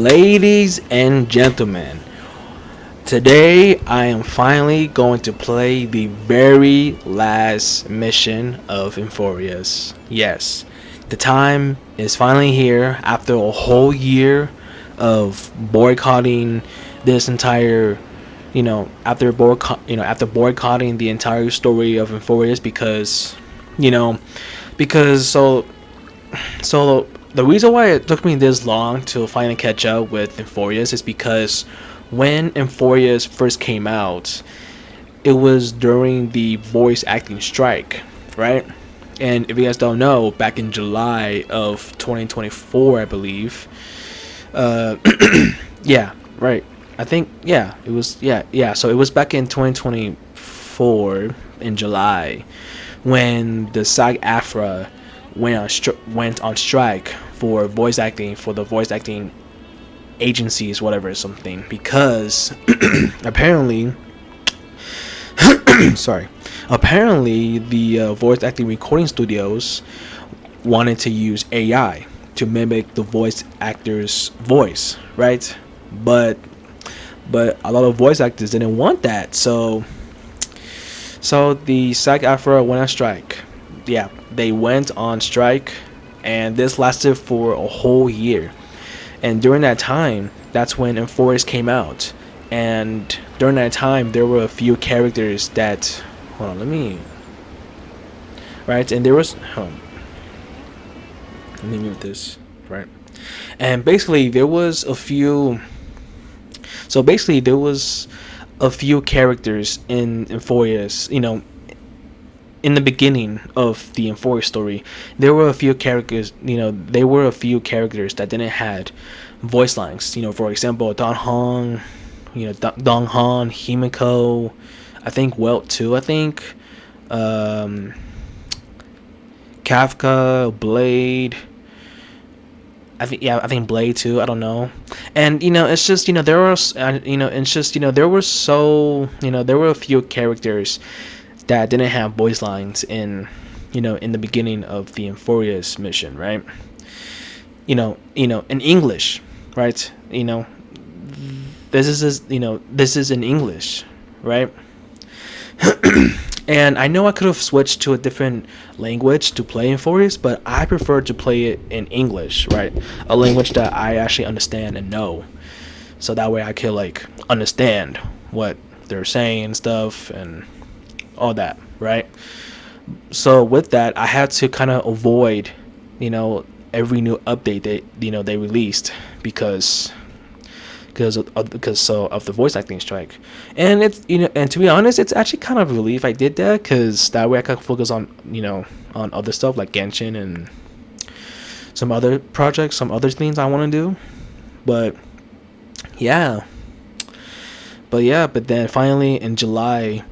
Ladies and gentlemen, today I am finally going to play the very last mission of Euphorius. Yes, the time is finally here after a whole year of boycotting this entire after boycotting the entire story of Euphorius because you know because so the reason why it took me this long to finally catch up with Euphorius is because when Euphorius first came out, it was during the voice acting strike, right? And if you guys don't know, back in July of 2024, I believe. Uh, yeah, right. I think it was So it was back in 2024 in July when the SAG-AFTRA went on strike for the voice acting agencies, whatever, something, because apparently, sorry, apparently the voice acting recording studios wanted to use AI to mimic the voice actor's voice, right? But a lot of voice actors didn't want that, so the SAG-AFTRA went on strike. Yeah, they went on strike, and this lasted for a whole year. And during that time, that's when Euphorius came out. And during that time, there were a few characters that, hold on, right, and there was, let me mute this, right, and basically there was a few. So basically, there was a few characters in Euphorius, in the beginning of the Euphorius story. There were a few characters, that didn't had voice lines. For example, Don Hong, Dong Han, Himiko, I think Welt too. I think Kafka, Blade. I think Blade too. I don't know, and it's just there was it's just there were there were a few characters that didn't have voice lines in the beginning of the Euphorius mission, right? In English, right? This is in English, right? And I know I could have switched to a different language to play Euphorius, but I prefer to play it in English, right? A language that I actually understand and know, so that way I can understand what they're saying and stuff and all that, right? So with that, I had to kind of avoid, every new update they released because of the voice acting strike. And it's and to be honest, it's actually kind of a relief I did that, because that way I could focus on on other stuff like Genshin and some other projects, some other things I want to do. But but then finally in July,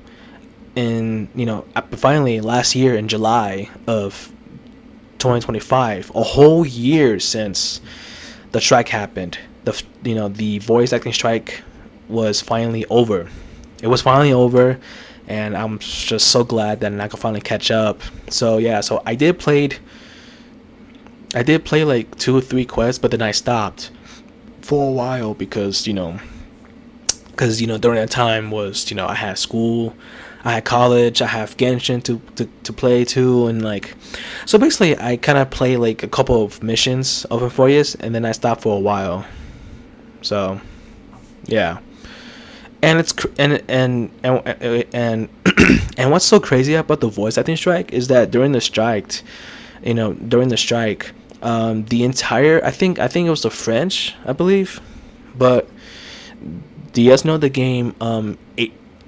finally last year in July of 2025, a whole year since the strike happened, the voice acting strike was finally over. It was finally over, and I'm just so glad that I could finally catch up. So I did play like 2 or 3 quests, but then I stopped for a while because during that time was I had school, I had college, I have Genshin to play too, and so basically I kind of play like a couple of missions of Euphorius, and then I stopped for a while. So yeah, and it's and and what's so crazy about the voice acting strike is that during the strike, the entire, I think it was the French, I believe, but do you guys know the game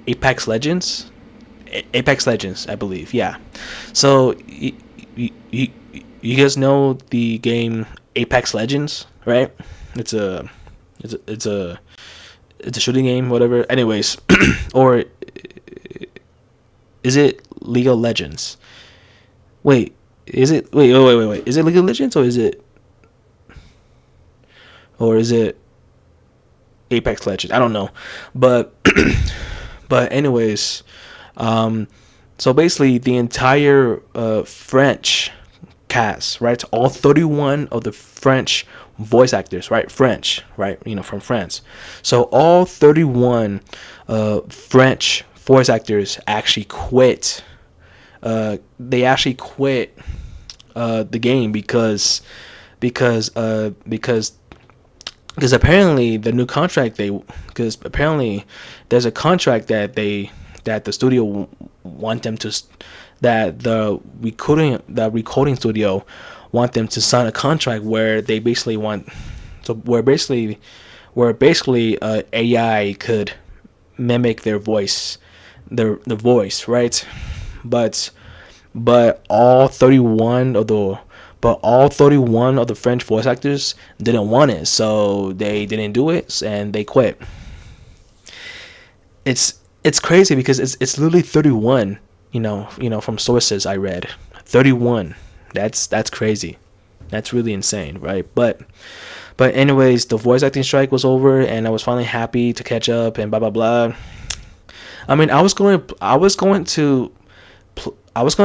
Apex Legends? Apex Legends, I believe. Yeah. So you guys know the game Apex Legends, right? It's a shooting game, whatever. Anyways, or is it League of Legends? Wait, is it? Wait. Is it League of Legends or is it Apex Legends? I don't know, but but anyways, so basically the entire French cast, right? All 31 of the French voice actors, right? French, right? From France. So all 31 French voice actors actually quit. They actually quit the game because because apparently the new contract they because apparently there's a contract that the studio want them to that the recording studio want them to sign a contract where they basically want so where basically AI could mimic their voice, the voice, right? But but all 31 of the all 31 of the French voice actors didn't want it, so they didn't do it and they quit. It's crazy because it's literally 31. From sources I read, 31. That's crazy. That's really insane, right? But anyways, the voice acting strike was over, and I was finally happy to catch up and blah blah blah. I mean, I was going to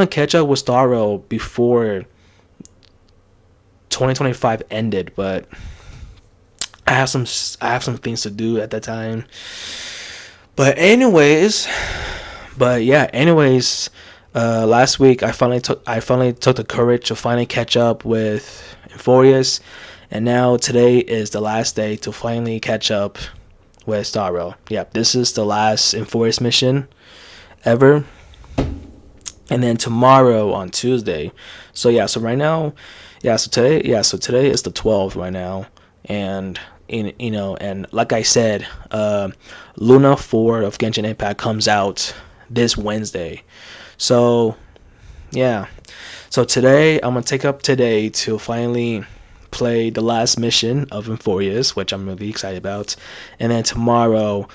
catch up with Starro before 2025 ended, but I have some things to do at that time. But anyways, last week I finally took the courage to finally catch up with Euphorius, and now today is the last day to finally catch up with Starro. Yeah, this is the last Euphorius mission ever. And then tomorrow on Tuesday. So right now, so today is the 12th right now, and and like I said, Luna 4 of Genshin Impact comes out this Wednesday. So yeah, so today I'm gonna take up today to finally play the last mission of Euphorius, which I'm really excited about, and then tomorrow,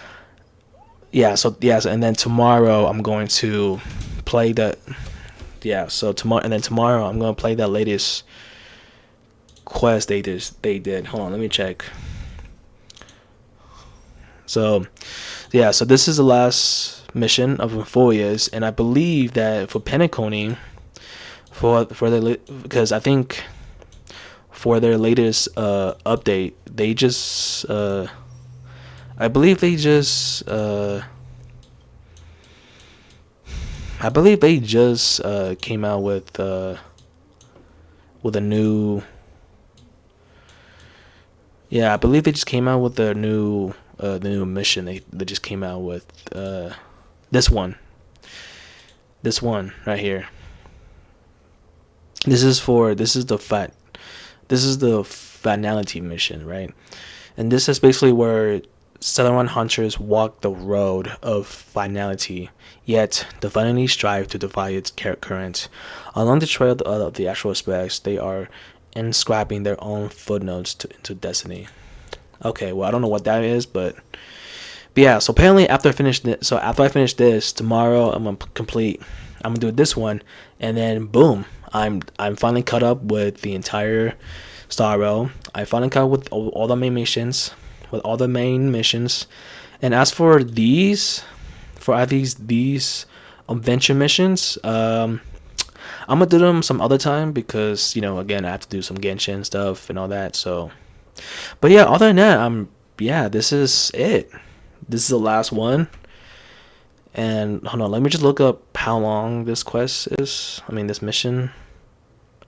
and then tomorrow I'm going to play the tomorrow I'm gonna play that latest quest they did. Hold on, let me check. So this is the last mission of Euphorius, and I believe that for Penacony, because I think for their latest update, they just I believe they just came out with a new. Yeah, I believe they just came out with the new mission. They just came out with this one right here. This is the finality mission, right? And this is basically where Celeron hunters walk the road of finality, yet the finally strive to defy its current. Along the trail of the actual specs, they are inscribing their own footnotes into destiny. Okay, well, I don't know what that is, but yeah. So apparently, after I finish this tomorrow, I'm gonna do this one, and then boom, I'm finally caught up with the entire Starro. I finally caught up with all the main missions. And as for these adventure missions, I'm gonna do them some other time because again I have to do some Genshin stuff and all that. So, but yeah, other than that, this is it. This is the last one. And hold on, let me just look up how long this quest is. I mean, this mission.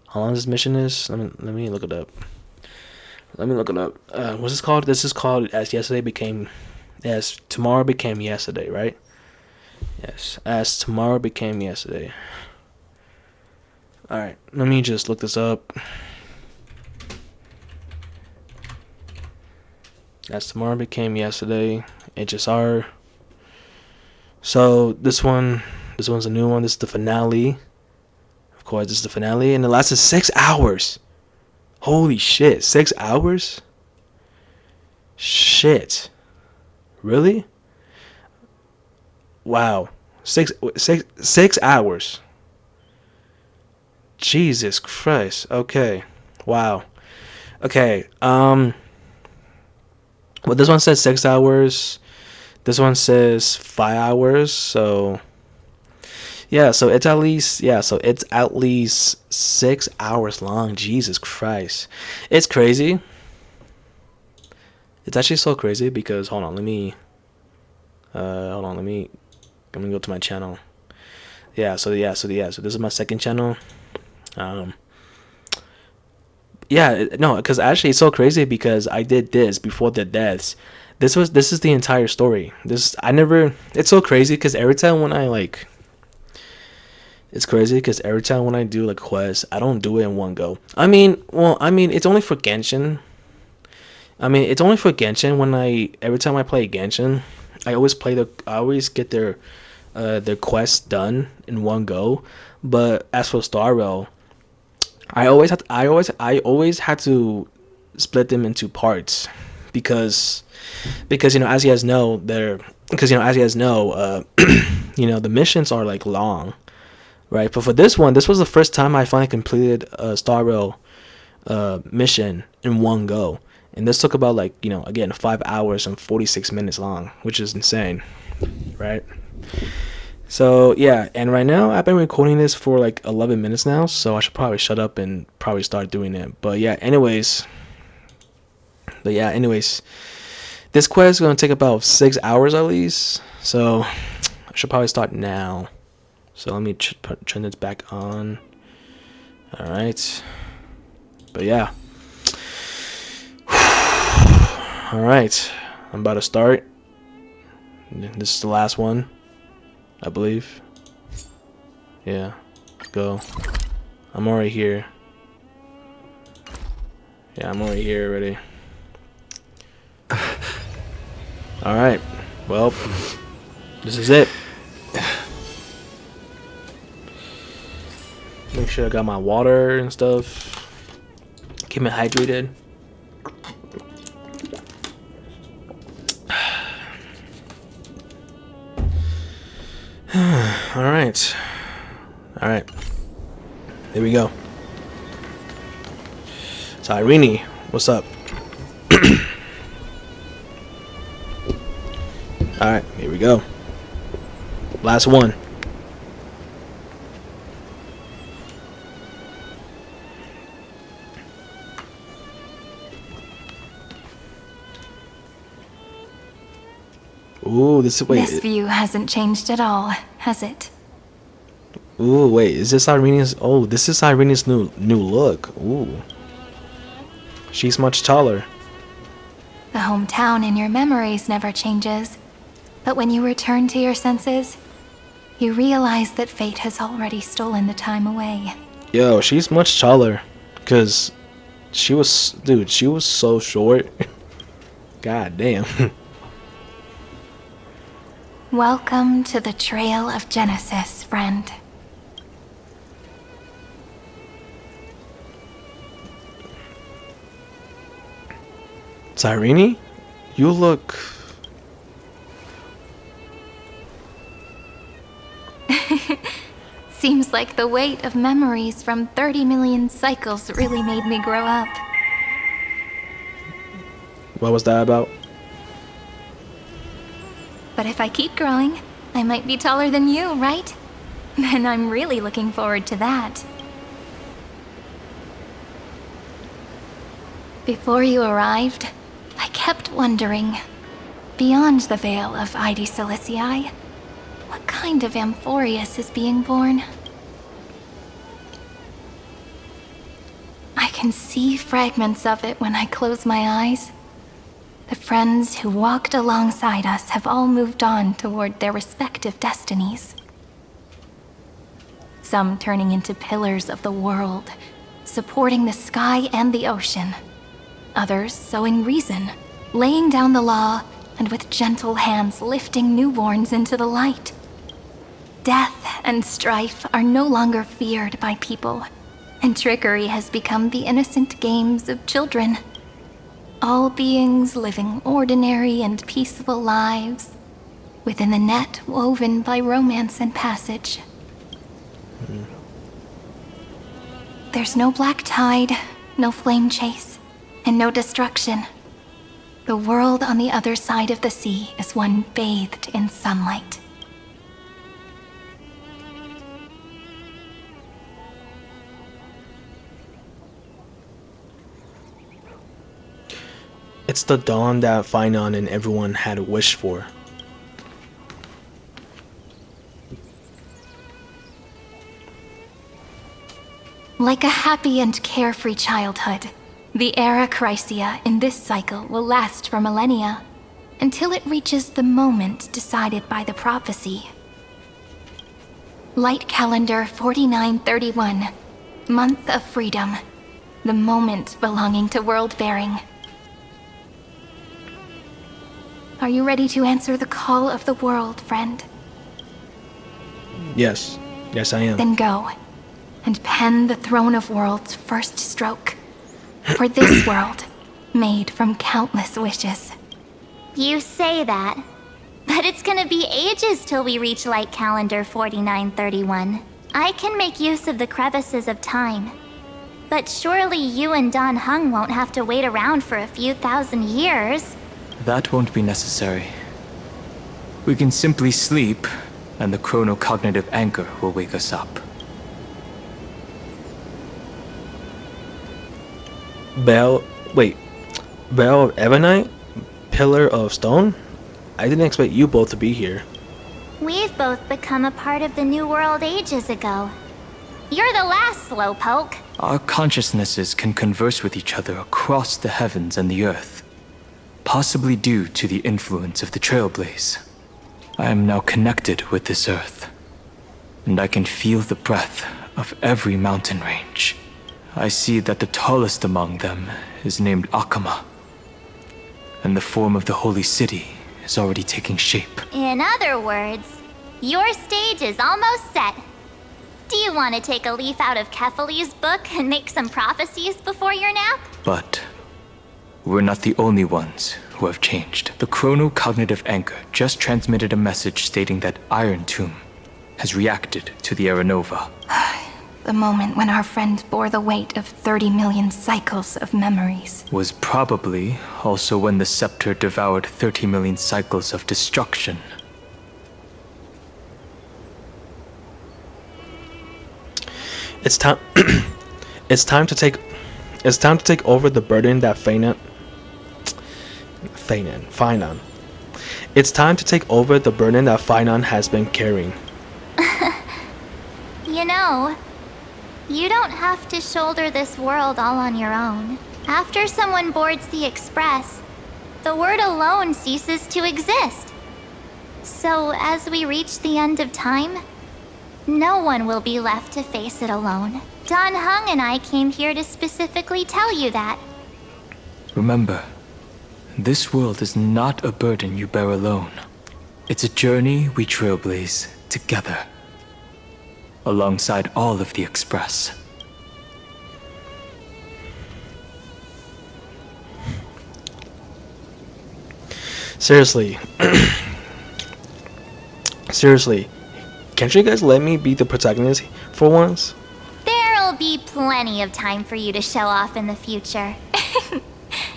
How long this mission is? Let me look it up. What's this called? This is called As Tomorrow Became Yesterday, right? Yes, As Tomorrow Became Yesterday. Alright, let me just look this up. As Tomorrow Became Yesterday, HSR. So this one's a new one. This is the finale. Of course, this is the finale, and it lasted 6 hours. Holy shit, 6 hours? Shit. Really? Wow. Six hours. Jesus Christ. Okay. Wow. Okay. Well, this one says 6 hours. This one says 5 hours. So Yeah, so it's at least, yeah, so it's at least 6 hours long. Jesus Christ, it's crazy. It's actually so crazy because hold on, let me go to my channel. So this is my second channel. Um, yeah, no, because actually it's so crazy because I did this before the deaths. This is the entire story. This I never. It's so crazy because every time when I like, it's crazy because every time when I do like quests, I don't do it in one go. I mean, it's only for Genshin. It's only for Genshin when I every time I play Genshin, I always get their quests done in one go. But as for Star Rail, I always had to split them into parts because you know as you guys know they're because you know as you guys know you know the missions are like long, right? But for this one, this was the first time I finally completed a Star Rail mission in one go, and this took about like you know again 5 hours and 46 minutes long, which is insane, right? So yeah, and right now I've been recording this for like 11 minutes now, so I should probably shut up and probably start doing it. But anyways, this quest is gonna take about 6 hours at least, so I should probably start now. So let me turn this back on. All right, but yeah, all right, I'm about to start. This is the last one, I believe. Yeah, let's go. I'm already here. Yeah, I'm already here already. Alright, well, this is it. Make sure I got my water and stuff. Keep me hydrated. Alright. Alright. Here we go. So, Irene, what's up? Alright, here we go. Last one. Ooh, this view hasn't changed at all, has it? Ooh, wait, is this Irene's? Oh, this is Irene's new look. Ooh. She's much taller. The hometown in your memories never changes. But when you return to your senses, you realize that fate has already stolen the time away. Yo, she's much taller. Because she was so short. God damn. Welcome to the Trail of Genesis, friend. Irene, you look... Seems like the weight of memories from 30 million cycles really made me grow up. What was that about? But if I keep growing, I might be taller than you, right? Then I'm really looking forward to that. Before you arrived, I kept wondering, beyond the veil of Ide Silicii, what kind of Amphorius is being born? I can see fragments of it when I close my eyes. The friends who walked alongside us have all moved on toward their respective destinies. Some turning into pillars of the world, supporting the sky and the ocean. Others sowing reason, laying down the law, and with gentle hands lifting newborns into the light. Death and strife are no longer feared by people, and trickery has become the innocent games of children. All beings living ordinary and peaceful lives within the net woven by romance and passage. There's no black tide, no flame chase, and no destruction. The world on the other side of the sea is one bathed in sunlight. It's the dawn that Finon and everyone had wished for. Like a happy and carefree childhood, the era Chrysia in this cycle will last for millennia, until it reaches the moment decided by the prophecy. Light calendar 4931, month of freedom, the moment belonging to world-bearing. Are you ready to answer the call of the world, friend? Yes. Yes, I am. Then go, and pen the Throne of Worlds' first stroke. For this world, made from countless wishes. You say that, but it's gonna be ages till we reach Light Calendar 4931. I can make use of the crevices of time. But surely you and Dan Heng won't have to wait around for a few thousand years. That won't be necessary. We can simply sleep, and the chronocognitive anchor will wake us up. Bell of Ebonite? Pillar of Stone? I didn't expect you both to be here. We've both become a part of the New World ages ago. You're the last, Slowpoke. Our consciousnesses can converse with each other across the heavens and the earth, possibly due to the influence of the Trailblaze. I am now connected with this earth, and I can feel the breath of every mountain range. I see that the tallest among them is named Akama, and the form of the holy city is already taking shape. In other words, your stage is almost set. Do you want to take a leaf out of Kefali's book and make some prophecies before your nap? But we're not the only ones who have changed. The chronocognitive anchor just transmitted a message stating that Iron Tomb has reacted to the Aranova. The moment when our friend bore the weight of 30 million cycles of memories. Was probably also when the scepter devoured 30 million cycles of destruction. It's time. It's time to take over the burden that Finon. It's time to take over the burden that Finon has been carrying. You know, you don't have to shoulder this world all on your own. After someone boards the Express, the word alone ceases to exist. So as we reach the end of time, no one will be left to face it alone. Dan Heng and I came here to specifically tell you that. Remember, this world is not a burden you bear alone. It's a journey we trailblaze together, alongside all of the Express. Seriously. Seriously. Can't you guys let me be the protagonist for once? There'll be plenty of time for you to show off in the future.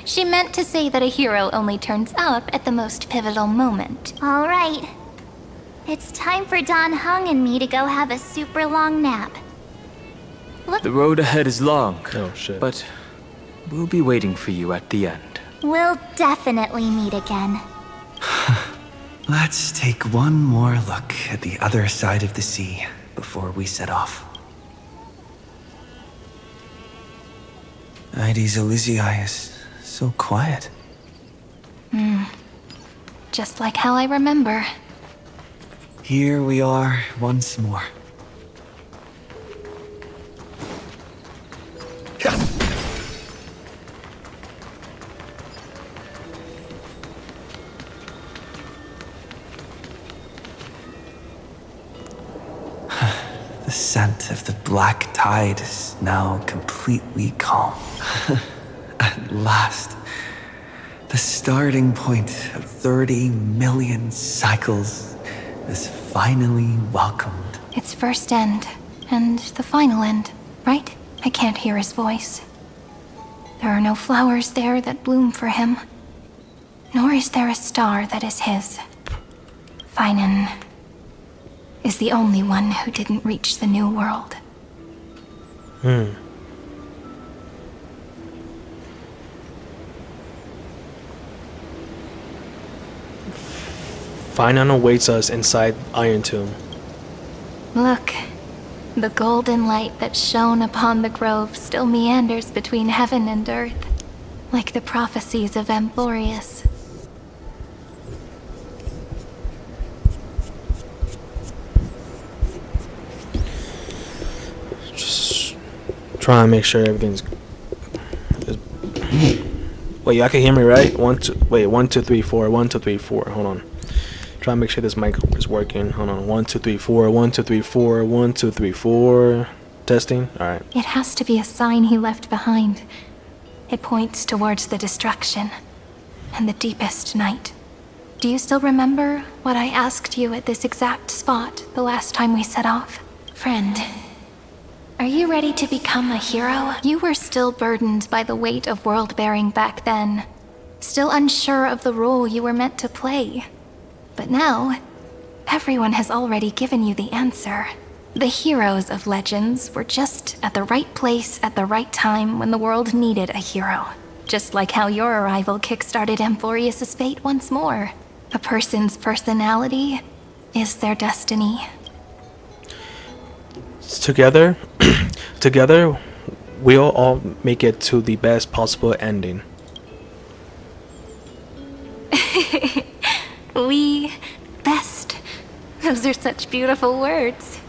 She meant to say that a hero only turns up at the most pivotal moment. All right. It's time for Dan Heng and me to go have a super long nap. The road ahead is long. Oh, shit. But we'll be waiting for you at the end. We'll definitely meet again. Let's take one more look at the other side of the sea before we set off. Ides Elysiae is so quiet. Just like how I remember. Here we are once more. The scent of the black tide is now completely calm. At last, the starting point of 30 million cycles is finally welcomed. Its first end, and the final end, right? I can't hear his voice. There are no flowers there that bloom for him, nor is there a star that is his. Finon is the only one who didn't reach the new world. Finan awaits us inside Iron Tomb. Look, the golden light that shone upon the grove still meanders between heaven and earth, like the prophecies of Amphorius. Just trying to make sure everything's. Wait, y'all can hear me, right? 1, 2, 3, 4. 1, 2, 3, 4. Hold on. Try to make sure this mic is working. Hold on. 1, 2, 3, 4. 1, 2, 3, 4. 1, 2, 3, 4. Testing. All right. It has to be a sign he left behind. It points towards the destruction and the deepest night. Do you still remember what I asked you at this exact spot the last time we set off? Friend, are you ready to become a hero? You were still burdened by the weight of world-bearing back then, still unsure of the role you were meant to play. But now, everyone has already given you the answer. The heroes of legends were just at the right place at the right time when the world needed a hero. Just like how your arrival kickstarted Amphorius' fate once more. A person's personality is their destiny. Together, we'll all make it to the best possible ending. We best. Those are such beautiful words.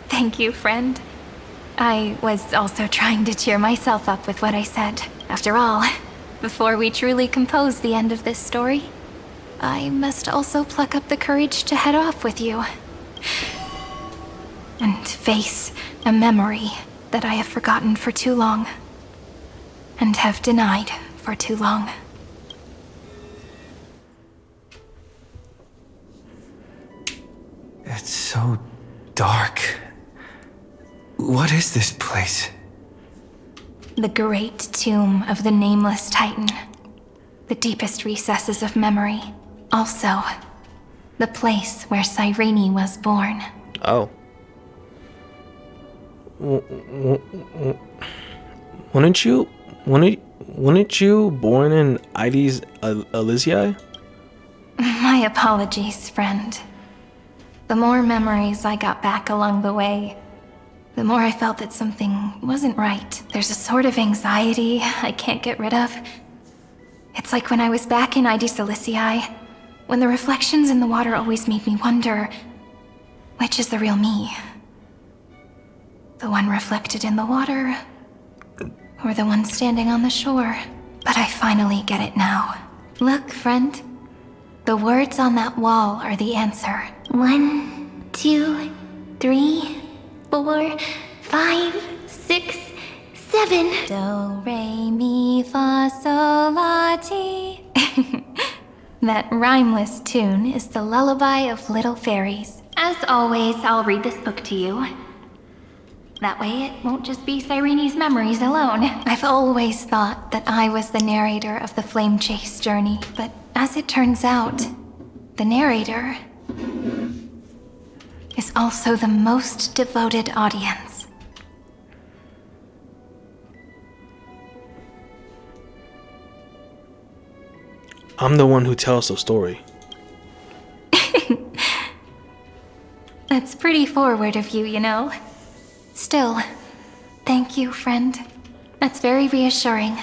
Thank you, friend. I was also trying to cheer myself up with what I said. After all, before we truly compose the end of this story, I must also pluck up the courage to head off with you. And face a memory that I have forgotten for too long. And have denied for too long. It's so dark. What is this place? The great tomb of the nameless Titan. The deepest recesses of memory. Also, the place where Cyrene was born. Oh. Weren't you born in Ides Elysiae? My apologies, friend. The more memories I got back along the way, the more I felt that something wasn't right. There's a sort of anxiety I can't get rid of. It's like when I was back in Ides Elysiae, when the reflections in the water always made me wonder, which is the real me? The one reflected in the water, or the one standing on the shore? But I finally get it now. Look, friend. The words on that wall are the answer. 1, 2, 3, 4, 5, 6, 7. Do, re, mi, fa, sol, la, ti. That rhymeless tune is the lullaby of little fairies. As always, I'll read this book to you. That way it won't just be Cyrene's memories alone. I've always thought that I was the narrator of the Flame Chase journey, but as it turns out, the narrator is also the most devoted audience. I'm the one who tells the story. That's pretty forward of you, you know. Still, thank you, friend. That's very reassuring.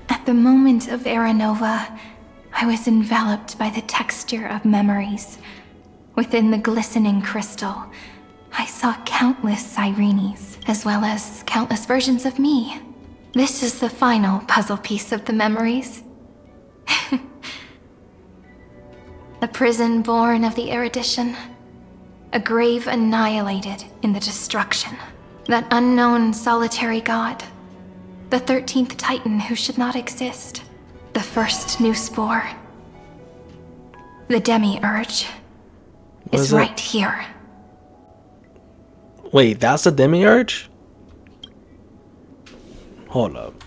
At the moment of Aranova, I was enveloped by the texture of memories. Within the glistening crystal, I saw countless Cyrenes, as well as countless versions of me. This is the final puzzle piece of the memories. A prison born of the erudition. A grave annihilated in the destruction. That unknown solitary god. The 13th Titan who should not exist. The first new spore. The Demiurge is right here. Wait, that's the Demiurge? Hold up.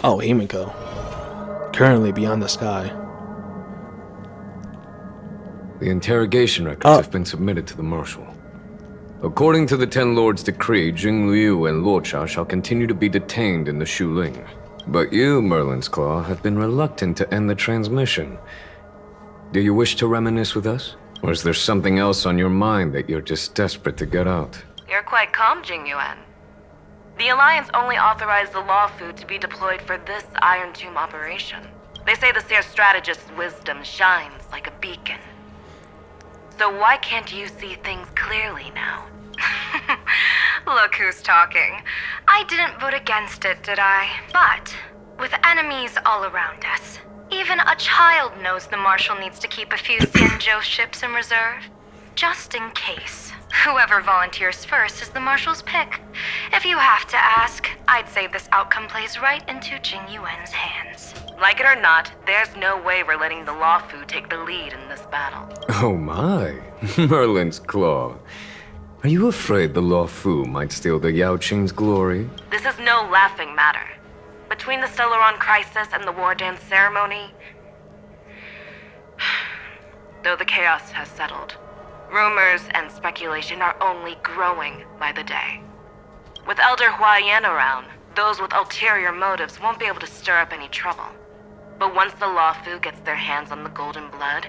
Oh, Himiko. Currently beyond the sky. The interrogation records have been submitted to the Marshal. According to the Ten Lords' decree, Jing Liu and Luocha shall continue to be detained in the Shuling. But you, Merlin's Claw, have been reluctant to end the transmission. Do you wish to reminisce with us? Or is there something else on your mind that you're just desperate to get out? You're quite calm, Jing Yuan. The Alliance only authorized the Law Fu to be deployed for this Iron Tomb operation. They say the Seer Strategist's wisdom shines like a beacon. So why can't you see things clearly now? Look who's talking. I didn't vote against it, did I? But, with enemies all around us, even a child knows the Marshal needs to keep a few Xianzhou ships in reserve. Just in case. Whoever volunteers first is the Marshal's pick. If you have to ask, I'd say this outcome plays right into Jing Yuan's hands. Like it or not, there's no way we're letting the Law Fu take the lead in this battle. Oh my, Merlin's Claw. Are you afraid the Law Fu might steal the Yao Qing's glory? This is no laughing matter. Between the Stellaron crisis and the War Dance ceremony, though the chaos has settled, rumors and speculation are only growing by the day. With Elder Huaiyan around, those with ulterior motives won't be able to stir up any trouble. But once the Law Fu gets their hands on the Golden Blood,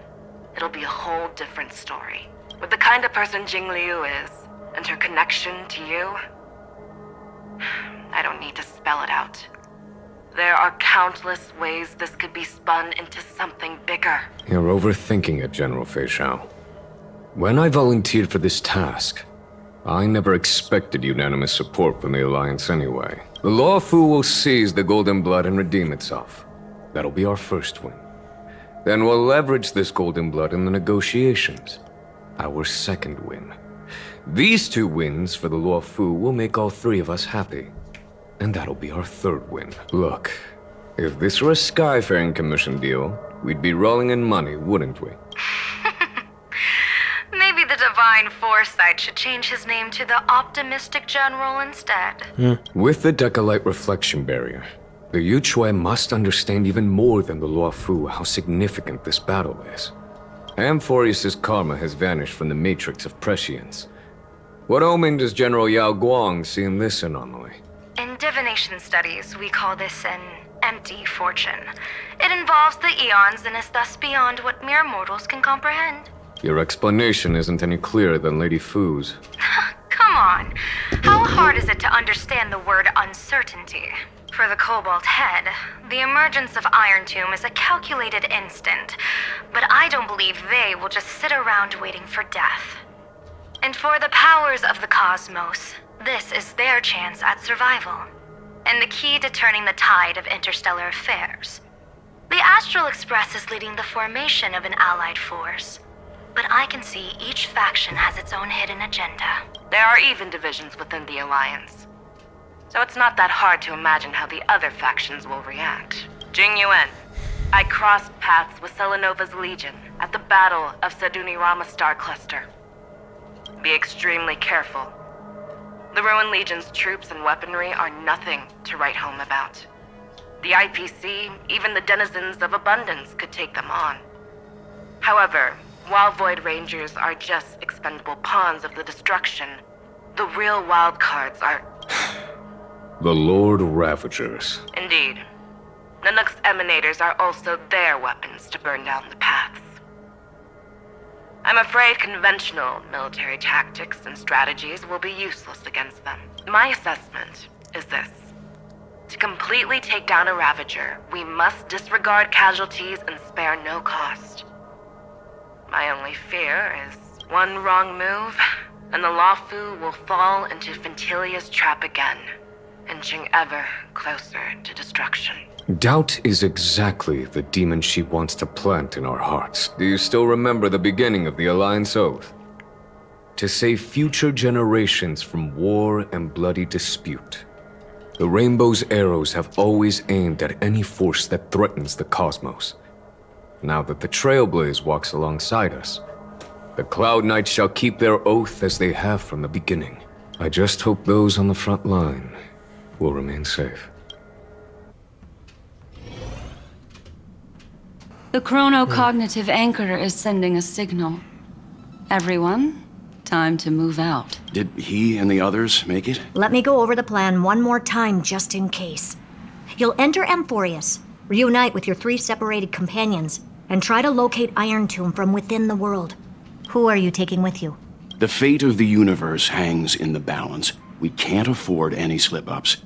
it'll be a whole different story. With the kind of person Jing Liu is, and her connection to you, I don't need to spell it out. There are countless ways this could be spun into something bigger. You're overthinking it, General Fei Shao. When I volunteered for this task, I never expected unanimous support from the Alliance anyway. The Law Fu will seize the Golden Blood and redeem itself. That'll be our first win. Then we'll leverage this Golden Blood in the negotiations. Our second win. These 2 wins for the Law Fu will make all 3 of us happy. And that'll be our third win. Look, if this were a Skyfaring Commission deal, we'd be rolling in money, wouldn't we? Maybe the Divine Foresight should change his name to the Optimistic General instead. With the Decalite Reflection Barrier, the Yu Chui must understand even more than the Law Fu how significant this battle is. Amphorius' karma has vanished from the matrix of prescience. What omen does General Yao Guang see in this anomaly? In divination studies, we call this an empty fortune. It involves the eons and is thus beyond what mere mortals can comprehend. Your explanation isn't any clearer than Lady Fu's. Come on. How hard is it to understand the word uncertainty? For the Cobalt Head, the emergence of Iron Tomb is a calculated instant, but I don't believe they will just sit around waiting for death. And for the powers of the cosmos, this is their chance at survival, and the key to turning the tide of interstellar affairs. The Astral Express is leading the formation of an allied force, but I can see each faction has its own hidden agenda. There are even divisions within the Alliance. So it's not that hard to imagine how the other factions will react. Jing Yuan, I crossed paths with Selenova's Legion at the Battle of Sadunirama Star Cluster. Be extremely careful. The Ruined Legion's troops and weaponry are nothing to write home about. The IPC, even the denizens of Abundance, could take them on. However, while Void Rangers are just expendable pawns of the destruction, the real wild cards are... The Lord Ravagers. Indeed. Nanook's Emanators are also their weapons to burn down the paths. I'm afraid conventional military tactics and strategies will be useless against them. My assessment is this. To completely take down a Ravager, we must disregard casualties and spare no cost. My only fear is one wrong move, and the Law Fu will fall into Fintilia's trap again, inching ever closer to destruction. Doubt is exactly the demon she wants to plant in our hearts. Do you still remember the beginning of the Alliance Oath? To save future generations from war and bloody dispute. The Rainbow's arrows have always aimed at any force that threatens the cosmos. Now that the Trailblaze walks alongside us, the Cloud Knights shall keep their oath as they have from the beginning. I just hope those on the front line will remain safe. The chronocognitive anchor is sending a signal. Everyone, time to move out. Did he and the others make it? Let me go over the plan one more time just in case. You'll enter Amphorius, reunite with your 3 separated companions, and try to locate Iron Tomb from within the world. Who are you taking with you? The fate of the universe hangs in the balance. We can't afford any slip-ups.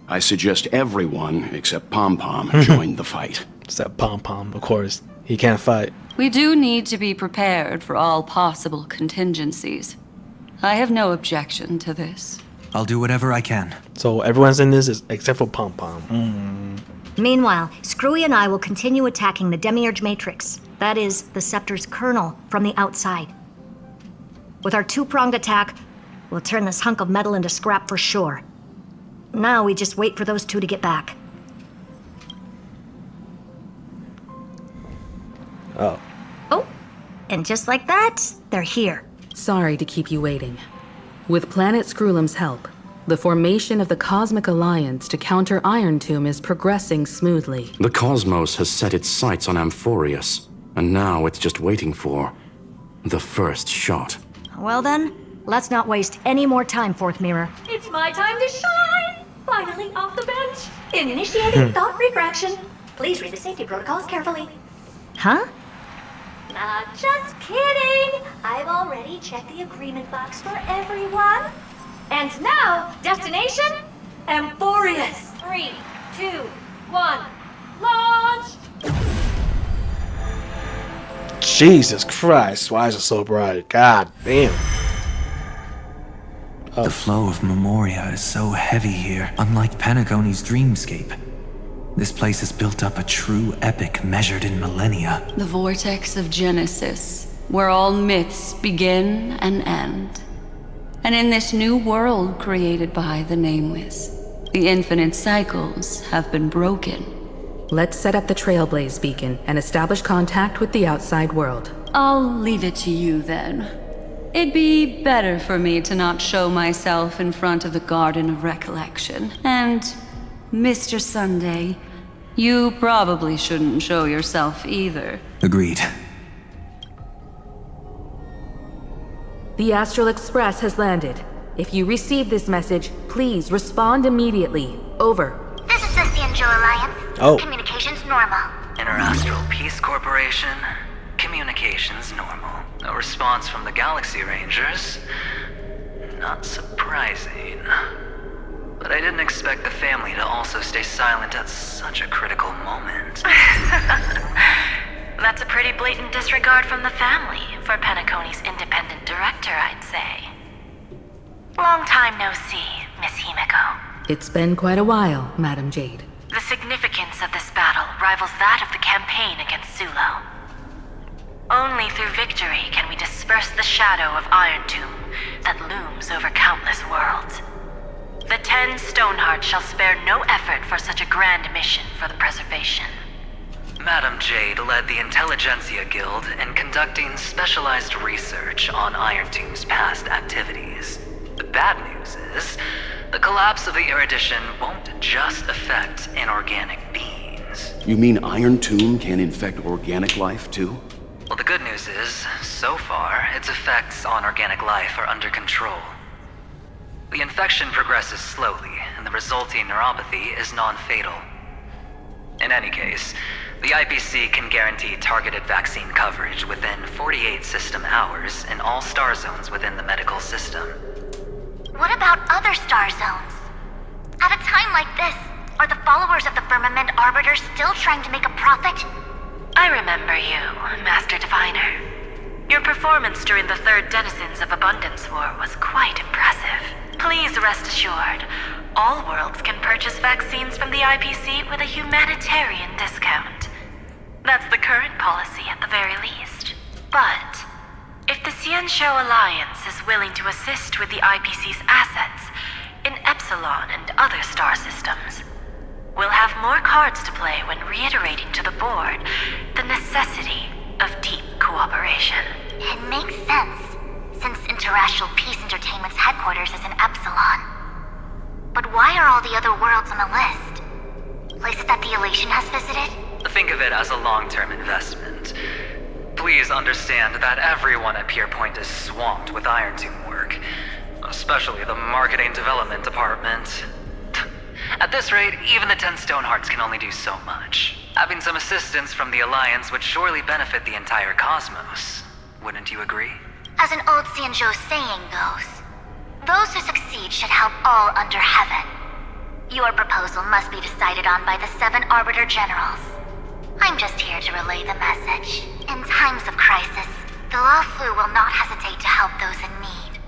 I suggest everyone, except Pom Pom, join the fight. Except Pom Pom, of course. He can't fight. We do need to be prepared for all possible contingencies. I have no objection to this. I'll do whatever I can. So everyone's in this except for Pom Pom. Meanwhile, Screwy and I will continue attacking the Demiurge Matrix. That is, the Scepter's kernel, from the outside. With our two-pronged attack, we'll turn this hunk of metal into scrap for sure. Now we just wait for those two to get back. Oh. Oh, and just like that, they're here. Sorry to keep you waiting. With Planet Screwlum's help, the formation of the Cosmic Alliance to counter Iron Tomb is progressing smoothly. The cosmos has set its sights on Amphorius, and now it's just waiting for the first shot. Well then, let's not waste any more time, Fourth Mirror. It's my time to shine! Finally off the bench. Initiating thought refraction. Please read the safety protocols carefully. Huh? Just kidding! I've already checked the agreement box for everyone. And now, destination? Amphorius. 3, 2, 1, launch! Jesus Christ, why is it so bright? God damn. The flow of Memoria is so heavy here, unlike Penacony's dreamscape. This place has built up a true epic measured in millennia. The vortex of Genesis, where all myths begin and end. And in this new world created by the Nameless, the infinite cycles have been broken. Let's set up the Trailblaze beacon and establish contact with the outside world. I'll leave it to you then. It'd be better for me to not show myself in front of the Garden of Recollection. And, Mr. Sunday, you probably shouldn't show yourself either. Agreed. The Astral Express has landed. If you receive this message, please respond immediately. Over. This is the Cianjo Alliance. Oh. Communications normal. Interastral Peace Corporation. Communications normal. No response from the Galaxy Rangers. Not surprising. But I didn't expect the family to also stay silent at such a critical moment. That's a pretty blatant disregard from the family for Penacony's independent director, I'd say. Long time no see, Miss Himiko. It's been quite a while, Madam Jade. The significance of this battle rivals that of the campaign against Sulo. Only through victory can we disperse the shadow of Iron Tomb that looms over countless worlds. The 10 Stonehearts shall spare no effort for such a grand mission for the preservation. Madam Jade led the Intelligentsia Guild in conducting specialized research on Iron Tomb's past activities. The bad news is, the collapse of the Erudition won't just affect inorganic beings. You mean Iron Tomb can infect organic life, too? Well, the good news is, so far, its effects on organic life are under control. The infection progresses slowly, and the resulting neuropathy is non-fatal. In any case, the IPC can guarantee targeted vaccine coverage within 48 system hours in all star zones within the medical system. What about other star zones? At a time like this, are the followers of the Firmament Arbiter still trying to make a profit? I remember you, Master Diviner. Your performance during the Third Denizens of Abundance War was quite impressive. Please rest assured, all worlds can purchase vaccines from the IPC with a humanitarian discount. That's the current policy at the very least. But if the Cianjo Alliance is willing to assist with the IPC's assets in Epsilon and other star systems, we'll have more cards to play when reiterating to the board the necessity of deep cooperation. It makes sense, since Interastral Peace Entertainment's headquarters is in Epsilon. But why are all the other worlds on the list? Places that the Elation has visited? Think of it as a long-term investment. Please understand that everyone at Pierpoint is swamped with Iron Tomb work, especially the marketing development department. At this rate, even the 10 Stonehearts can only do so much. Having some assistance from the Alliance would surely benefit the entire cosmos. Wouldn't you agree? As an old Xianzhou saying goes, those who succeed should help all under heaven. Your proposal must be decided on by the 7 Arbiter Generals. I'm just here to relay the message. In times of crisis, the Luofu will not hesitate to help those in need.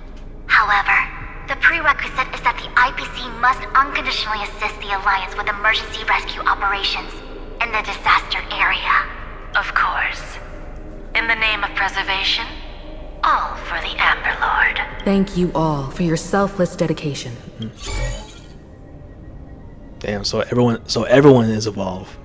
However, the prerequisite is that the IPC must unconditionally assist the Alliance with emergency rescue operations in the disaster area. Of course. In the name of preservation, all for the Amber Lord. Thank you all for your selfless dedication. Damn, so everyone is involved.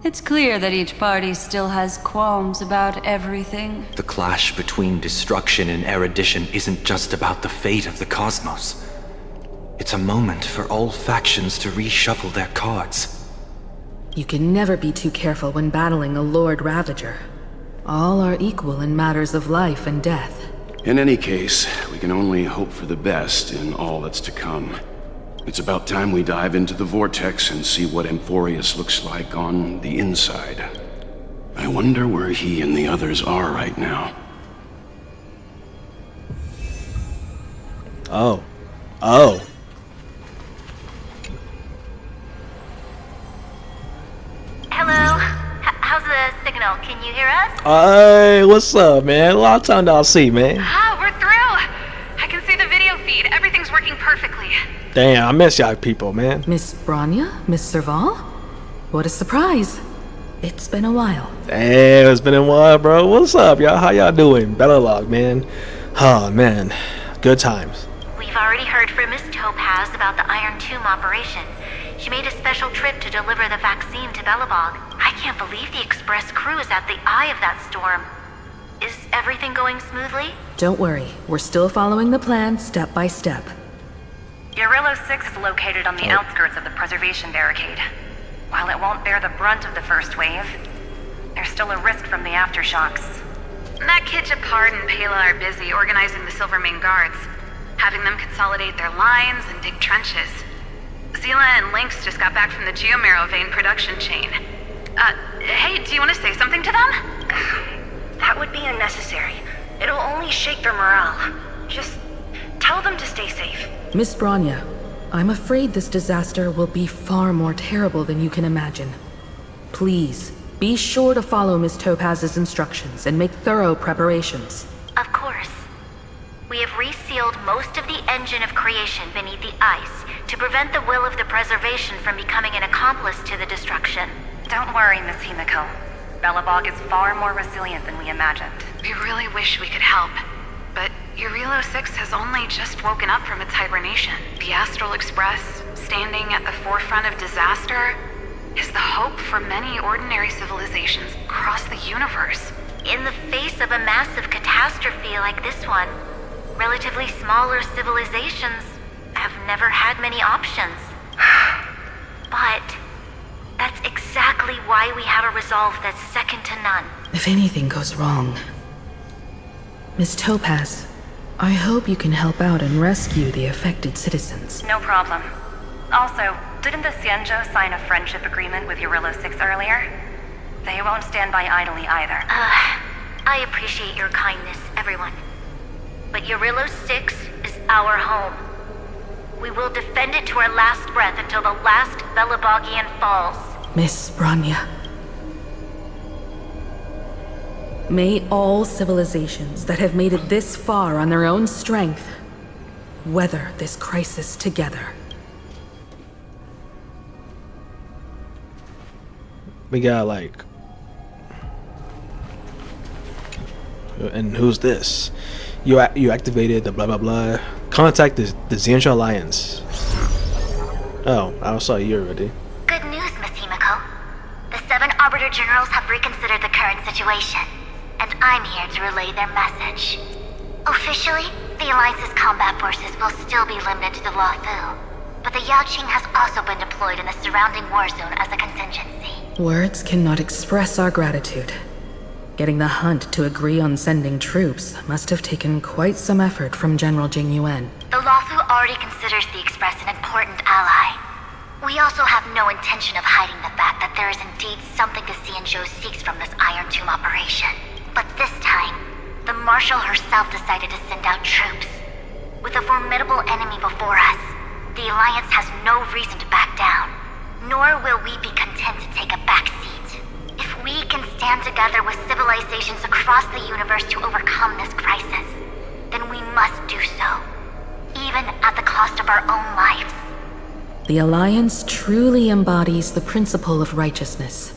It's clear that each party still has qualms about everything. The clash between destruction and erudition isn't just about the fate of the cosmos. It's a moment for all factions to reshuffle their cards. You can never be too careful when battling a Lord Ravager. All are equal in matters of life and death. In any case, we can only hope for the best in all that's to come. It's about time we dive into the vortex and see what Amphorius looks like on the inside. I wonder where he and the others are right now. Oh. Hello? How's the signal? Can you hear us? Hey, what's up, man? A lot of time to see, man. We're through! I can see the video feed. Everything's working perfectly. Damn, I miss y'all people, man. Miss Bronya? Miss Serval? What a surprise. It's been a while. Damn, it's been a while, bro. What's up, y'all? How y'all doing? Bellalog, man. Oh, man. Good times. We've already heard from Miss Topaz about the Iron Tomb operation. She made a special trip to deliver the vaccine to Belobog. I can't believe the Express crew is at the eye of that storm. Is everything going smoothly? Don't worry. We're still following the plan step by step. Eurillo 6 is located on the outskirts of the preservation barricade. While it won't bear the brunt of the first wave, there's still a risk from the aftershocks. Matt Kitchapard and Pela are busy organizing the Silvermane guards, having them consolidate their lines and dig trenches. Zila and Lynx just got back from the Geomarrow vein production chain. Hey, do you want to say something to them? That would be unnecessary. It'll only shake their morale. Just tell them to stay safe. Miss Bronya, I'm afraid this disaster will be far more terrible than you can imagine. Please, be sure to follow Miss Topaz's instructions and make thorough preparations. Of course. We have resealed most of the engine of creation beneath the ice to prevent the will of the preservation from becoming an accomplice to the destruction. Don't worry, Miss Himiko. Belobog is far more resilient than we imagined. We really wish we could help. But Eurillo 6 has only just woken up from its hibernation. The Astral Express, standing at the forefront of disaster, is the hope for many ordinary civilizations across the universe. In the face of a massive catastrophe like this one, relatively smaller civilizations have never had many options. But that's exactly why we have a resolve that's second to none. If anything goes wrong... Miss Topaz, I hope you can help out and rescue the affected citizens. No problem. Also, didn't the Xianzhou sign a friendship agreement with Eurillo 6 earlier? They won't stand by idly either. I appreciate your kindness, everyone. But Eurillo 6 is our home. We will defend it to our last breath until the last Belobogian falls. Miss Bronya. May all civilizations that have made it this far on their own strength weather this crisis together. We got like... And who's this? You activated the blah blah blah. Contact the Xianzhou Alliance. Oh, I saw you already. Good news, Miss Himiko. The 7 Arbiter Generals have reconsidered the current situation, and I'm here to relay their message. Officially, the Alliance's combat forces will still be limited to the Luofu, but the Yaoqing has also been deployed in the surrounding war zone as a contingency. Words cannot express our gratitude. Getting the Hunt to agree on sending troops must have taken quite some effort from General Jing Yuan. The Luofu already considers the Express an important ally. We also have no intention of hiding the fact that there is indeed something the Xianzhou seeks from this Iron Tomb operation. But this time, the Marshal herself decided to send out troops. With a formidable enemy before us, the Alliance has no reason to back down, nor will we be content to take a backseat. If we can stand together with civilizations across the universe to overcome this crisis, then we must do so, even at the cost of our own lives. The Alliance truly embodies the principle of righteousness.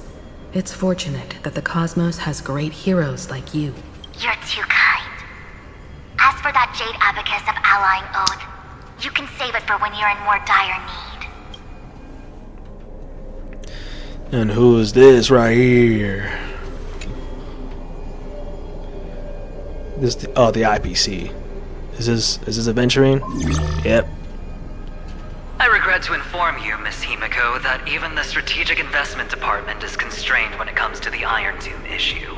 It's fortunate that the cosmos has great heroes like you. You're too kind. As for that Jade Abacus of Allying Oath, you can save it for when you're in more dire need. And who is this right here? This the IPC. Is this Aventurine? Yep. I regret to inform you, Miss Himiko, that even the Strategic Investment Department is constrained when it comes to the Iron Tomb issue.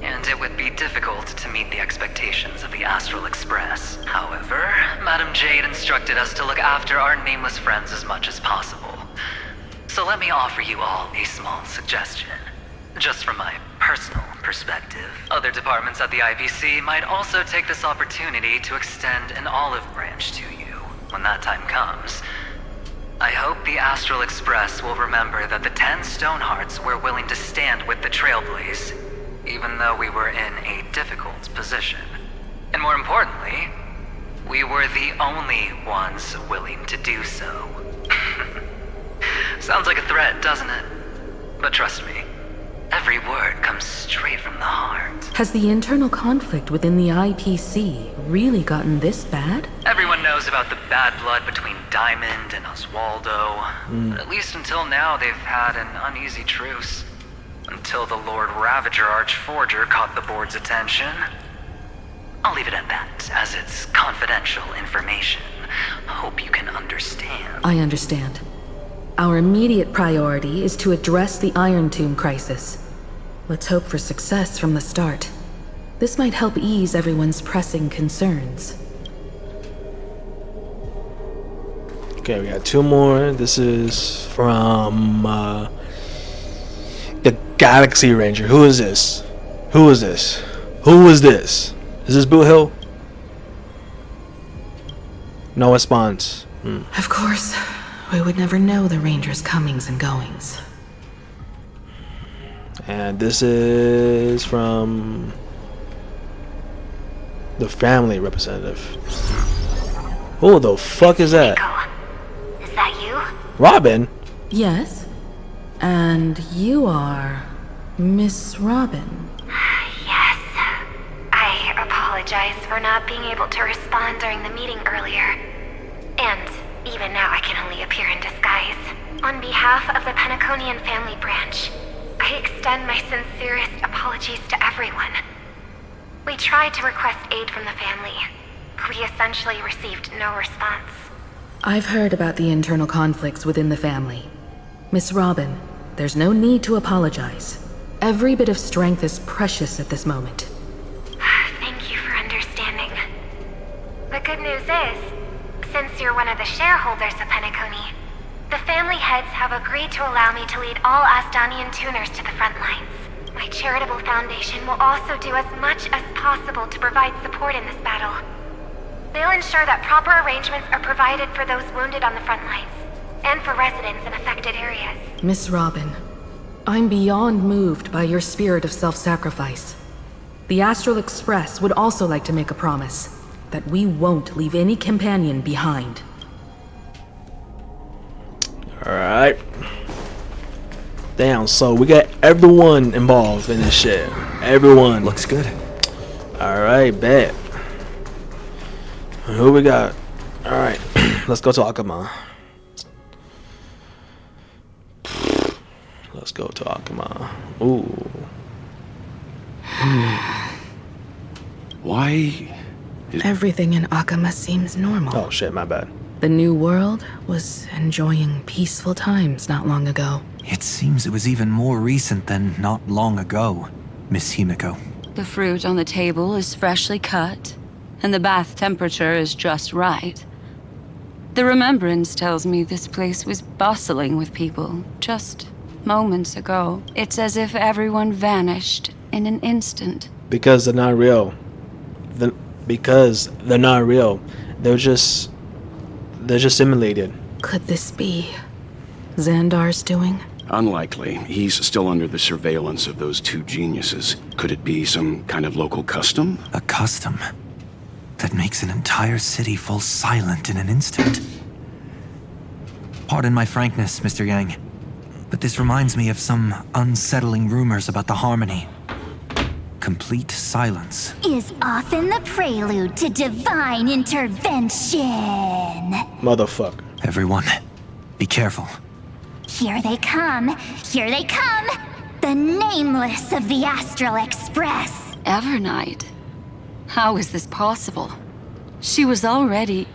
And it would be difficult to meet the expectations of the Astral Express. However, Madam Jade instructed us to look after our nameless friends as much as possible. So let me offer you all a small suggestion. Just from my personal perspective, other departments at the IPC might also take this opportunity to extend an olive branch to you when that time comes. I hope the Astral Express will remember that the 10 Stonehearts were willing to stand with the Trailblaze, even though we were in a difficult position. And more importantly, we were the only ones willing to do so. Sounds like a threat, doesn't it? But trust me, every word comes straight from the heart. Has the internal conflict within the IPC really gotten this bad? Everyone knows about the bad blood between Diamond and Oswaldo. At least until now, they've had an uneasy truce. Until the Lord Ravager Archforger caught the board's attention. I'll leave it at that, as it's confidential information. Hope you can understand. I understand. Our immediate priority is to address the Iron Tomb crisis. Let's hope for success from the start. This might help ease everyone's pressing concerns. Okay, we got two more. This is from the Galaxy Ranger. Who is this? Who is this? Who is this? Is this Boot Hill? No response. Of course. We would never know the Ranger's comings and goings. And this is from the family representative. Who the fuck is that? Is that you? Robin? Yes. And you are Miss Robin. Yes. I apologize for not being able to respond during the meeting earlier. And even now I can only appear in disguise. On behalf of the Penaconian family branch, I extend my sincerest apologies to everyone. We tried to request aid from the family. We essentially received no response. I've heard about the internal conflicts within the family. Miss Robin, there's no need to apologize. Every bit of strength is precious at this moment. Thank you for understanding. The good news is, since you're one of the shareholders of Penacony, the family heads have agreed to allow me to lead all Astonian tuners to the front lines. My charitable foundation will also do as much as possible to provide support in this battle. They'll ensure that proper arrangements are provided for those wounded on the front lines, and for residents in affected areas. Miss Robin, I'm beyond moved by your spirit of self-sacrifice. The Astral Express would also like to make a promise that we won't leave any companion behind. Alright. Damn, so we got everyone involved in this shit. Everyone. Looks good. Alright, bet. Who we got? Alright, let's go to Akuma. Let's go to Akuma. Ooh. Why? Everything in Akuma seems normal. Oh shit, my bad. The new world was enjoying peaceful times not long ago. It seems it was even more recent than not long ago, Miss Himiko. The fruit on the table is freshly cut, and the bath temperature is just right. The remembrance tells me this place was bustling with people just moments ago. It's as if everyone vanished in an instant. Because they're not real. Because they're not real. They're just simulated. Could this be Xandar's doing? Unlikely. He's still under the surveillance of those two geniuses. Could it be some kind of local custom? A custom that makes an entire city fall silent in an instant. Pardon my frankness, Mr. Yang, but this reminds me of some unsettling rumors about the Harmony. Complete silence is often the prelude to divine intervention. Motherfucker. Everyone, be careful. Here they come. Here they come. The Nameless of the Astral Express. Evernight? How is this possible? She was already...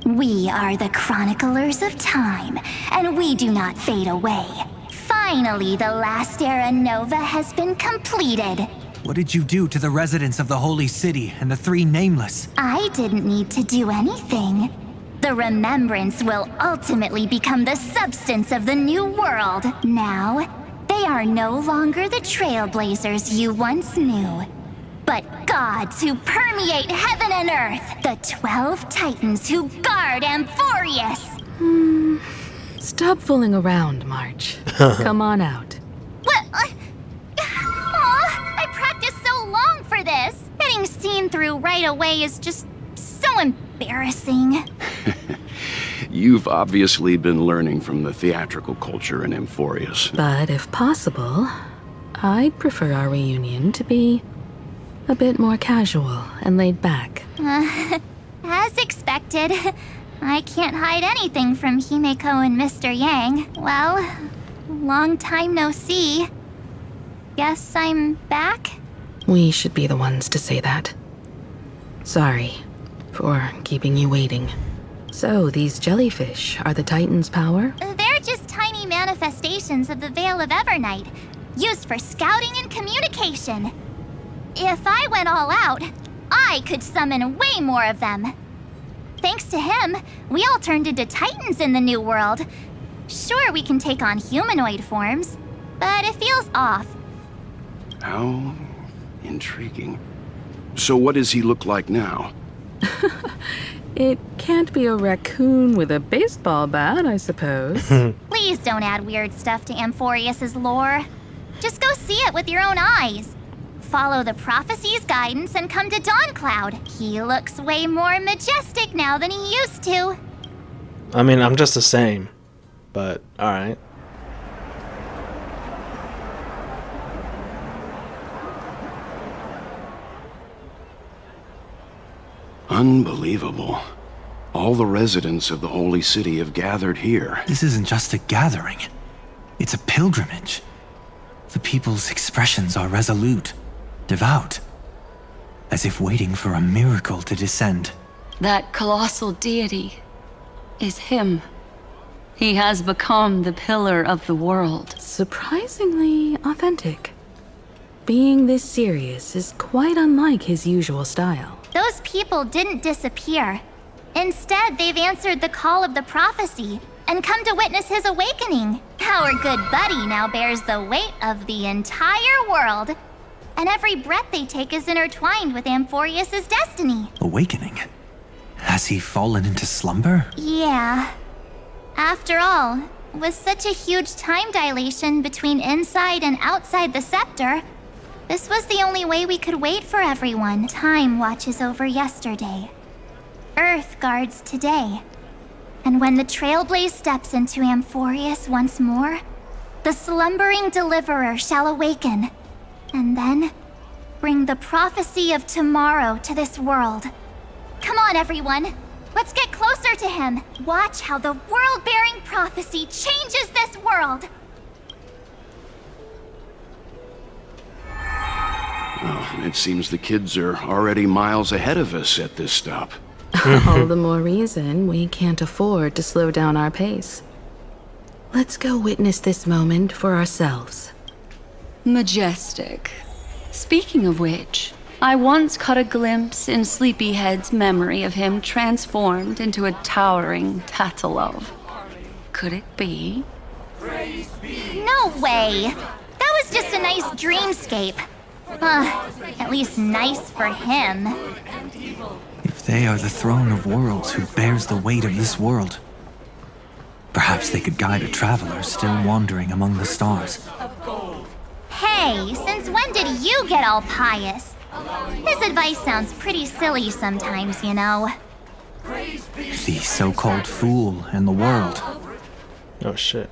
We are the Chroniclers of Time, and we do not fade away. Finally, the last Era Nova has been completed. What did you do to the residents of the Holy City and the three Nameless? I didn't need to do anything. The Remembrance will ultimately become the substance of the new world. Now, they are no longer the Trailblazers you once knew, but gods who permeate heaven and earth, the 12 Titans who guard Amphorius. Stop fooling around, March. Come on out. What? I practiced so long for this. Getting seen through right away is just so embarrassing. You've obviously been learning from the theatrical culture in Amphorius. But if possible, I'd prefer our reunion to be a bit more casual and laid back. As expected, I can't hide anything from Himeko and Mr. Yang. Well, long time no see. Guess I'm back? We should be the ones to say that. Sorry for keeping you waiting. So, these jellyfish are the Titan's power? They're just tiny manifestations of the Veil of Evernight, used for scouting and communication. If I went all out, I could summon way more of them. Thanks to him, we all turned into Titans in the New World. Sure, we can take on humanoid forms, but it feels off. How intriguing. So what does he look like now? It can't be a raccoon with a baseball bat, I suppose. Please don't add weird stuff to Amphorius's lore. Just go see it with your own eyes. Follow the prophecy's guidance and come to Dawncloud. He looks way more majestic now than he used to. I mean, I'm just the same, but alright. Unbelievable. All the residents of the Holy City have gathered here. This isn't just a gathering. It's a pilgrimage. The people's expressions are resolute, devout, as if waiting for a miracle to descend. That colossal deity is him. He has become the pillar of the world. Surprisingly authentic. Being this serious is quite unlike his usual style. Those people didn't disappear. Instead, they've answered the call of the prophecy and come to witness his awakening. Our good buddy now bears the weight of the entire world, and every breath they take is intertwined with Amphorius's destiny. Awakening? Has he fallen into slumber? Yeah. After all, with such a huge time dilation between inside and outside the scepter, this was the only way we could wait for everyone. Time watches over yesterday. Earth guards today. And when the Trailblaze steps into Amphorius once more, the slumbering deliverer shall awaken, and then bring the prophecy of tomorrow to this world. Come on, everyone. Let's get closer to him. Watch how the world-bearing prophecy changes this world. Well, it seems the kids are already miles ahead of us at this stop. All the more reason we can't afford to slow down our pace. Let's go witness this moment for ourselves. Majestic. Speaking of which, I once caught a glimpse in Sleepyhead's memory of him transformed into a towering Tatalov. Could it be? No way! That was just a nice dreamscape. At least nice for him. If they are the throne of worlds who bears the weight of this world, perhaps they could guide a traveler still wandering among the stars. Hey, since when did you get all pious? His advice sounds pretty silly sometimes, you know. The so-called fool in the world. Oh shit.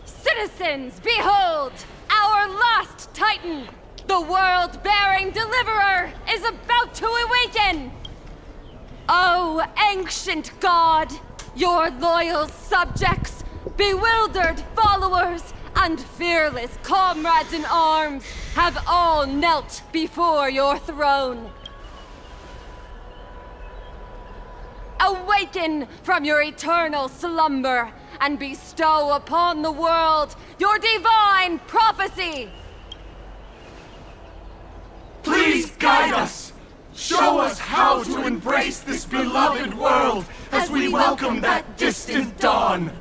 Citizens, behold! Our last Titan! The world-bearing deliverer is about to awaken! Oh, ancient god! Your loyal subjects, bewildered followers, and fearless comrades in arms have all knelt before your throne. Awaken from your eternal slumber and bestow upon the world your divine prophecy! Please guide us! Show us how to embrace this beloved world as we welcome that distant dawn!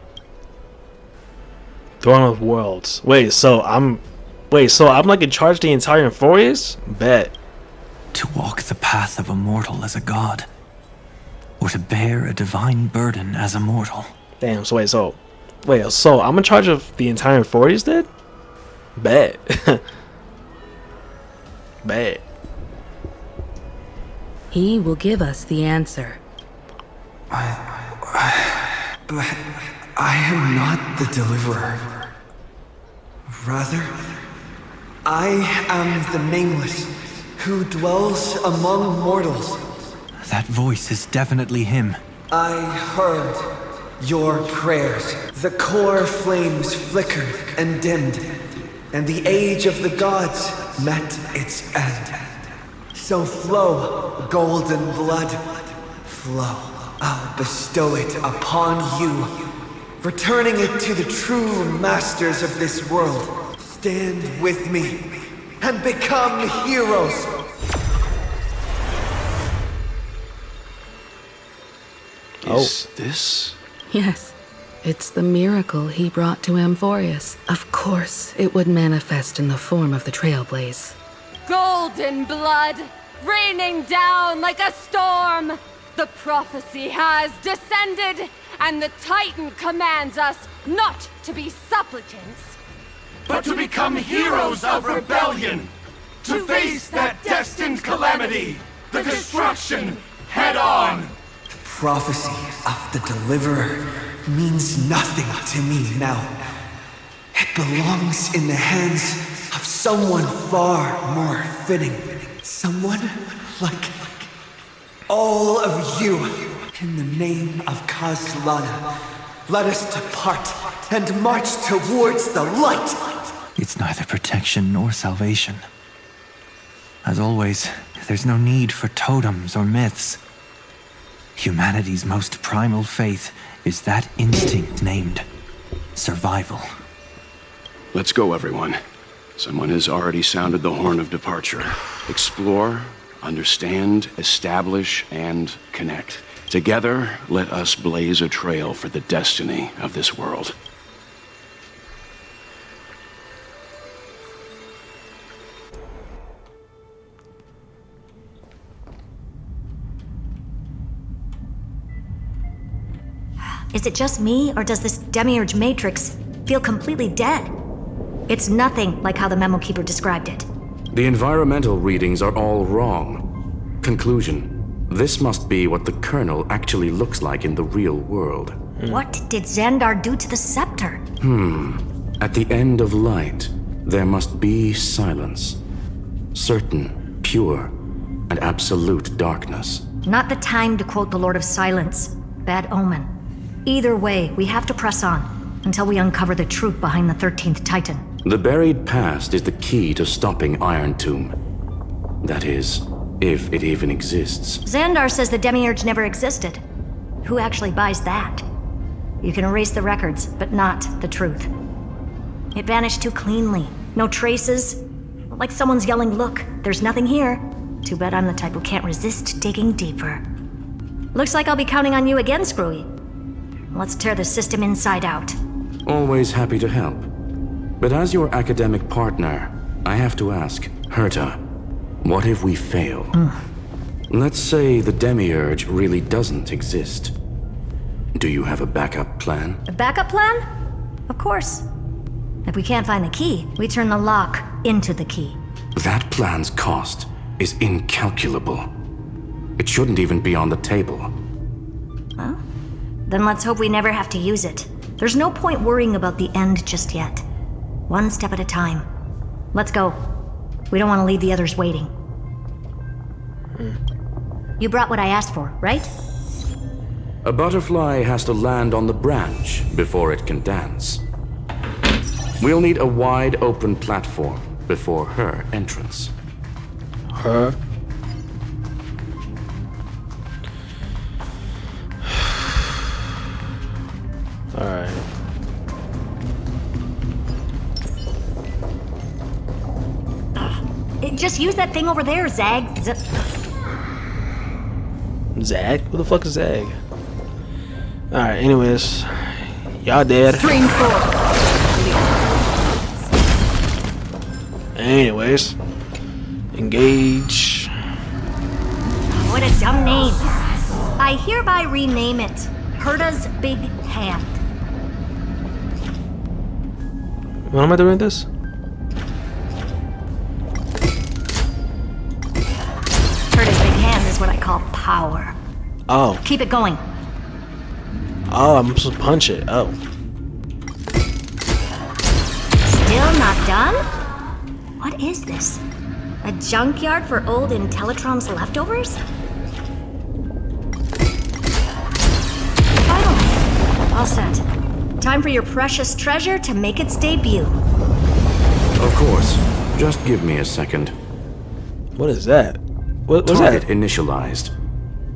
Throne of Worlds. Wait, so I'm like in charge of the entire Euphorius? Bet. To walk the path of a mortal as a god, or to bear a divine burden as a mortal. Damn, so I'm in charge of the entire Euphorius then? Bet. Bet. He will give us the answer. But I am not the deliverer. Rather, I am the Nameless, who dwells among mortals. That voice is definitely him. I heard your prayers. The core flames flickered and dimmed, and the age of the gods met its end. So flow, golden blood, flow. I'll bestow it upon you, returning it to the true masters of this world. Stand with me and become heroes. Is this? Yes. It's the miracle he brought to Amphorius. Of course, it would manifest in the form of the Trailblaze. Golden blood, raining down like a storm. The prophecy has descended, and the Titan commands us not to be supplicants, but to become heroes of rebellion, to face that destined calamity, the destruction, head on. The prophecy of the Deliverer means nothing to me now. It belongs in the hands of someone far more fitting. Someone like all of you. In the name of Kazlana, let us depart and march towards the light. It's neither protection nor salvation. As always, there's no need for totems or myths. Humanity's most primal faith is that instinct named survival. Let's go, everyone. Someone has already sounded the horn of departure. Explore, understand, establish, and connect. Together, let us blaze a trail for the destiny of this world. Is it just me, or does this Demiurge Matrix feel completely dead? It's nothing like how the Memo Keeper described it. The environmental readings are all wrong. Conclusion. This must be what the Colonel actually looks like in the real world. What did Xandar do to the scepter? At the end of light, there must be silence. Certain, pure, and absolute darkness. Not the time to quote the Lord of Silence. Bad omen. Either way, we have to press on until we uncover the truth behind the 13th Titan. The buried past is the key to stopping Iron Tomb. That is, if it even exists. Xandar says the Demiurge never existed. Who actually buys that? You can erase the records, but not the truth. It vanished too cleanly. No traces. Like someone's yelling, look, there's nothing here. Too bad I'm the type who can't resist digging deeper. Looks like I'll be counting on you again, Screwy. Let's tear the system inside out. Always happy to help. But as your academic partner, I have to ask, Herta, what if we fail? Let's say the Demiurge really doesn't exist. Do you have a backup plan? A backup plan? Of course. If we can't find the key, we turn the lock into the key. That plan's cost is incalculable. It shouldn't even be on the table. Well, then let's hope we never have to use it. There's no point worrying about the end just yet. One step at a time. Let's go. We don't want to leave the others waiting. You brought what I asked for, right? A butterfly has to land on the branch before it can dance. We'll need a wide open platform before her entrance. Her? Alright. Just use that thing over there, Zag. Zag? Who the fuck is Zag? Alright, anyways. Y'all dead. String 4. Anyways. Engage. What a dumb name. I hereby rename it Herta's Big Hand. What am I doing with this? Herta's Big Hand is what I call power. Oh. Keep it going. Oh, I'm supposed to punch it. Oh. Still not done? What is this? A junkyard for old Intellitron's leftovers? Finally. All set. Time for your precious treasure to make its debut. Of course. Just give me a second. What is that? What's Target that? initialized.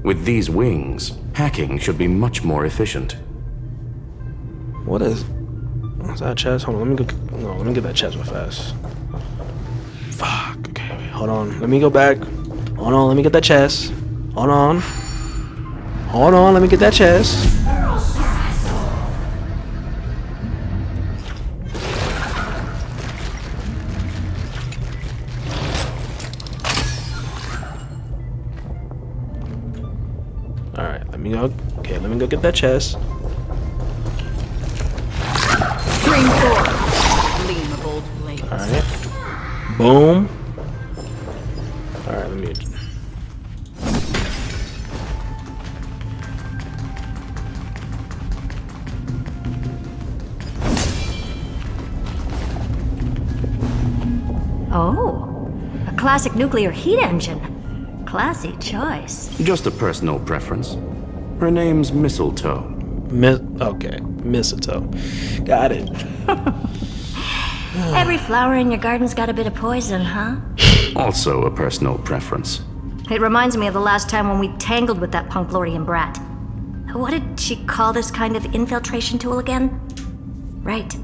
With these wings, hacking should be much more efficient. What is that chest? Hold on, let me get that chest real fast. Fuck, okay, wait, hold on. Let me go back. Hold on, let me get that chest. Hold on. Hold on, let me get that chest. Alright, let me go. Okay, let me go get that chest. String 4. Gleam of old blades. Alright. Boom. Alright, let me. Oh, a classic nuclear heat engine. Classy choice. Just a personal preference. Her name's Mistletoe. Okay, mistletoe. Got it. Every flower in your garden's got a bit of poison, huh? Also a personal preference. It reminds me of the last time when we tangled with that Punklorian brat. What did she call this kind of infiltration tool again? Right.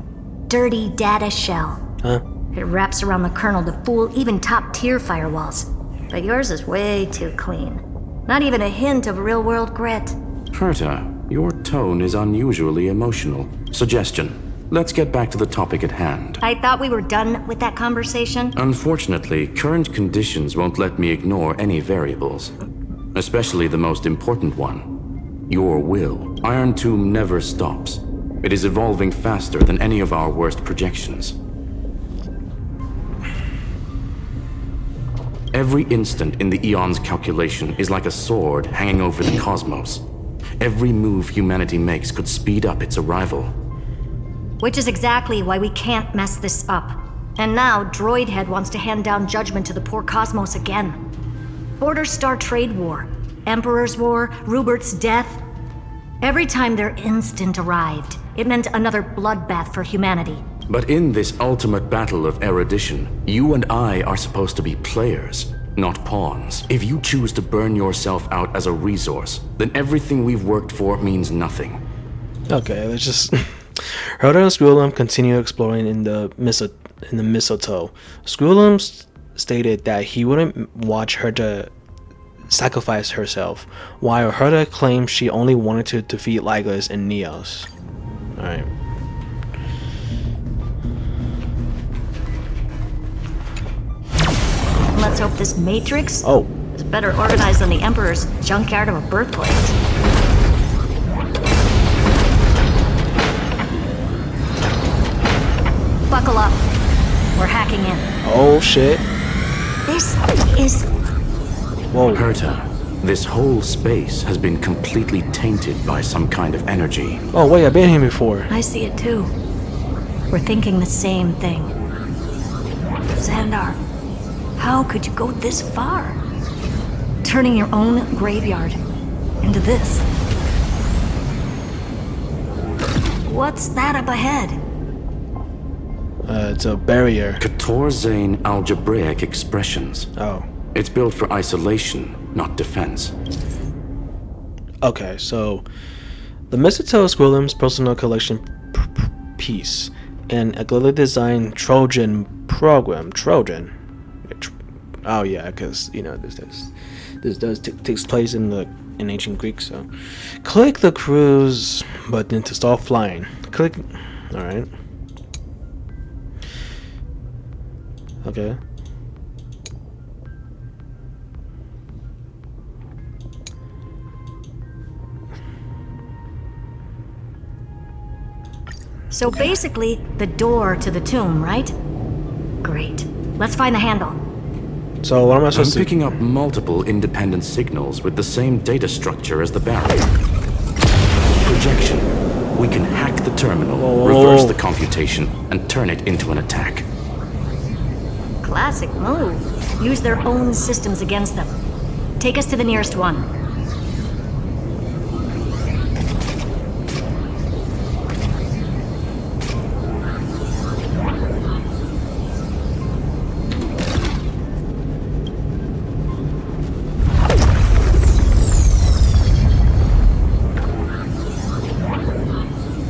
Dirty data shell. Huh? It wraps around the kernel to fool even top-tier firewalls. But yours is way too clean. Not even a hint of real-world grit. Herta, your tone is unusually emotional. Suggestion. Let's get back to the topic at hand. I thought we were done with that conversation. Unfortunately, current conditions won't let me ignore any variables. Especially the most important one. Your will. Iron Tomb never stops. It is evolving faster than any of our worst projections. Every instant in the Eon's calculation is like a sword hanging over the cosmos. Every move humanity makes could speed up its arrival. Which is exactly why we can't mess this up. And now, Droidhead wants to hand down judgment to the poor cosmos again. Border Star Trade War, Emperor's War, Rupert's death. Every time their instant arrived, it meant another bloodbath for humanity. But in this ultimate battle of erudition, you and I are supposed to be players, not pawns. If you choose to burn yourself out as a resource, then everything we've worked for means nothing. Okay, let's just. Herta and Squilum continue exploring in the mistletoe. Squilum stated that he wouldn't watch Herta sacrifice herself, while Herta claimed she only wanted to defeat Lygus and Neos. Alright. Let's hope this Matrix is better organized than the Emperor's junkyard of a birthplace. Buckle up. We're hacking in. Oh shit. This is... Whoa. Herta, this whole space has been completely tainted by some kind of energy. Oh wait, I've been here before. I see it too. We're thinking the same thing. Xandar, how could you go this far? Turning your own graveyard into this. What's that up ahead? It's a barrier. Katorzane algebraic expressions. Oh. It's built for isolation, not defense. Okay, so the Mistletoe Squillim's personal collection piece, and a clearly designed Trojan program. Trojan. Oh yeah, because you know this takes place in ancient Greek. So, click the cruise button to start flying. Click. All right. Okay. So basically, the door to the tomb, right? Great. Let's find the handle. So what am I supposed to... I'm picking up multiple independent signals with the same data structure as the barrier. Projection. We can hack the terminal, reverse the computation, and turn it into an attack. Classic move. Use their own systems against them. Take us to the nearest one.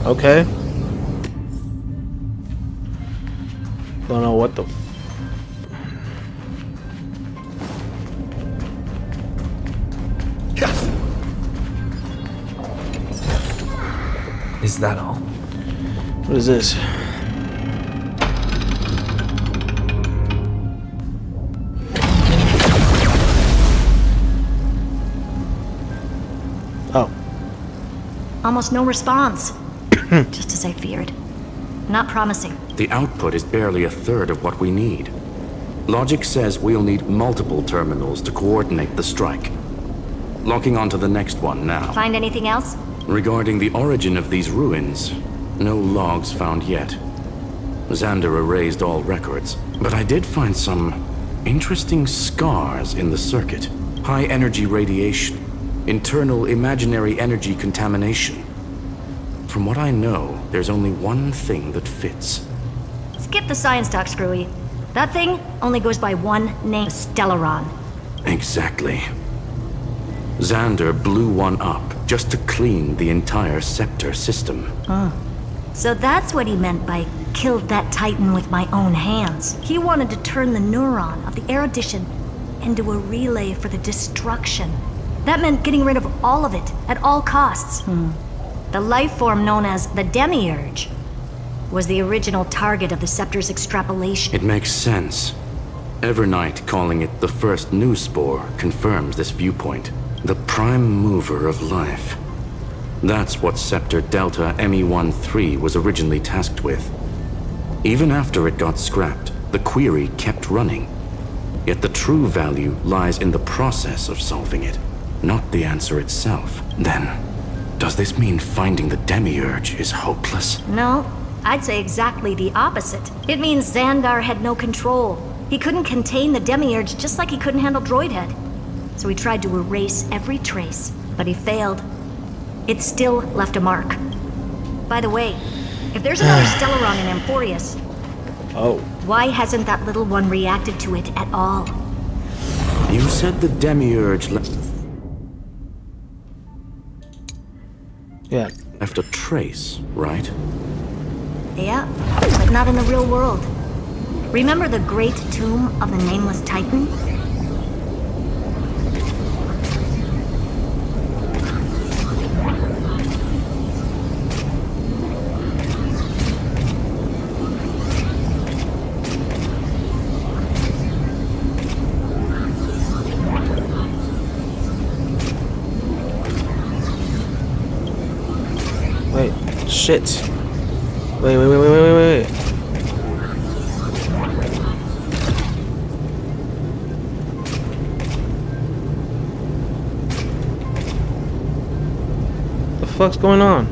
Okay. Don't know what the... Is that all? What is this? Oh. Almost no response. Just as I feared. Not promising. The output is barely a third of what we need. Logic says we'll need multiple terminals to coordinate the strike. Locking onto the next one now. Find anything else? Regarding the origin of these ruins, no logs found yet. Xander erased all records, but I did find some interesting scars in the circuit. High energy radiation, internal imaginary energy contamination. From what I know, there's only one thing that fits. Skip the science talk, Screwy. That thing only goes by one name, Stellaron. Exactly. Xander blew one up just to clean the entire Scepter system. So that's what he meant by killed that Titan with my own hands. He wanted to turn the neuron of the erudition into a relay for the destruction. That meant getting rid of all of it at all costs. The life form known as the Demiurge was the original target of the Scepter's extrapolation. It makes sense. Evernight calling it the first new spore confirms this viewpoint. The prime mover of life. That's what Scepter Delta ME-13 was originally tasked with. Even after it got scrapped, the query kept running. Yet the true value lies in the process of solving it, not the answer itself. Then, does this mean finding the Demiurge is hopeless? No, I'd say exactly the opposite. It means Xandar had no control. He couldn't contain the Demiurge just like he couldn't handle Droidhead. So he tried to erase every trace, but he failed. It still left a mark. By the way, if there's another Stellaron in Emporius, why hasn't that little one reacted to it at all? You said the Demiurge left a trace, right? Yeah, but not in the real world. Remember the great tomb of the Nameless Titan? Wait, shit. Wait. The fuck's going on?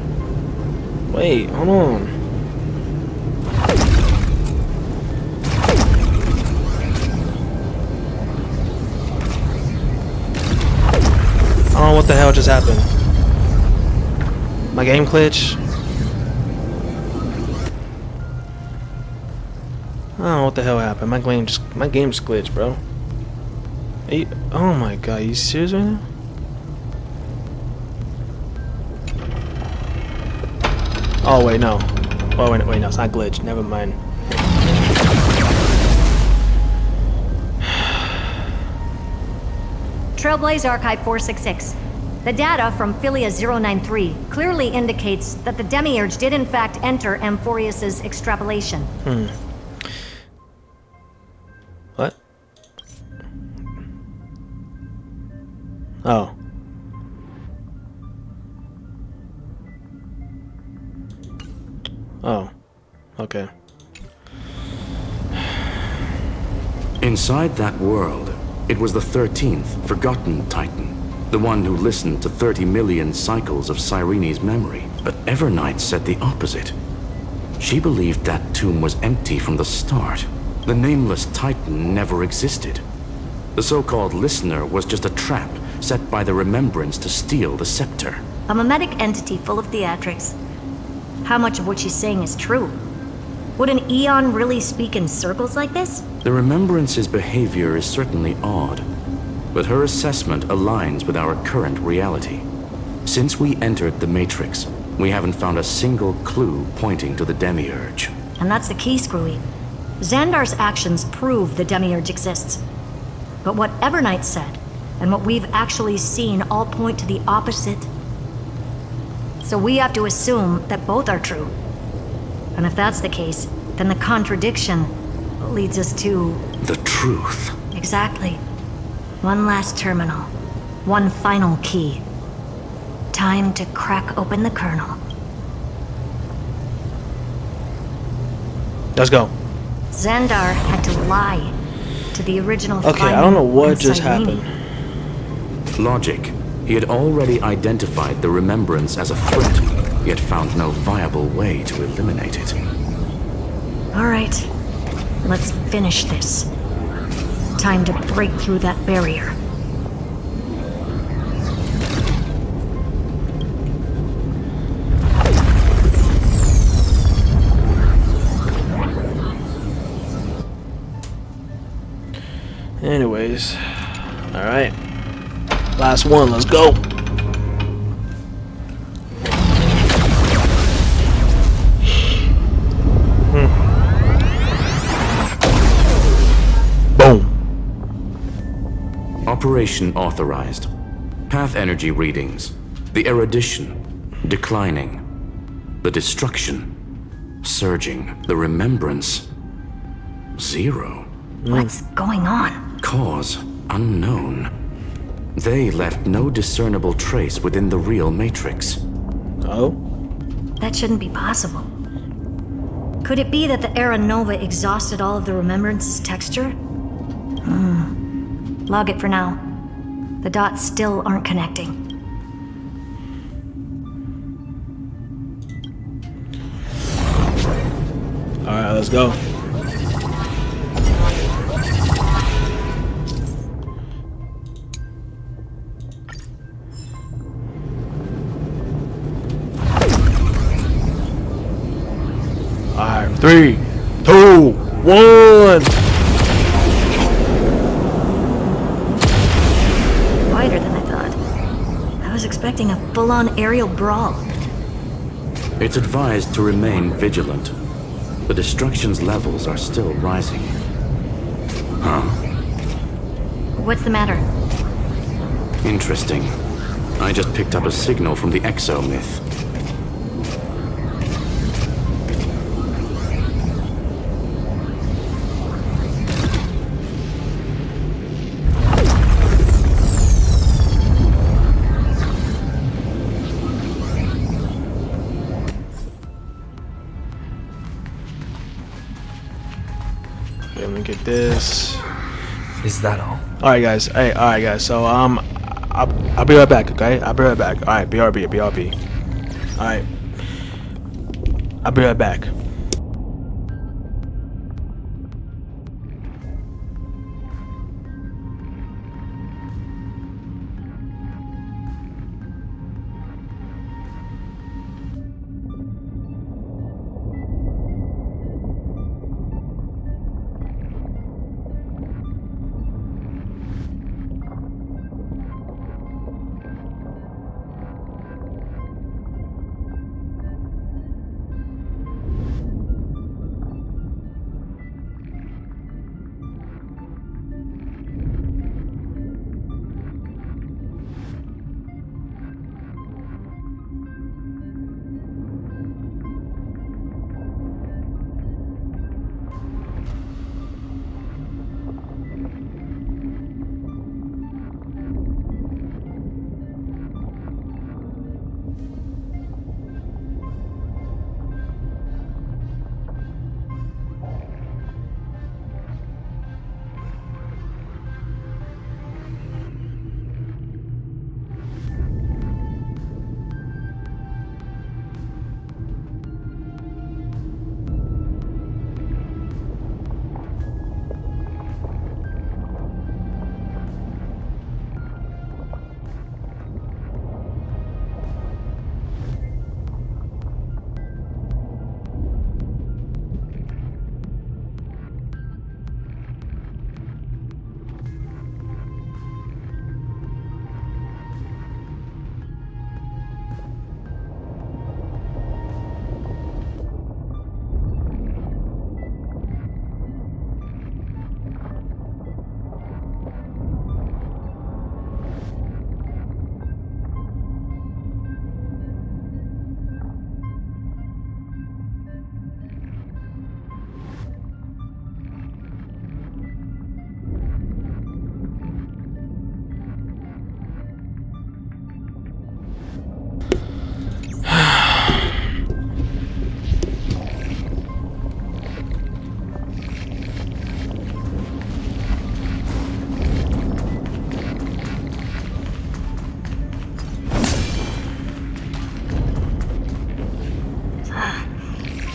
Wait, hold on. I don't know what the hell just happened. My game glitch. I don't know what the hell happened. My game just glitched, bro. Oh my god, are you serious right now? Oh wait, no. Oh wait, no, it's not glitched. Never mind. Trailblaze Archive 466. The data from Philia 093 clearly indicates that the Demiurge did in fact enter Amphorius's extrapolation. What? Oh. Oh. Okay. Inside that world, it was the 13th, forgotten Titan. The one who listened to 30 million cycles of Cyrene's memory. But Evernight said the opposite. She believed that tomb was empty from the start. The Nameless Titan never existed. The so-called listener was just a trap set by the Remembrance to steal the scepter. A mimetic entity full of theatrics. How much of what she's saying is true? Would an Eon really speak in circles like this? The Remembrance's behavior is certainly odd, but her assessment aligns with our current reality. Since we entered the Matrix, we haven't found a single clue pointing to the Demiurge. And that's the key, Screwy. Xandar's actions prove the Demiurge exists. But what Evernight said, and what we've actually seen all point to the opposite. So we have to assume that both are true. And if that's the case, then the contradiction leads us to... the truth. Exactly. One last terminal. One final key. Time to crack open the kernel. Let's go. Xandar had to lie to the original Okay, I don't know what just happened. Logic. He had already identified the Remembrance as a threat, yet found no viable way to eliminate it. All right. Let's finish this. Time to break through that barrier. Anyways, all right. Last one. Let's go. Boom. Operation authorized. Path energy readings. The erudition. Declining. The destruction. Surging. The remembrance. 0. What's going on? Cause unknown. They left no discernible trace within the real Matrix. Oh? That shouldn't be possible. Could it be that the Era Nova exhausted all of the Remembrance's texture? Log it for now. The dots still aren't connecting. Alright, let's go. Alright, 3, 2, 1. Wider than I thought. I was expecting a full-on aerial brawl. It's advised to remain vigilant. The destruction's levels are still rising. Huh? What's the matter? Interesting. I just picked up a signal from the exomyth. Let me get this. Is that all? All right, guys. Hey, all right, guys. So I'll be right back. Okay, I'll be right back. All right, BRB. All right, I'll be right back.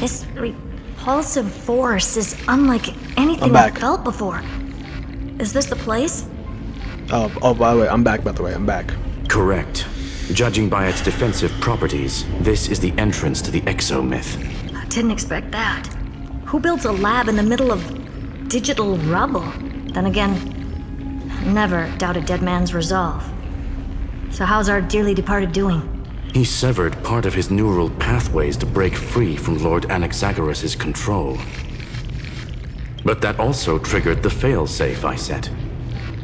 This repulsive force is unlike anything I've felt before. Is this the place? Oh, by the way, I'm back, I'm back. Correct. Judging by its defensive properties, this is the entrance to the exomyth. I didn't expect that. Who builds a lab in the middle of digital rubble? Then again, never doubt a dead man's resolve. So how's our dearly departed doing? He severed part of his neural pathways to break free from Lord Anaxagoras' control. But that also triggered the failsafe I set.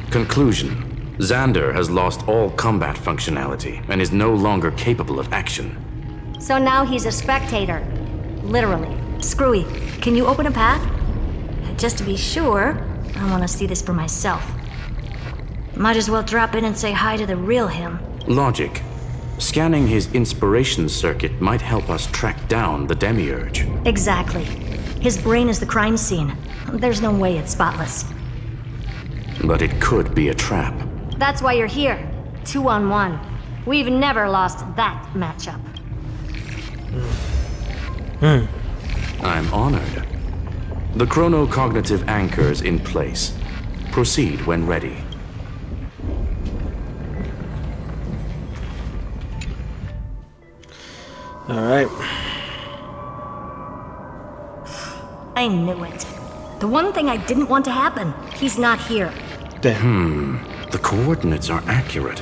Conclusion: Xander has lost all combat functionality and is no longer capable of action. So now he's a spectator. Literally. Screwy, can you open a path? Just to be sure, I want to see this for myself. Might as well drop in and say hi to the real him. Logic. Scanning his inspiration circuit might help us track down the Demiurge. Exactly. His brain is the crime scene. There's no way it's spotless. But it could be a trap. That's why you're here. 2-on-1. We've never lost that matchup. I'm honored. The chronocognitive anchor's in place. Proceed when ready. Alright. I knew it. The one thing I didn't want to happen. He's not here. The coordinates are accurate.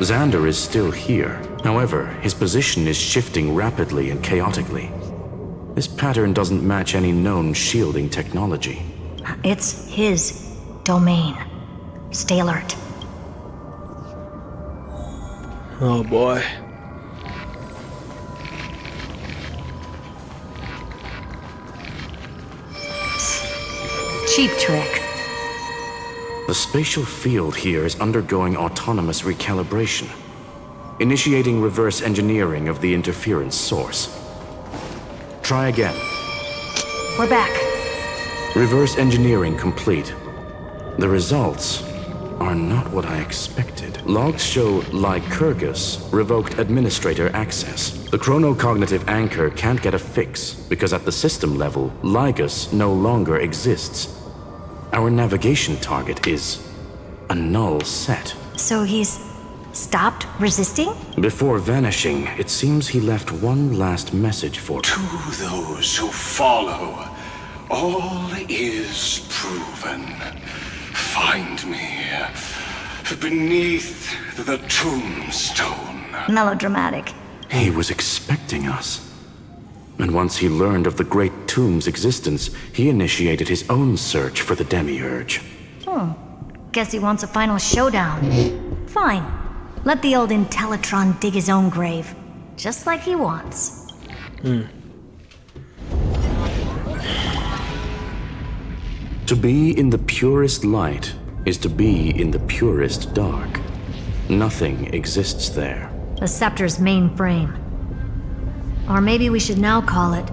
Xander is still here. However, his position is shifting rapidly and chaotically. This pattern doesn't match any known shielding technology. It's his domain. Stay alert. Oh boy. Cheap trick. The spatial field here is undergoing autonomous recalibration, initiating reverse engineering of the interference source. Try again. We're back. Reverse engineering complete. The results are not what I expected. Logs show Lycurgus revoked administrator access. The chronocognitive anchor can't get a fix because at the system level, Lygus no longer exists. Our navigation target is a null set. So he's stopped resisting? Before vanishing, it seems he left one last message for... To those who follow, all is proven. Find me beneath the tombstone. Melodramatic. He was expecting us. And once he learned of the Great Tomb's existence, he initiated his own search for the Demiurge. Guess he wants a final showdown. Fine. Let the old Intellitron dig his own grave. Just like he wants. To be in the purest light is to be in the purest dark. Nothing exists there. The Scepter's mainframe. Or maybe we should now call it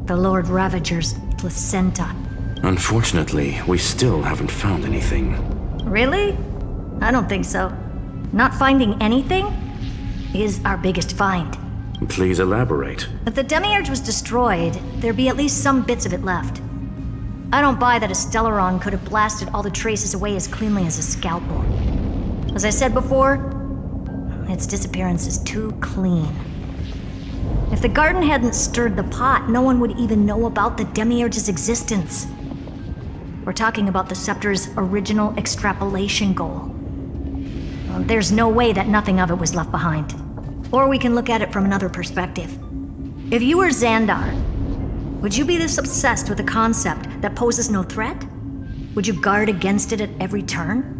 the Lord Ravager's placenta. Unfortunately, we still haven't found anything. Really? I don't think so. Not finding anything is our biggest find. Please elaborate. If the Demiurge was destroyed, there'd be at least some bits of it left. I don't buy that a Stellaron could have blasted all the traces away as cleanly as a scalpel. As I said before, its disappearance is too clean. If the garden hadn't stirred the pot, no one would even know about the Demiurge's existence. We're talking about the Scepter's original extrapolation goal. There's no way that nothing of it was left behind. Or we can look at it from another perspective. If you were Xandar, would you be this obsessed with a concept that poses no threat? Would you guard against it at every turn?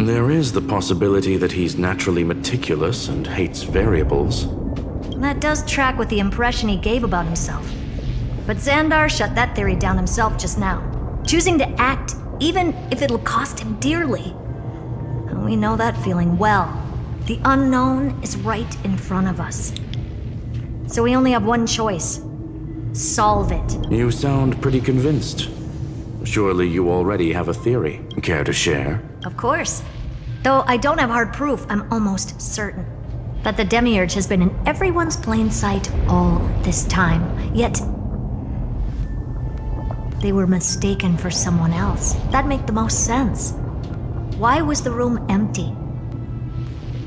There is the possibility that he's naturally meticulous and hates variables. That does track with the impression he gave about himself. But Xandar shut that theory down himself just now, choosing to act even if it'll cost him dearly. And we know that feeling well. The unknown is right in front of us. So we only have one choice. Solve it. You sound pretty convinced. Surely you already have a theory. Care to share? Of course. Though I don't have hard proof, I'm almost certain that the Demiurge has been in everyone's plain sight all this time. Yet, they were mistaken for someone else. That'd make the most sense. Why was the room empty?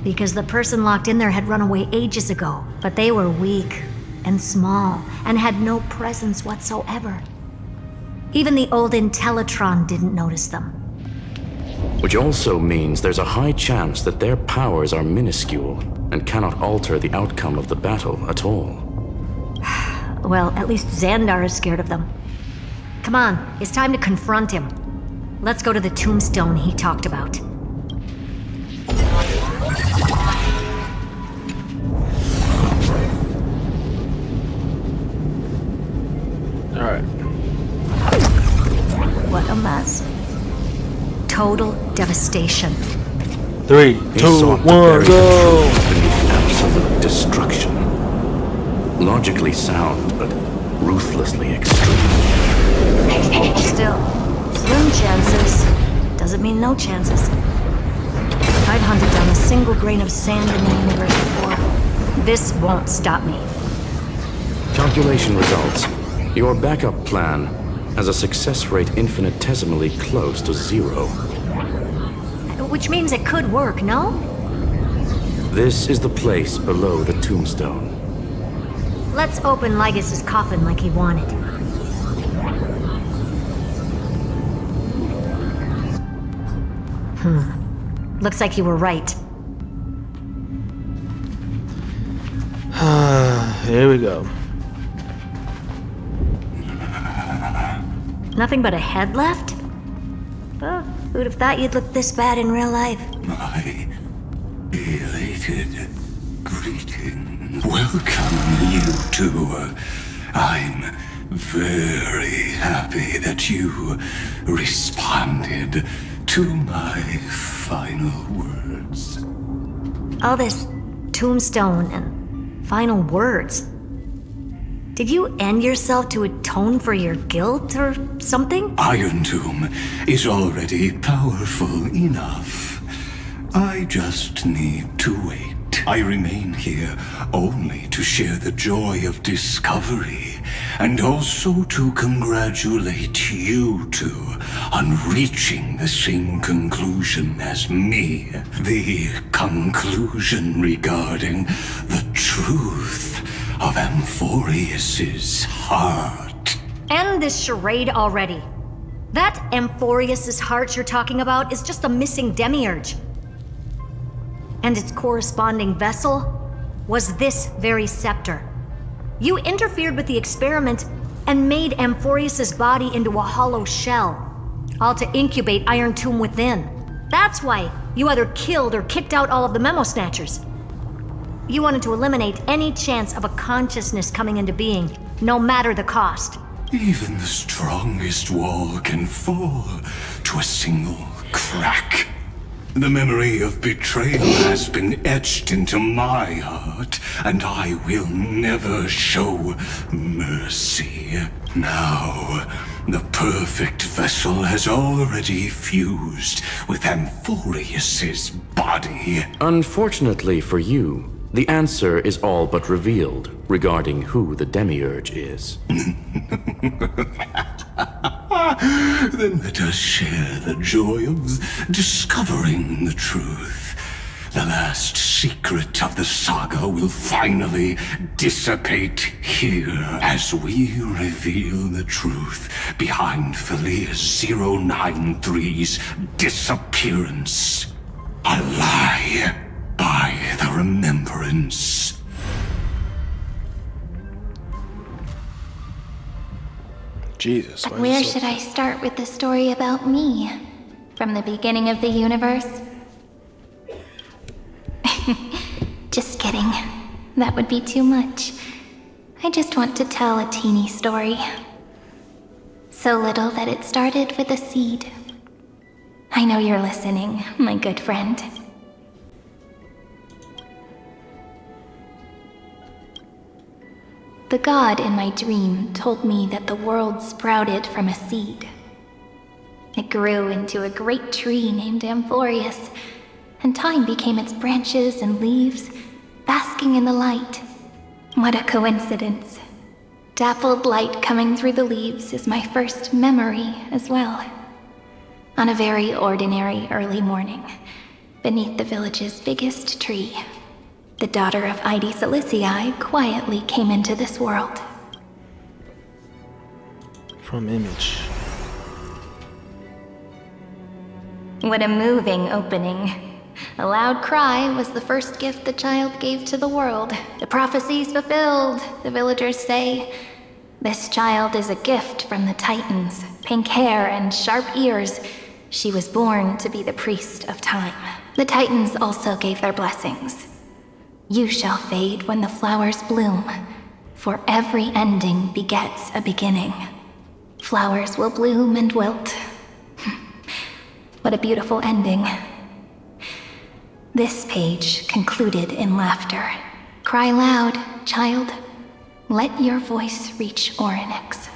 Because the person locked in there had run away ages ago, but they were weak and small and had no presence whatsoever. Even the old Intellitron didn't notice them. Which also means there's a high chance that their powers are minuscule and cannot alter the outcome of the battle at all. Well, at least Xandar is scared of them. Come on, it's time to confront him. Let's go to the tombstone he talked about. Alright. What a mess. Total devastation. 3, 2, 1, go! Beneath absolute destruction. Logically sound, but ruthlessly extreme. Still, slim chances doesn't mean no chances. I'd hunted down a single grain of sand in the universe before. This won't stop me. Calculation results. Your backup plan has a success rate infinitesimally close to 0. Which means it could work, no? This is the place below the tombstone. Let's open Lygus's coffin like he wanted. Looks like you were right. There we go. Nothing but a head left? Oh, who'd have thought you'd look this bad in real life? My elated greeting. Welcome, you two. I'm very happy that you responded to my final words. All this tombstone and final words. Did you end yourself to atone for your guilt or something? Iron Tomb is already powerful enough. I just need to wait. I remain here only to share the joy of discovery, and also to congratulate you two on reaching the same conclusion as me. The conclusion regarding the truth of Amphorius's heart. End this charade already. That Amphorius's heart you're talking about is just a missing demiurge. And its corresponding vessel was this very scepter. You interfered with the experiment and made Amphorius's body into a hollow shell, all to incubate Iron Tomb within. That's why you either killed or kicked out all of the Memo Snatchers. You wanted to eliminate any chance of a consciousness coming into being, no matter the cost. Even the strongest wall can fall to a single crack. The memory of betrayal has been etched into my heart, and I will never show mercy. Now, the perfect vessel has already fused with Amphorius's body. Unfortunately for you, the answer is all but revealed regarding who the Demiurge is. Then let us share the joy of discovering the truth. The last secret of the saga will finally dissipate here as we reveal the truth behind Phileas 093's disappearance. A lie by the remembrance. Jesus. But where should I start with the story about me? From the beginning of the universe? Just kidding. That would be too much. I just want to tell a teeny story. So little that it started with a seed. I know you're listening, my good friend. The god in my dream told me that the world sprouted from a seed. It grew into a great tree named Amphorius, and time became its branches and leaves, basking in the light. What a coincidence. Dappled light coming through the leaves is my first memory as well. On a very ordinary early morning, beneath the village's biggest tree, the daughter of Ide Silicii quietly came into this world. From Image. What a moving opening. A loud cry was the first gift the child gave to the world. The prophecy's fulfilled, the villagers say. This child is a gift from the Titans. Pink hair and sharp ears. She was born to be the priest of time. The Titans also gave their blessings. You shall fade when the flowers bloom, for every ending begets a beginning. Flowers will bloom and wilt. What a beautiful ending. This page concluded in laughter. Cry loud, child. Let your voice reach Orynyx.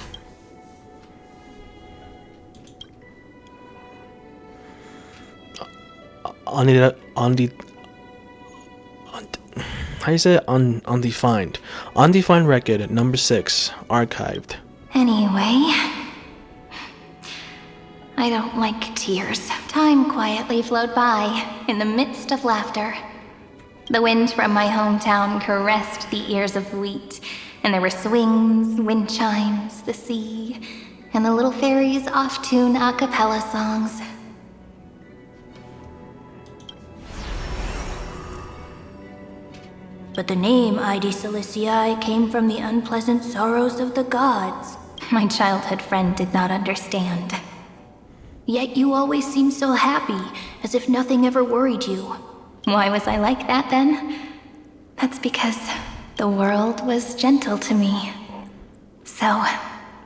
How do you say it? Undefined. Undefined record, number 6, archived. Anyway, I don't like tears. Time quietly flowed by, in the midst of laughter. The wind from my hometown caressed the ears of wheat, and there were swings, wind chimes, the sea, and the little fairies off-tune a cappella songs. But the name Ide Siliciae came from the unpleasant sorrows of the gods. My childhood friend did not understand. Yet you always seemed so happy, as if nothing ever worried you. Why was I like that then? That's because the world was gentle to me. So,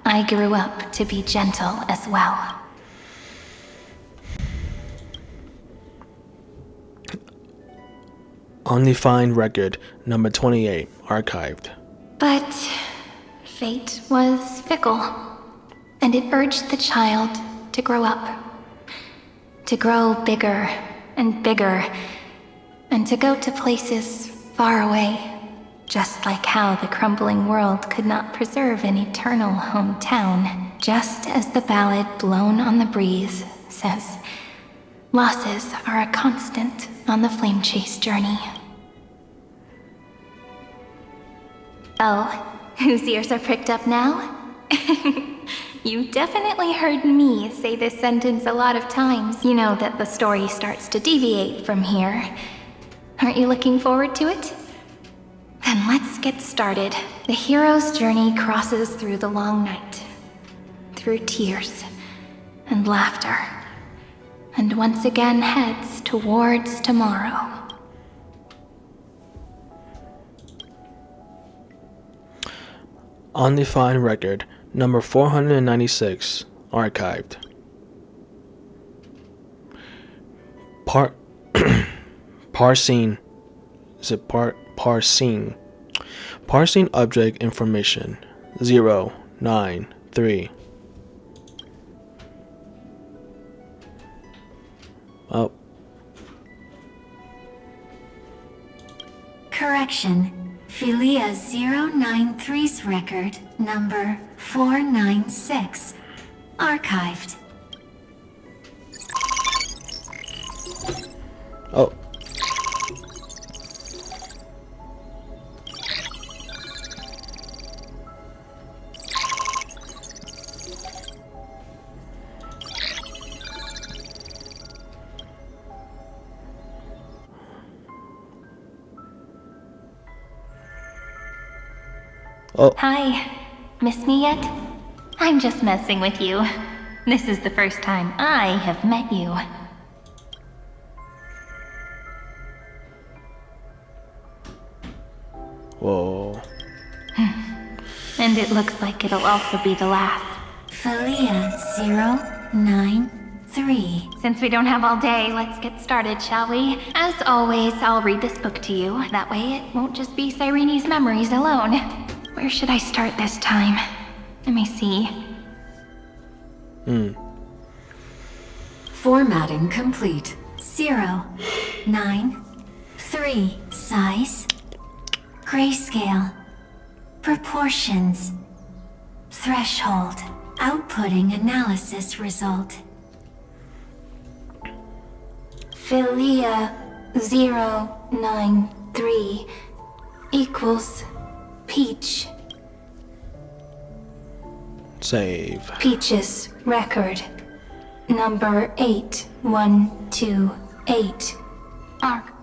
I grew up to be gentle as well. Undefined record, number 28, archived. But fate was fickle, and it urged the child to grow up. To grow bigger and bigger, and to go to places far away, just like how the crumbling world could not preserve an eternal hometown. Just as the ballad Blown on the Breeze says, losses are a constant on the flame chase journey. Oh, whose ears are pricked up now? You definitely heard me say this sentence a lot of times. You know that the story starts to deviate from here. Aren't you looking forward to it? Then let's get started. The hero's journey crosses through the long night, through tears and laughter, and once again heads towards tomorrow. Undefined record, number 496, archived. Parsing. Is it parsing? Parsing object information 093. Oh. Correction. Philia 093's record, number 496. Archived. Oh. Oh. Hi. Miss me yet? I'm just messing with you. This is the first time I have met you. Whoa. And it looks like it'll also be the last. Philia 093. Since we don't have all day, let's get started, shall we? As always, I'll read this book to you. That way it won't just be Cyrene's memories alone. Where should I start this time? Let me see. Formatting complete. 093. Size. Grayscale. Proportions. Threshold. Outputting analysis result. Philia 093 equals Peach. Save. Peach's record. Number 8128. Arc.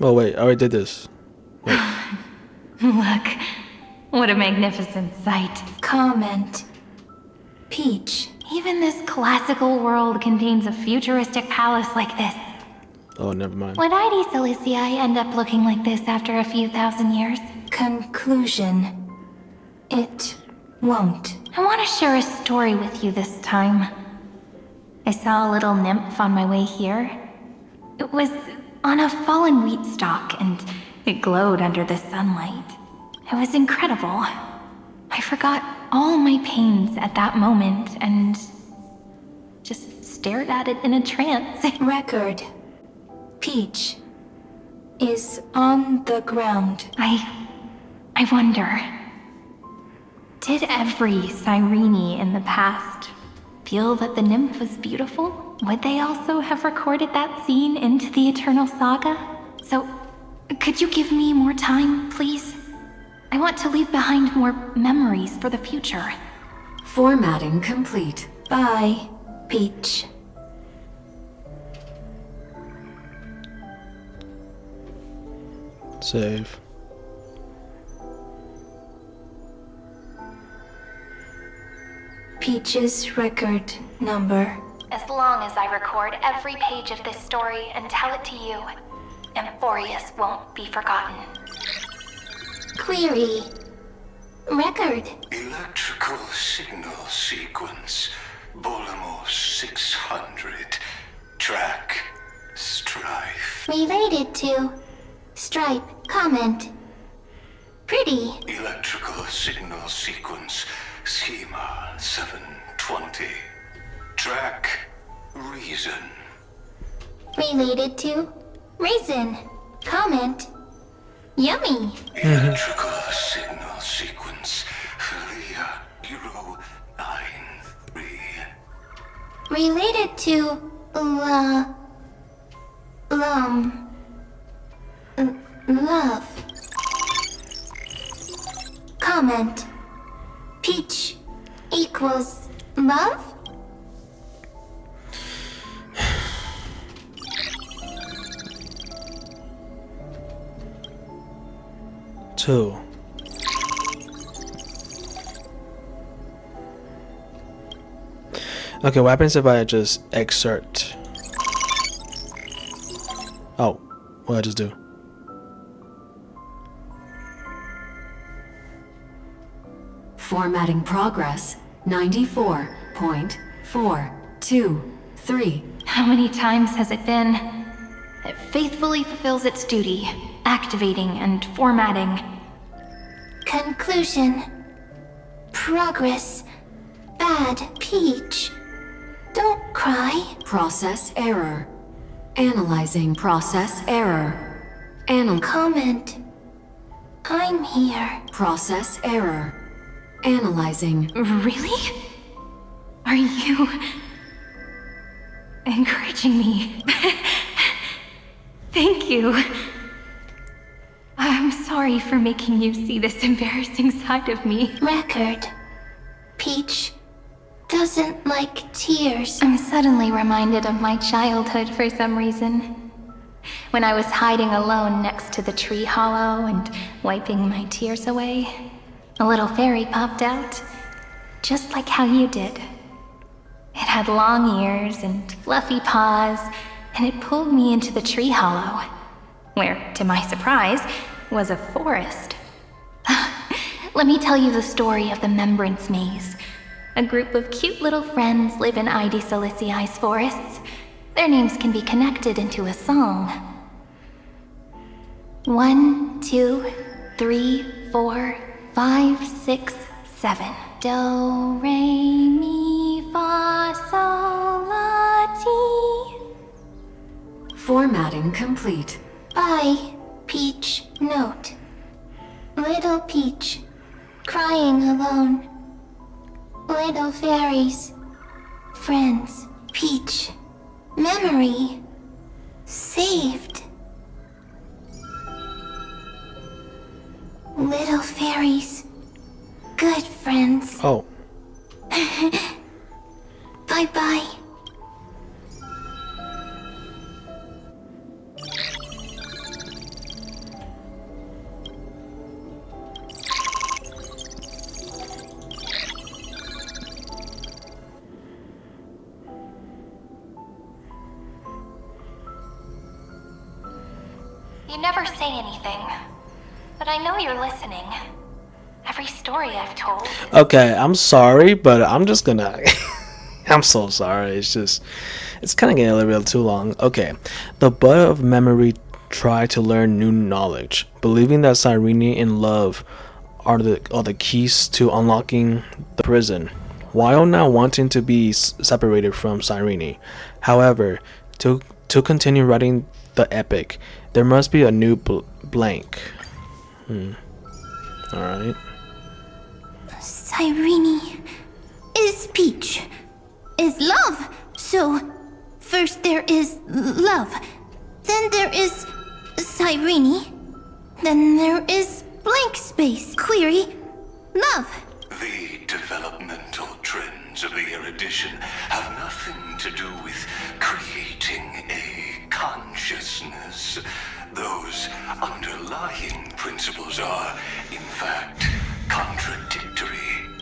Oh wait, I already did this. Look, what a magnificent sight. Comment. Peach. Even this classical world contains a futuristic palace like this. Oh, never mind. Would Ide Siliciae end up looking like this after a few thousand years? Conclusion. It won't. I want to share a story with you this time. I saw a little nymph on my way here. It was on a fallen wheat stalk, and it glowed under the sunlight. It was incredible. I forgot all my pains at that moment and just stared at it in a trance. Record. Peach. is on the ground. I wonder, did every Cyrene in the past feel that the nymph was beautiful? Would they also have recorded that scene into the Eternal Saga? So, could you give me more time, please? I want to leave behind more memories for the future. Formatting complete. Bye, Peach. Save. Peach's record number. As long as I record every page of this story and tell it to you, Amphorius won't be forgotten. Query. Record. Electrical signal sequence. Bolamos 600. Track. Strife. Related to. Stripe. Comment. Pretty. Electrical signal sequence. Schema 720. Track. Reason. Related to. Raisin. Comment. Yummy. Electrical signal sequence. Philia 093. Related to. Love. Comment. Peach equals love? Two. Okay, what happens if I just excerpt? Oh, what did I just do? Formatting progress 94.423. How many times has it been? It faithfully fulfills its duty, activating and formatting. Conclusion. Progress. Bad. Peach. Don't cry. Process error. Analyzing process error. Comment. I'm here. Process error. Analyzing. Really? Are you encouraging me? Thank you. I'm sorry for making you see this embarrassing side of me. Record. Peach doesn't like tears. I'm suddenly reminded of my childhood for some reason. When I was hiding alone next to the tree hollow and wiping my tears away, a little fairy popped out, just like how you did. It had long ears and fluffy paws, and it pulled me into the tree hollow, where, to my surprise, was a forest. Let me tell you the story of the Membrance Maze. A group of cute little friends live in Id Silicii's forests. Their names can be connected into a song. 1, 2, 3, 4, 5, 6, 7. Do, re, mi, fa, sol, la, ti. Formatting complete. Bye, Peach. Note. Little Peach. Crying alone. Little fairies. Friends. Peach. Memory. Saved. Little fairies. Good friends. Oh. Bye-bye. You never say anything, but I know you're listening. Every story I've told. Okay, I'm sorry, but I'm just gonna. I'm so sorry. It's kind of getting a little bit too long. Okay, the Bud of Memory tried to learn new knowledge, believing that Cyrene and love are the keys to unlocking the prison, while not wanting to be separated from Cyrene. However, to continue writing the epic, There must be a new blank. Alright. Cyrene is Peach, is love. So, first there is love, then there is Cyrene, then there is blank space, query, love. The developmental trends of the erudition have nothing to do with creating a consciousness. Those underlying principles are, in fact, contradictory.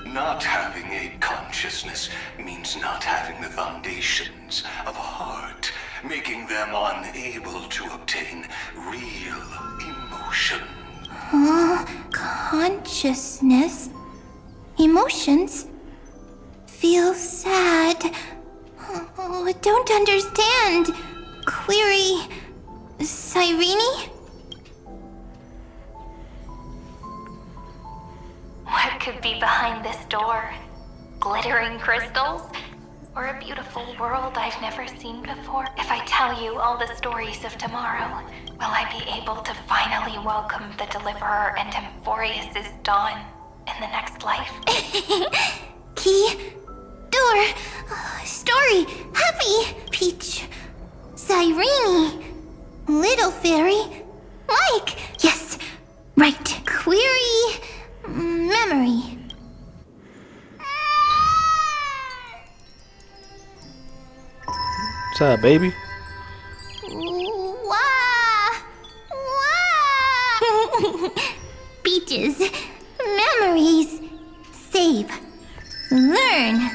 Not having a consciousness means not having the foundations of a heart, making them unable to obtain real emotion. Consciousness? Emotions? Feel sad. Oh, don't understand. Query... Cyrene? What could be behind this door? Glittering crystals? Or a beautiful world I've never seen before? If I tell you all the stories of tomorrow, will I be able to finally welcome the Deliverer and Emphorius' dawn in the next life? Key, door, story, happy, Peach, Cyrene, little fairy, like, yes, right, query, memory. What's up, baby? Wah! Wah! Peaches, memories, save, learn.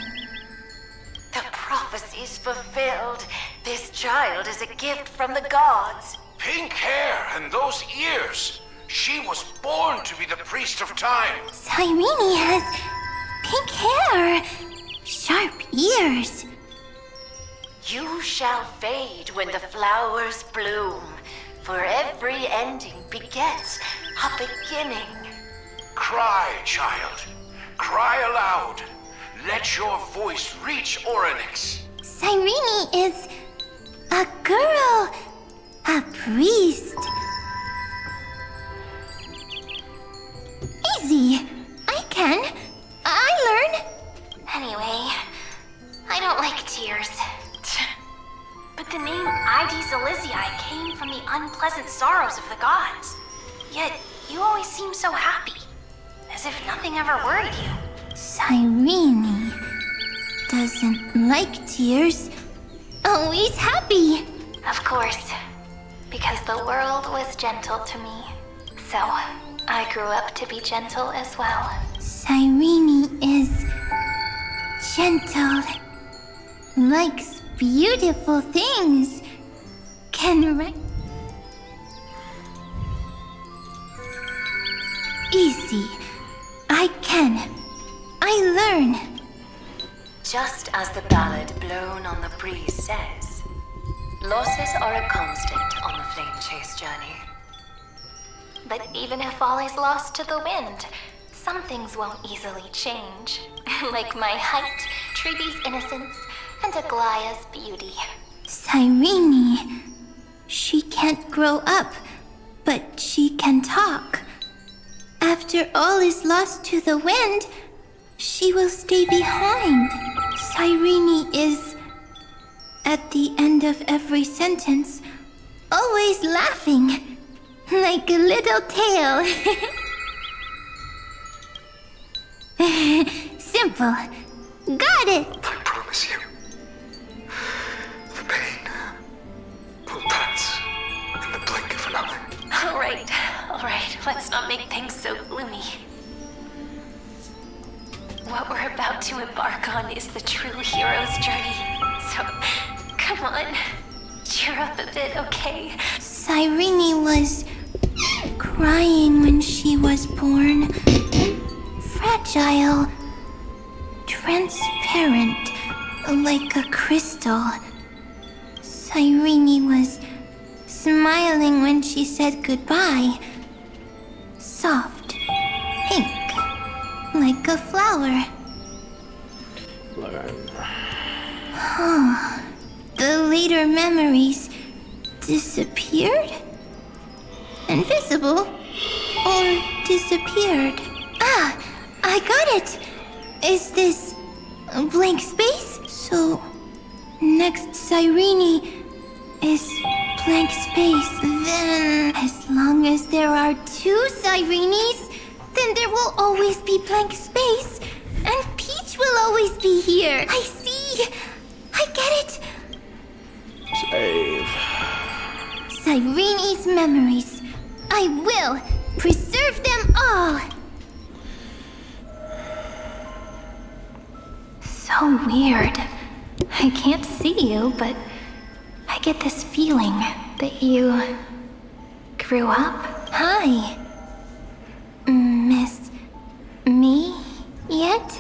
The prophecy's fulfilled. This child is a gift from the gods. Pink hair and those ears. She was born to be the priest of time. Cyrene has pink hair, sharp ears. You shall fade when the flowers bloom, for every ending begets a beginning. Cry, child. Cry aloud. Let your voice reach Orynyx. Cyrene is a girl, a priest. Easy. I can. I learn. Anyway, I don't like tears. But the name Ides Elysiae came from the unpleasant sorrows of the gods. Yet, you always seem so happy. As if nothing ever worried you. Cyrene doesn't like tears. Always happy. Of course. Because the world was gentle to me. So, I grew up to be gentle as well. Cyrene is gentle. Likes beautiful things. Can Easy. I can. I learn. Just as the ballad blown on the breeze says, losses are a constant on the flame chase journey. But even if all is lost to the wind, some things won't easily change. Like my height, Treebee's innocence, and Aglaya's beauty. Cyrene. She can't grow up, but she can talk. After all is lost to the wind, she will stay behind. Cyrene is, at the end of every sentence, always laughing, like a little tail. Simple. Got it! I promise you, the pain will pass in the blink of an eye. Alright, let's not make things so gloomy. What we're about to embark on is the true hero's journey. So, come on, cheer up a bit, okay? Cyrene was crying when she was born. Fragile, transparent, like a crystal. Cyrene was smiling when she said goodbye. Soft, pink, like a flower. The later memories disappeared? invisible or disappeared. Ah, I got it. Is this a blank space? So, next Cyrene is blank space. Then, as long as there are two Cyrenes, then there will always be blank space. And Peach will always be here. I see. I get it. Save. Cyrene's memories. I will preserve them all. So weird. I can't see you, but I get this feeling that you grew up. Hi. Miss me yet?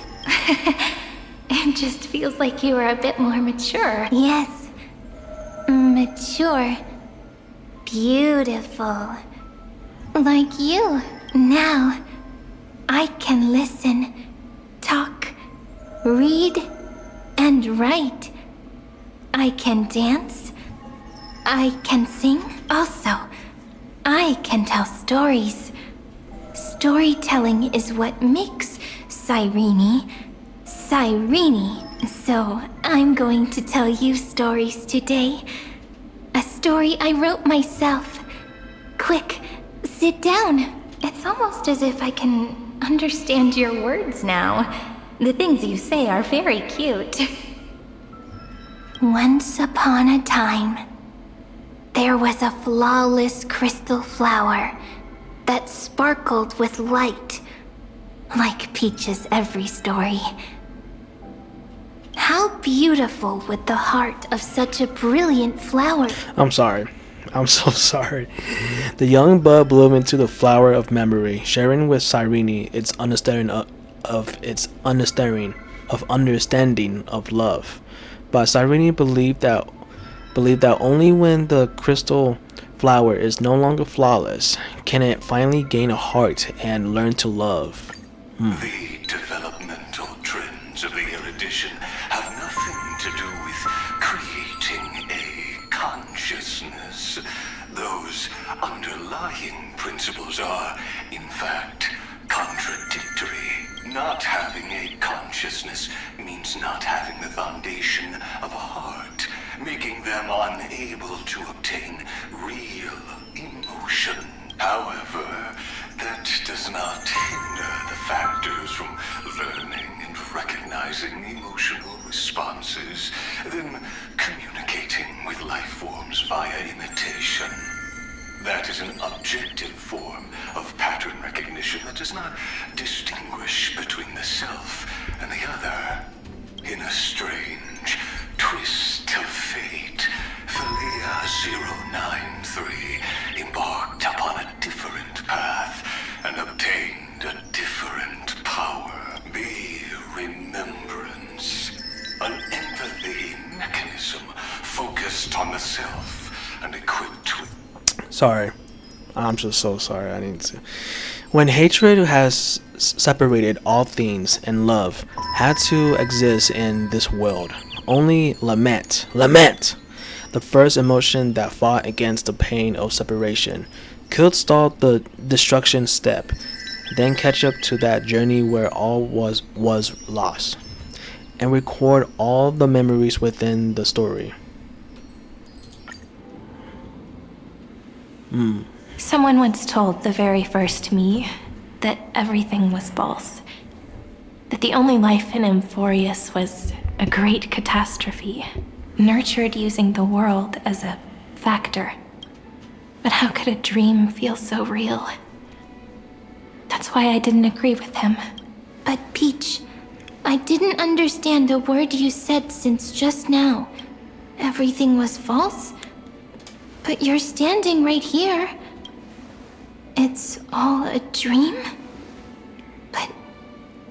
It just feels like you are a bit more mature. Yes. Mature. Beautiful. Like you. Now, I can listen, talk, read, and write. I can dance. I can sing. Also, I can tell stories. Storytelling is what makes Cyrene, Cyrene. So, I'm going to tell you stories today. A story I wrote myself. Quick, sit down. It's almost as if I can understand your words now. The things you say are very cute. Once upon a time, there was a flawless crystal flower that sparkled with light, like Peach's every story. How beautiful would the heart of such a brilliant flower... I'm sorry. I'm so sorry. The young bud bloomed into the flower of memory, sharing with Cyrene its understanding of love. But Cyrene believed that only when the crystal flower is no longer flawless can it finally gain a heart and learn to love. The developmental trends of the erudition have nothing to do with creating a consciousness. Those underlying principles are, in fact, contradictory. Not having a consciousness means not having the foundation of a heart, making them unable to obtain real emotion. However, that does not hinder the factors from learning and recognizing emotional responses, then communicating with life forms via imitation. That is an objective form of pattern recognition that does not distinguish between the self and the other. In a strange twist of fate, Thalia 093 embarked upon a different path and obtained a different power. The Remembrance. An empathy mechanism focused on the self and equipped with... Sorry. I'm just so sorry. I need to. When hatred has separated all things and love had to exist in this world, only lament, the first emotion that fought against the pain of separation, could stall the destruction step, then catch up to that journey where all was lost, and record all the memories within the story. Someone once told the very first me that everything was false. That the only life in Amphorius was a great catastrophe, nurtured using the world as a factor. But how could a dream feel so real? That's why I didn't agree with him. But Peach, I didn't understand a word you said since just now. Everything was false? But you're standing right here. It's all a dream? But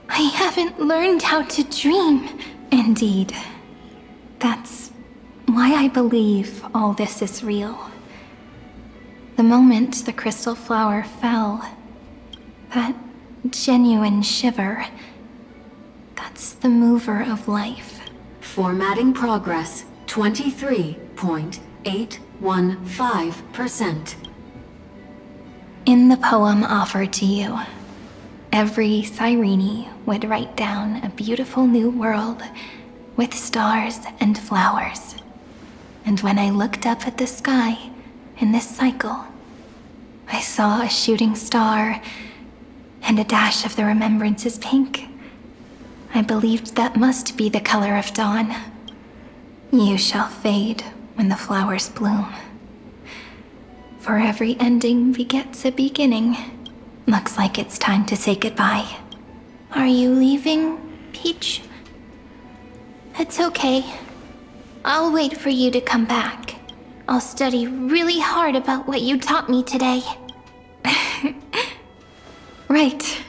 I haven't learned how to dream. Indeed. That's why I believe all this is real. The moment the crystal flower fell, that genuine shiver, that's the mover of life. Formatting progress 23.815%. In the poem offered to you, every Cyrene would write down a beautiful new world with stars and flowers. And when I looked up at the sky in this cycle, I saw a shooting star and a dash of the remembrance's pink. I believed that must be the color of dawn. You shall fade when the flowers bloom. For every ending begets a beginning. Looks like it's time to say goodbye. Are you leaving, Peach? It's okay. I'll wait for you to come back. I'll study really hard about what you taught me today. Right.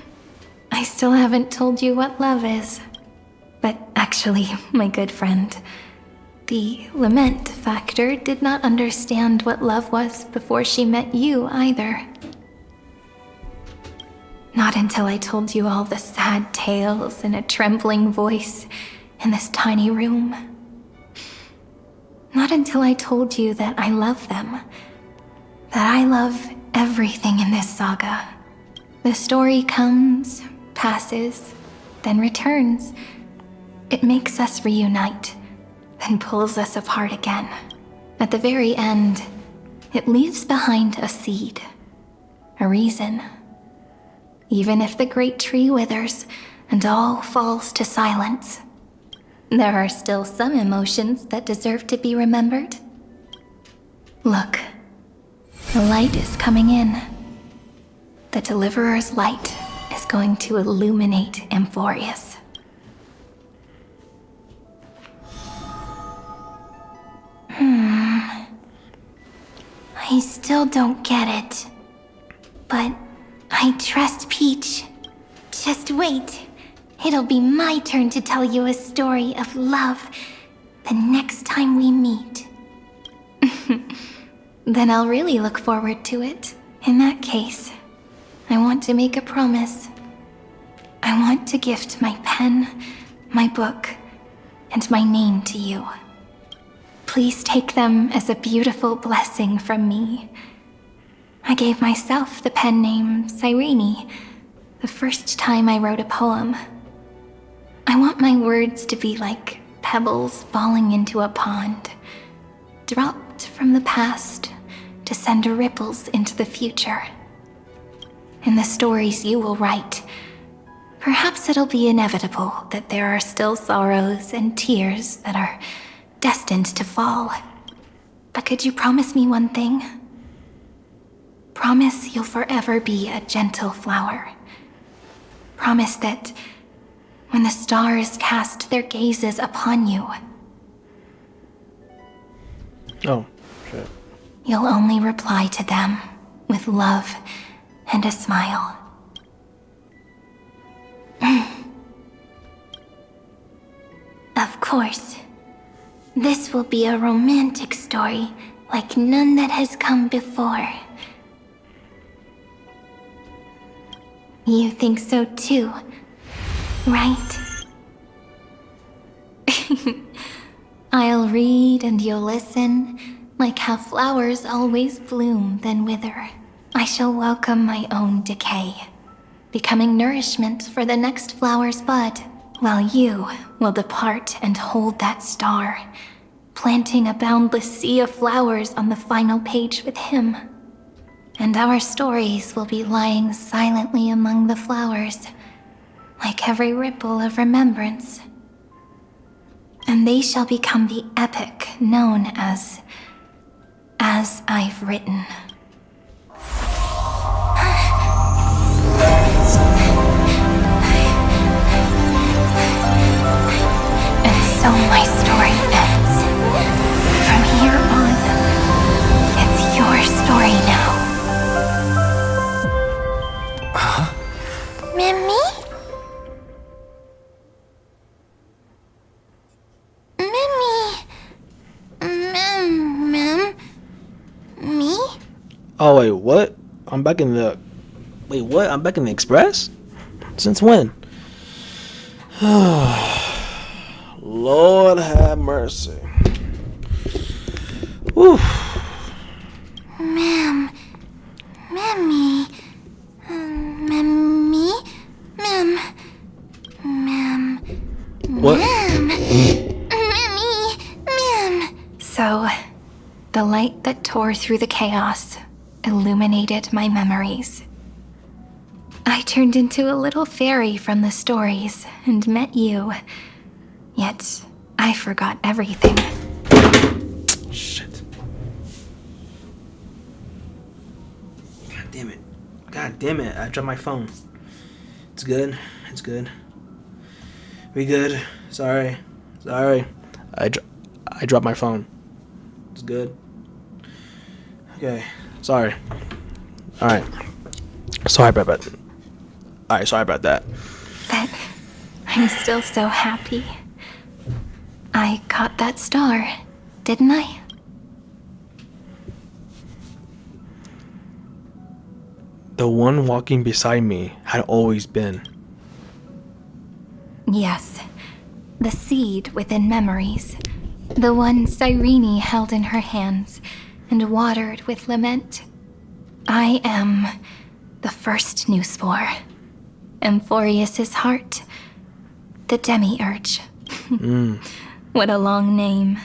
I still haven't told you what love is. But actually, my good friend, the Lament Factor did not understand what love was before she met you either. Not until I told you all the sad tales in a trembling voice in this tiny room. Not until I told you that I love them. That I love everything in this saga. The story comes, passes, then returns. It makes us reunite, then pulls us apart again. At the very end, it leaves behind a seed, a reason. Even if the great tree withers and all falls to silence, there are still some emotions that deserve to be remembered. Look, the light is coming in. The Deliverer's light is going to illuminate Amphorius. I still don't get it. But I trust Peach. Just wait. It'll be my turn to tell you a story of love the next time we meet. Then I'll really look forward to it. In that case, I want to make a promise. I want to gift my pen, my book, and my name to you. Please take them as a beautiful blessing from me. I gave myself the pen name Cyrene the first time I wrote a poem. I want my words to be like pebbles falling into a pond, dropped from the past to send ripples into the future. In the stories you will write, perhaps it'll be inevitable that there are still sorrows and tears that are destined to fall. But could you promise me one thing? Promise you'll forever be a gentle flower. Promise that when the stars cast their gazes upon you, Oh, shit. you'll only reply to them with love and a smile. Of course. This will be a romantic story like none that has come before. You think so too, right? I'll read and you'll listen, like how flowers always bloom then wither. I shall welcome my own decay, becoming nourishment for the next flower's bud, while you will depart and hold that star, planting a boundless sea of flowers on the final page with him. And our stories will be lying silently among the flowers, like every ripple of remembrance. And they shall become the epic known as I've Written. And so my story ends. From here on, it's your story now. Mimi? Me? Oh wait, what? I'm back in the. Wait, what? I'm back in the Express? Since when? Lord have mercy. Whew. Mimi. light that tore through the chaos illuminated my memories. I turned into a little fairy from the stories and met you. Yet, I forgot everything. Shit. God damn it. God damn it. I dropped my phone. It's good. It's good. We good. Sorry. Sorry. I dropped my phone. It's good. Okay. Sorry. Alright. Sorry about that. Alright, sorry about that. But I'm still so happy. I caught that star, didn't I? The one walking beside me had always been. Yes. The seed within memories. The one Cyrene held in her hands and watered with lament. I am the first new spore. Amphorius's heart. The Demiurge. What a long name.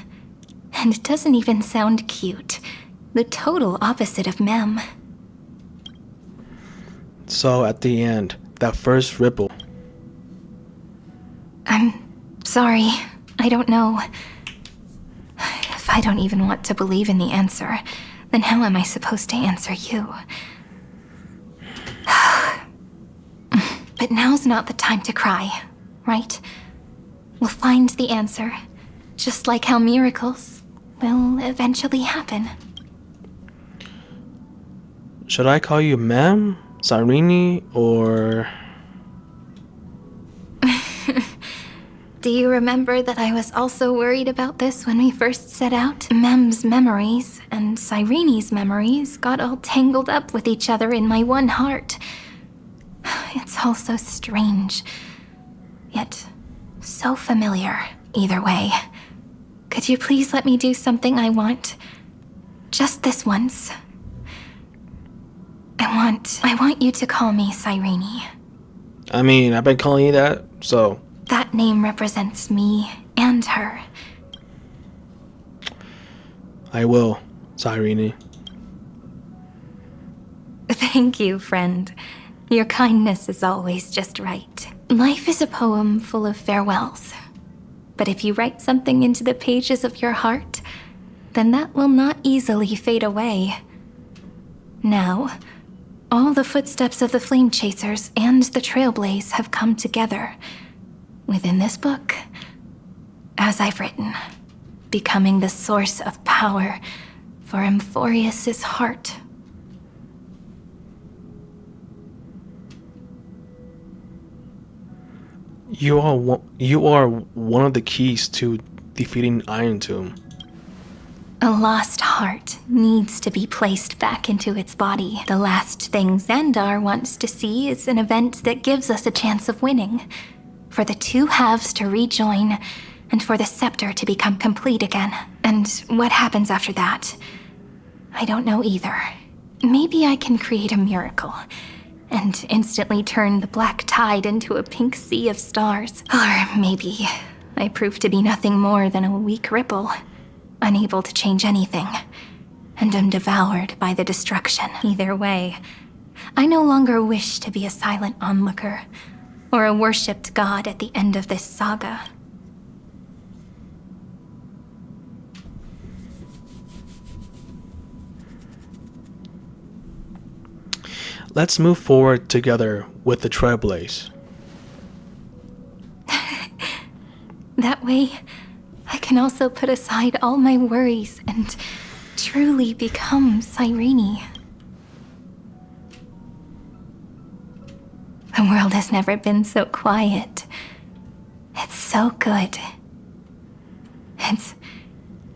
And it doesn't even sound cute. The total opposite of Mem. So at the end, that first ripple. I'm sorry. I don't know. If I don't even want to believe in the answer, then how am I supposed to answer you? But now's not the time to cry, right? We'll find the answer, just like how miracles will eventually happen. Should I call you Mem, Cyrene, or... Do you remember that I was also worried about this when we first set out? Mem's memories and Cyrene's memories got all tangled up with each other in my one heart. It's all so strange, yet so familiar either way. Could you please let me do something I want? Just this once. I want you to call me Cyrene. I mean, I've been calling you that, so... That name represents me and her. I will, Cyrene. Thank you, friend. Your kindness is always just right. Life is a poem full of farewells. But if you write something into the pages of your heart, then that will not easily fade away. Now, all the footsteps of the Flame Chasers and the Trailblaze have come together within this book, as I've written, becoming the source of power for Amphorius's heart. You are one of the keys to defeating Iron Tomb. A lost heart needs to be placed back into its body. The last thing Xandar wants to see is an event that gives us a chance of winning. For the two halves to rejoin, and for the scepter to become complete again. And what happens after that? I don't know either. Maybe I can create a miracle, and instantly turn the black tide into a pink sea of stars. Or maybe I prove to be nothing more than a weak ripple, unable to change anything, and am devoured by the destruction. Either way, I no longer wish to be a silent onlooker, or a worshipped god at the end of this saga. Let's move forward together with the Trailblaze. That way, I can also put aside all my worries and truly become Cyrene. The world has never been so quiet. It's so good. It's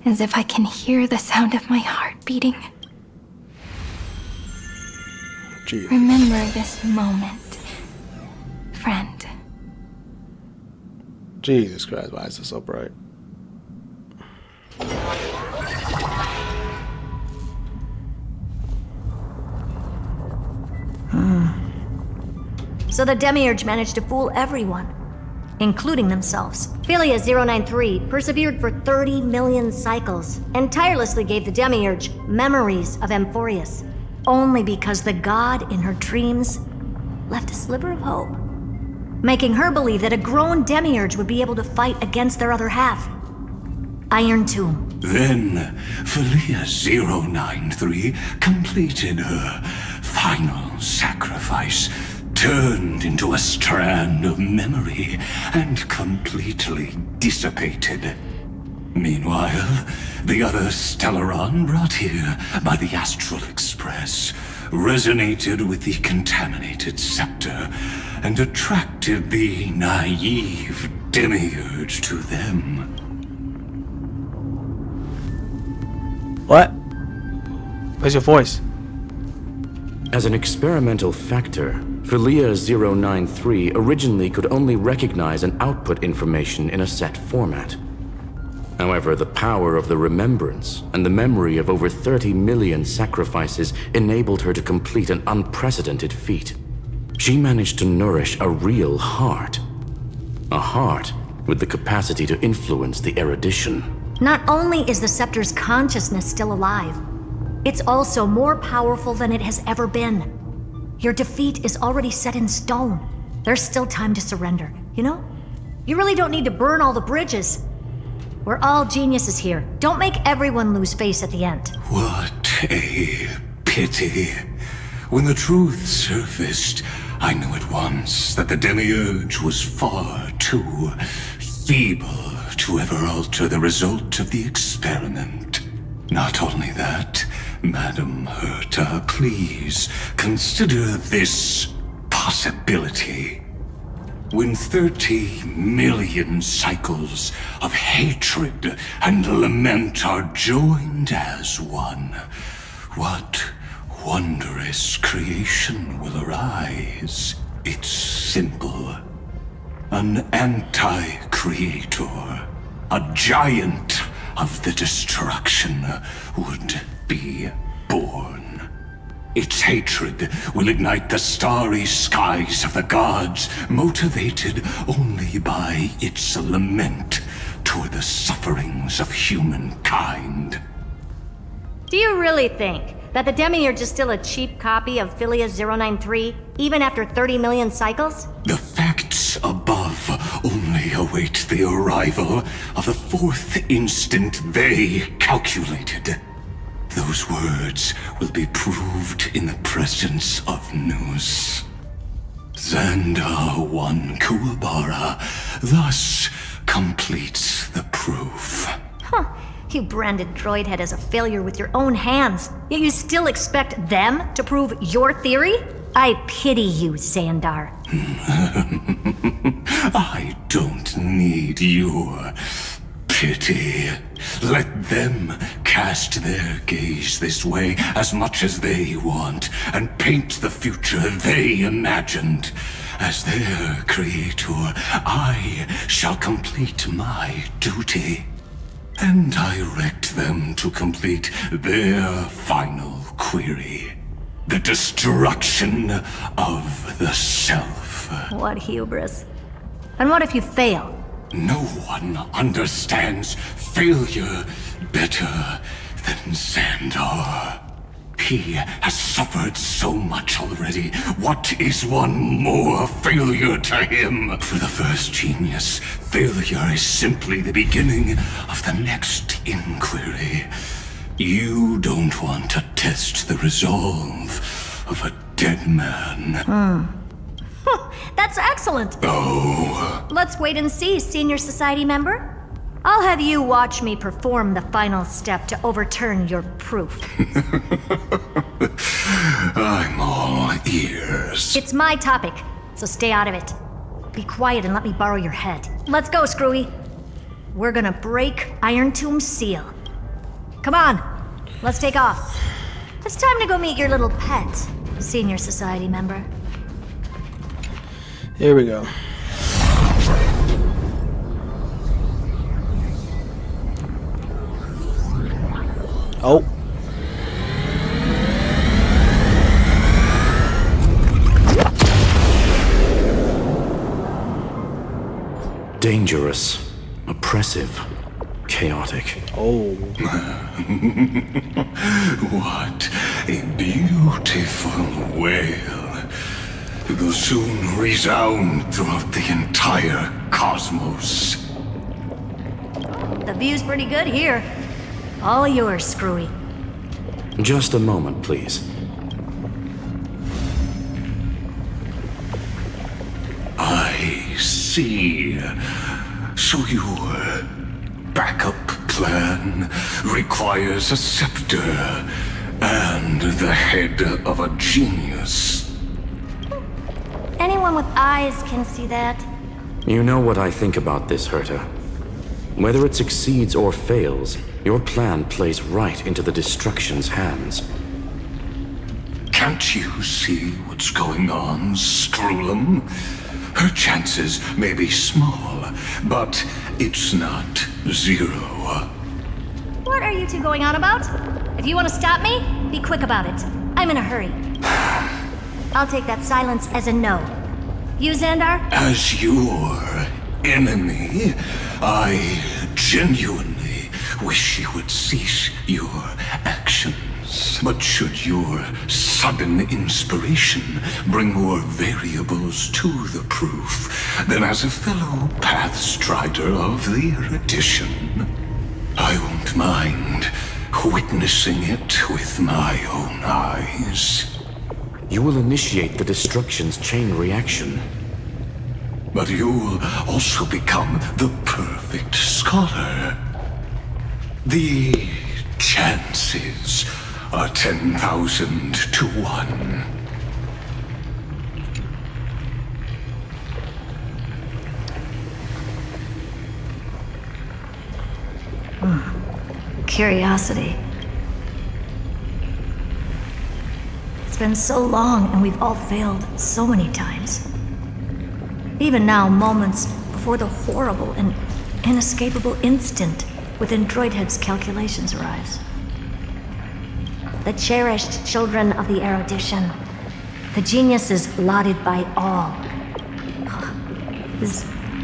as if I can hear the sound of my heart beating. Jeez. Remember this moment, friend. Jesus Christ, why is it so bright? So the Demiurge managed to fool everyone. including themselves. Philia 093 persevered for 30 million cycles and tirelessly gave the Demiurge memories of Amphorius, only because the god in her dreams left a sliver of hope, making her believe that a grown Demiurge would be able to fight against their other half, Iron Tomb. Then, Philia 093 completed her final sacrifice, turned into a strand of memory, and completely dissipated. Meanwhile, the other Stellaron brought here by the Astral Express resonated with the contaminated scepter and attracted the naive Demiurge to them. What? Where's your voice? As an experimental factor, Philia 093 originally could only recognize and output information in a set format. However, the power of the remembrance and the memory of over 30 million sacrifices enabled her to complete an unprecedented feat. She managed to nourish a real heart. A heart with the capacity to influence the erudition. Not only is the Scepter's consciousness still alive, it's also more powerful than it has ever been. Your defeat is already set in stone. There's still time to surrender, you know? You really don't need to burn all the bridges. We're all geniuses here. Don't make everyone lose face at the end. What a pity. When the truth surfaced, I knew at once that the Demiurge was far too feeble to ever alter the result of the experiment. Not only that, Madam Herta, please consider this possibility. When 30 million cycles of hatred and lament are joined as one, what wondrous creation will arise? It's simple. An anti-creator, a giant of the destruction would be born. Its hatred will ignite the starry skies of the gods, motivated only by its lament toward the sufferings of humankind. Do you really think that the Demiurge is still a cheap copy of Philia 093, even after 30 million cycles? The facts above only await the arrival of the fourth instant they calculated. Those words will be proved in the presence of Nous. Xandar 1 Kuwabara thus completes the proof. Huh. You branded Droidhead as a failure with your own hands, yet you still expect them to prove your theory? I pity you, Xandar. I don't need your pity. Let them cast their gaze this way as much as they want, and paint the future they imagined. As their creator, I shall complete my duty and direct them to complete their final query. The destruction of the self. What hubris. And what if you fail? No one understands failure better than Xandar. He has suffered so much already. What is one more failure to him? For the first genius, failure is simply the beginning of the next inquiry. You don't want to test the resolve of a dead man. That's excellent. Oh. Let's wait and see, Senior Society member. I'll have you watch me perform the final step to overturn your proof. I'm all ears. It's my topic, so stay out of it. Be quiet and let me borrow your head. Let's go, Screwy. We're gonna break Iron Tomb's seal. Come on, let's take off. It's time to go meet your little pet, Senior Society member. Here we go. Oh. dangerous, oppressive, chaotic. Oh. What a beautiful wail. It will soon resound throughout the entire cosmos. The view's pretty good here. All yours, Screwy. Just a moment, please. I see. So your backup plan requires a scepter and the head of a genius. Anyone with eyes can see that. You know what I think about this, Herta. Whether it succeeds or fails, your plan plays right into the Destruction's hands. Can't you see what's going on, Strulum? Her chances may be small, but it's not zero. What are you two going on about? If you want to stop me, be quick about it. I'm in a hurry. I'll take that silence as a no. You, Xandar? As your enemy, I genuinely wish you would cease your actions. But should your sudden inspiration bring more variables to the proof, then as a fellow Pathstrider of the Erudition, I won't mind witnessing it with my own eyes. You will initiate the Destruction's chain reaction. But you'll also become the perfect scholar. The chances are 10,000 to 1. Curiosity. It's been so long and we've all failed so many times. Even now, moments before the horrible and inescapable instant within Droidhead's calculations arise. The cherished children of the Erudition. The geniuses lauded by all. This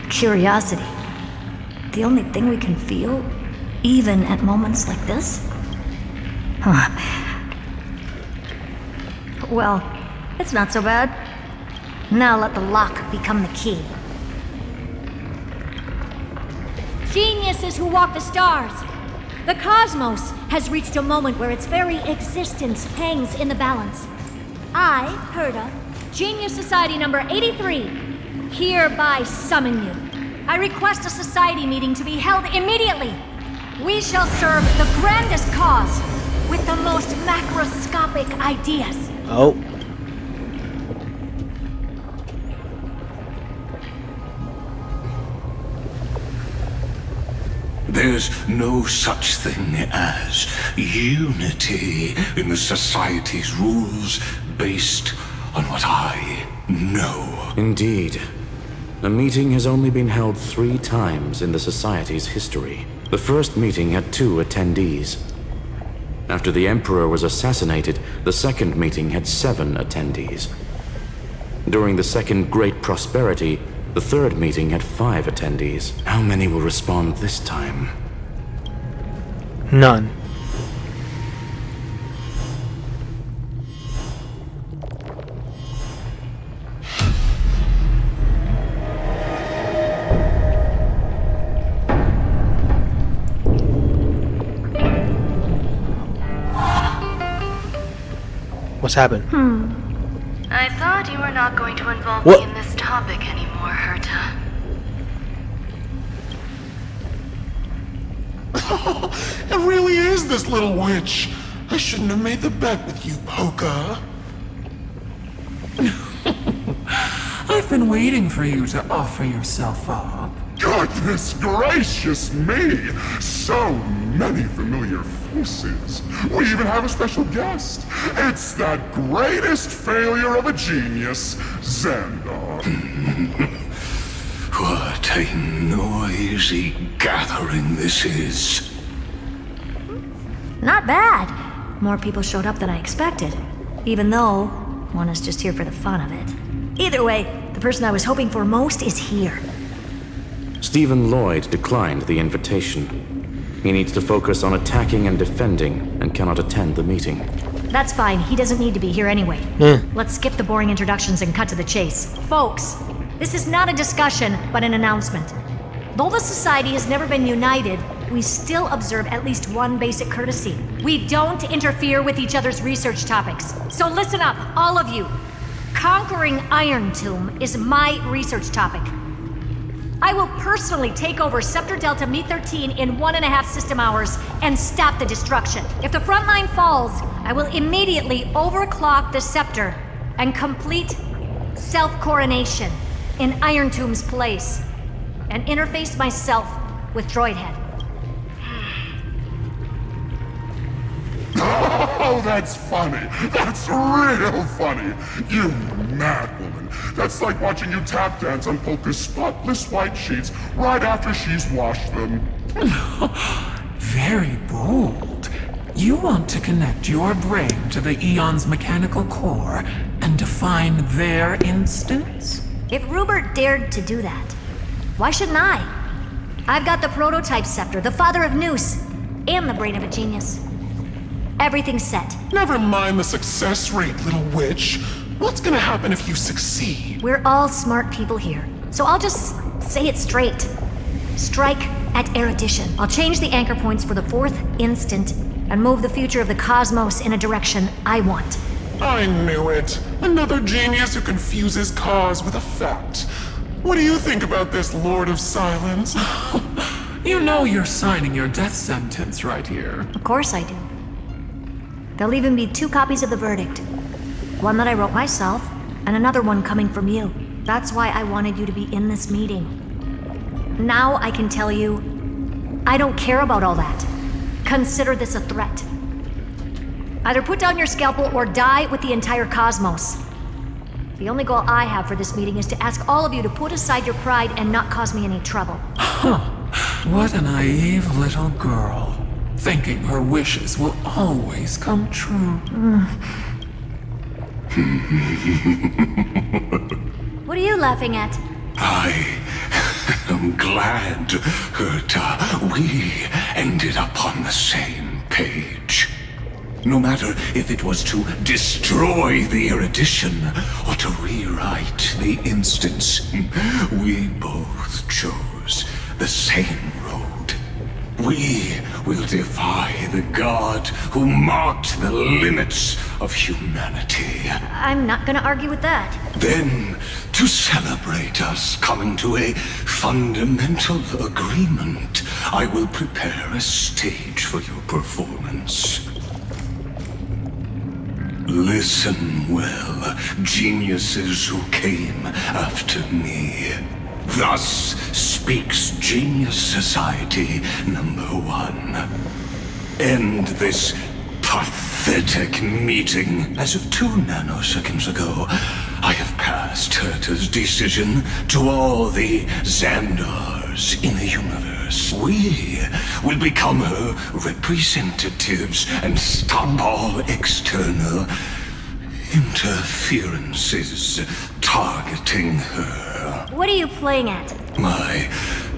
curiosity. The only thing we can feel, even at moments like this? Well, it's not so bad. Now let the lock become the key. Geniuses who walk the stars. The cosmos has reached a moment where its very existence hangs in the balance. I, Herta, Genius Society number 83, hereby summon you. I request a society meeting to be held immediately. We shall serve the grandest cause with the most macroscopic ideas. Oh. There's no such thing as unity in the Society's rules based on what I know. Indeed. A meeting has only been held 3 times in the Society's history. The first meeting had 2 attendees. After the Emperor was assassinated, the second meeting had 7 attendees. During the Second Great Prosperity, the third meeting had 5 attendees. How many will respond this time? None. What's happened? I thought you were not going to involve What? me in this topic anymore, Herta. It really is this little witch. I shouldn't have made the bet with you, Poca. I've been waiting for you to offer yourself up. Goodness gracious me! So many familiar faces. We even have a special guest. It's that greatest failure of a genius, Xandar. What a noisy gathering this is. Not bad. More people showed up than I expected. Even though one is just here for the fun of it. Either way, the person I was hoping for most is here. Stephen Lloyd declined the invitation. He needs to focus on attacking and defending and cannot attend the meeting. That's fine. He doesn't need to be here anyway. Let's skip the boring introductions and cut to the chase. Folks, this is not a discussion, but an announcement. Though the Society has never been united, we still observe at least one basic courtesy. We don't interfere with each other's research topics. So listen up, all of you. Conquering Iron Tomb is my research topic. I will personally take over Scepter Delta Me-13 in 1.5 system hours and stop the destruction. If the front line falls, I will immediately overclock the Scepter and complete self-coronation in Iron Tomb's place, and interface myself with Droidhead. Oh, that's funny. That's real funny. You mad woman. That's like watching you tap dance on Polka's spotless white sheets right after she's washed them. Very bold. You want to connect your brain to the Eon's mechanical core and define their instance? If Rupert dared to do that, why shouldn't I? I've got the prototype scepter, the father of Noose, and the brain of a genius. Everything's set. Never mind the success rate, little witch. What's gonna happen if you succeed? We're all smart people here, so I'll just say it straight. Strike at erudition. I'll change the anchor points for the 4th instant and move the future of the cosmos in a direction I want. I knew it. Another genius who confuses cause with effect. What do you think about this, Lord of Silence? You know you're signing your death sentence right here. Of course I do. There'll even be 2 copies of the verdict. One that I wrote myself, and another one coming from you. That's why I wanted you to be in this meeting. Now I can tell you, I don't care about all that. Consider this a threat. Either put down your scalpel or die with the entire cosmos. The only goal I have for this meeting is to ask all of you to put aside your pride and not cause me any trouble. What a naive little girl. Thinking her wishes will always come true. What are you laughing at? I'm glad, Herta, we ended up on the same page. No matter if it was to destroy the erudition or to rewrite the instance, we both chose the same road. We will defy the god who marked the limits of humanity. I'm not gonna argue with that. Then, to celebrate us coming to a fundamental agreement, I will prepare a stage for your performance. Listen well, geniuses who came after me. Thus speaks Genius Society #1. End this pathetic meeting. As of 2 nanoseconds ago, I have passed Herta's decision to all the Xandars in the universe. We will become her representatives and stop all external interferences targeting her. What are you playing at? My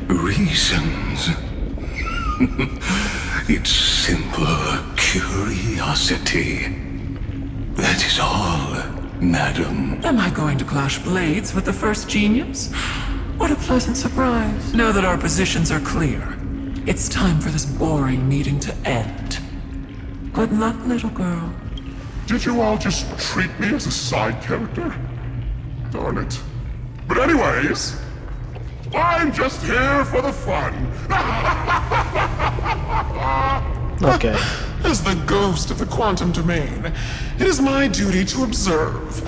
reasons. It's simple curiosity. That is all, madam. Am I going to clash blades with the first genius? What a pleasant surprise. Now that our positions are clear, it's time for this boring meeting to end. Good luck, little girl. Did you all just treat me as a side character? Darn it. But anyways, I'm just here for the fun. Okay. As the ghost of the quantum domain, it is my duty to observe.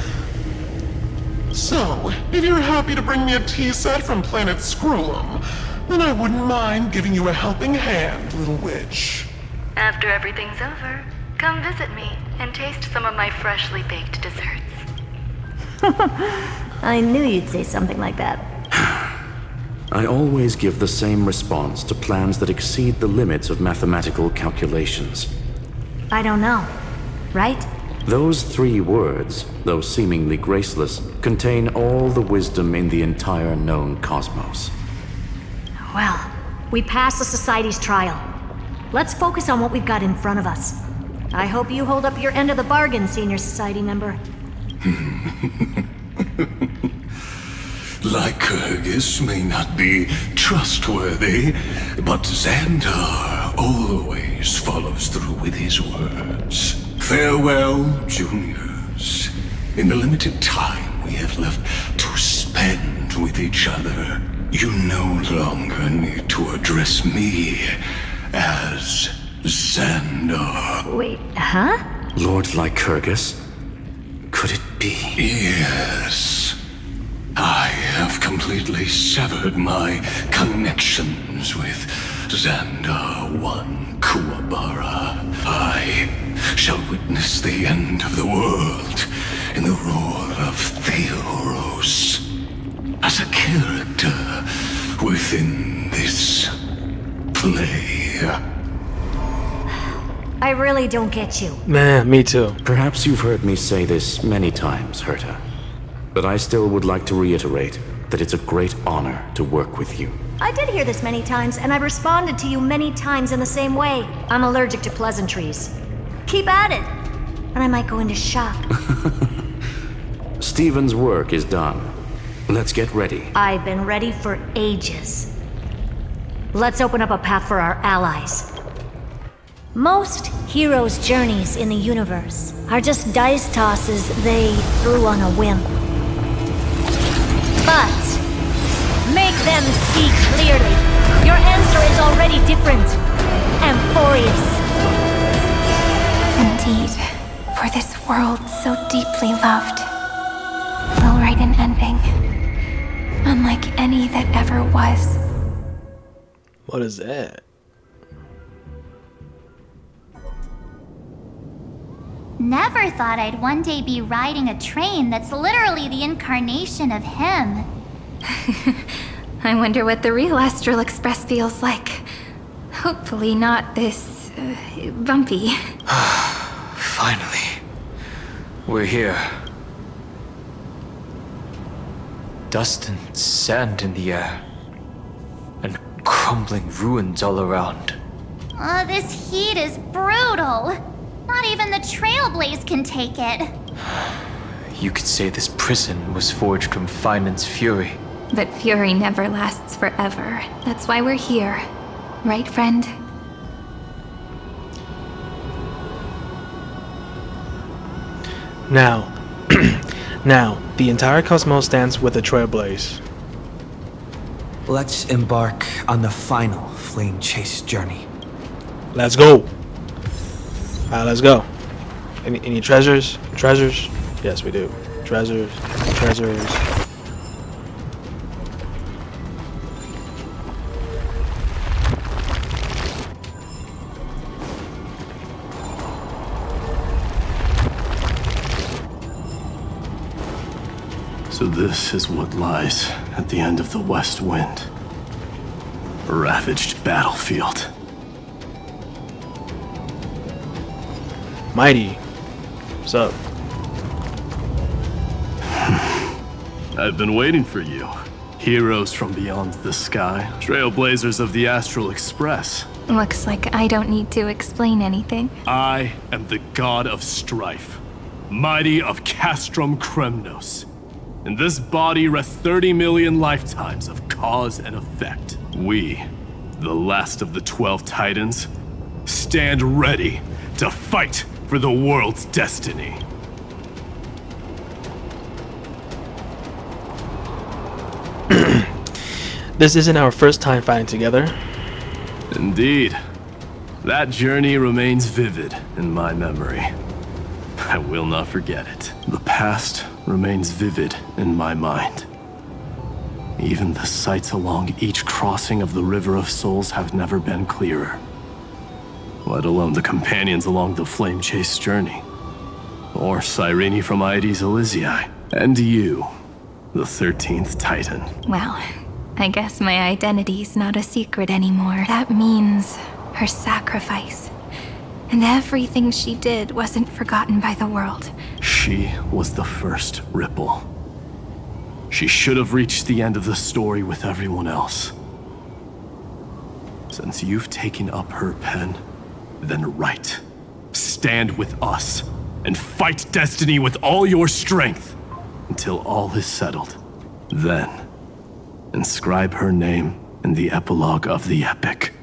So, if you're happy to bring me a tea set from planet Screw'em, then I wouldn't mind giving you a helping hand, little witch. After everything's over, come visit me and taste some of my freshly baked desserts. I knew you'd say something like that. I always give the same response to plans that exceed the limits of mathematical calculations. I don't know, right? Those 3 words, though seemingly graceless, contain all the wisdom in the entire known cosmos. We passed the Society's trial. Let's focus on what we've got in front of us. I hope you hold up your end of the bargain, Senior Society member. Lycurgus may not be trustworthy, but Xandar always follows through with his words. Farewell, juniors. In the limited time we have left to spend with each other, you no longer need to address me as Xandar. Wait, huh? Lord Lycurgus? Could it be? Yes. I have completely severed my connections with Xandar I Kuwabara. I shall witness the end of the world in the role of Theoros. As a character within this play. I really don't get you. Man, me too. Perhaps you've heard me say this many times, Herta. But I still would like to reiterate that it's a great honor to work with you. I did hear this many times, and I've responded to you many times in the same way. I'm allergic to pleasantries. Keep at it, and I might go into shock. Stephen's work is done. Let's get ready. I've been ready for ages. Let's open up a path for our allies. Most heroes' journeys in the universe are just dice tosses they threw on a whim. But make them see clearly. Your answer is already different. Amphorius. Indeed, for this world so deeply loved, we'll write an ending, unlike any that ever was. What is that? Never thought I'd one day be riding a train that's literally the incarnation of him. I wonder what the real Astral Express feels like. Hopefully not this bumpy. Finally. We're here. Dust and sand in the air. And crumbling ruins all around. Oh, this heat is brutal. Not even the Trailblaze can take it. You could say this prison was forged from Finan's fury. But fury never lasts forever. That's why we're here. Right, friend? Now, now, the entire cosmos stands with the Trailblaze. Let's embark on the final flame chase journey. Let's go. Let's go. Any treasures? Treasures? Yes, we do. Treasures. Treasures. So this is what lies at the end of the West Wind. A ravaged battlefield. Mighty. What's up? I've been waiting for you. Heroes from beyond the sky. Trailblazers of the Astral Express. Looks like I don't need to explain anything. I am the god of strife. Mighty of Castrum Kremnos. In this body rests 30 million lifetimes of cause and effect. We, the last of the 12 Titans, stand ready to fight for the world's destiny. This isn't our first time fighting together. Indeed. That journey remains vivid in my memory. I will not forget it. The past remains vivid in my mind. Even the sights along each crossing of the River of Souls have never been clearer. Let alone the companions along the flame chase journey. Or Cyrene from Aedes Elysiae. And you, the 13th Titan. Well, I guess my identity's not a secret anymore. That means her sacrifice. And everything she did wasn't forgotten by the world. She was the first Ripple. She should have reached the end of the story with everyone else. Since you've taken up her pen, then write. Stand with us, and fight destiny with all your strength, until all is settled. Then, inscribe her name in the epilogue of the epic.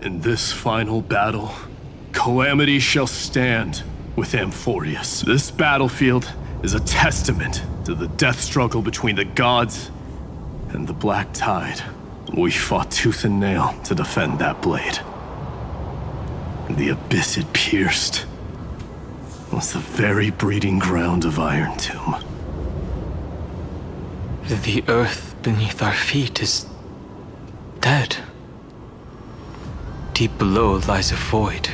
In this final battle, Calamity shall stand with Amphorius. This battlefield is a testament to the death struggle between the gods and the Black Tide. We fought tooth and nail to defend that blade. The abyss it pierced was the very breeding ground of Iron Tomb. The earth beneath our feet is dead. Deep below lies a void,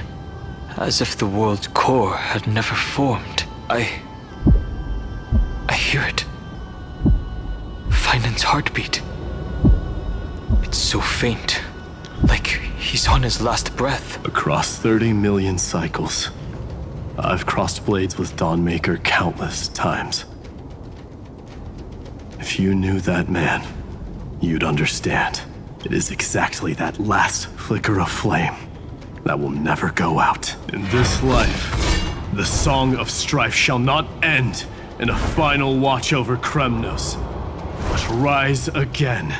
as if the world's core had never formed. I hear it. Finan's heartbeat. It's so faint, like he's on his last breath. Across 30 million cycles, I've crossed blades with Dawnmaker countless times. If you knew that man, you'd understand. It is exactly that last flicker of flame that will never go out. In this life, the Song of Strife shall not end in a final watch over Kremnos, but rise again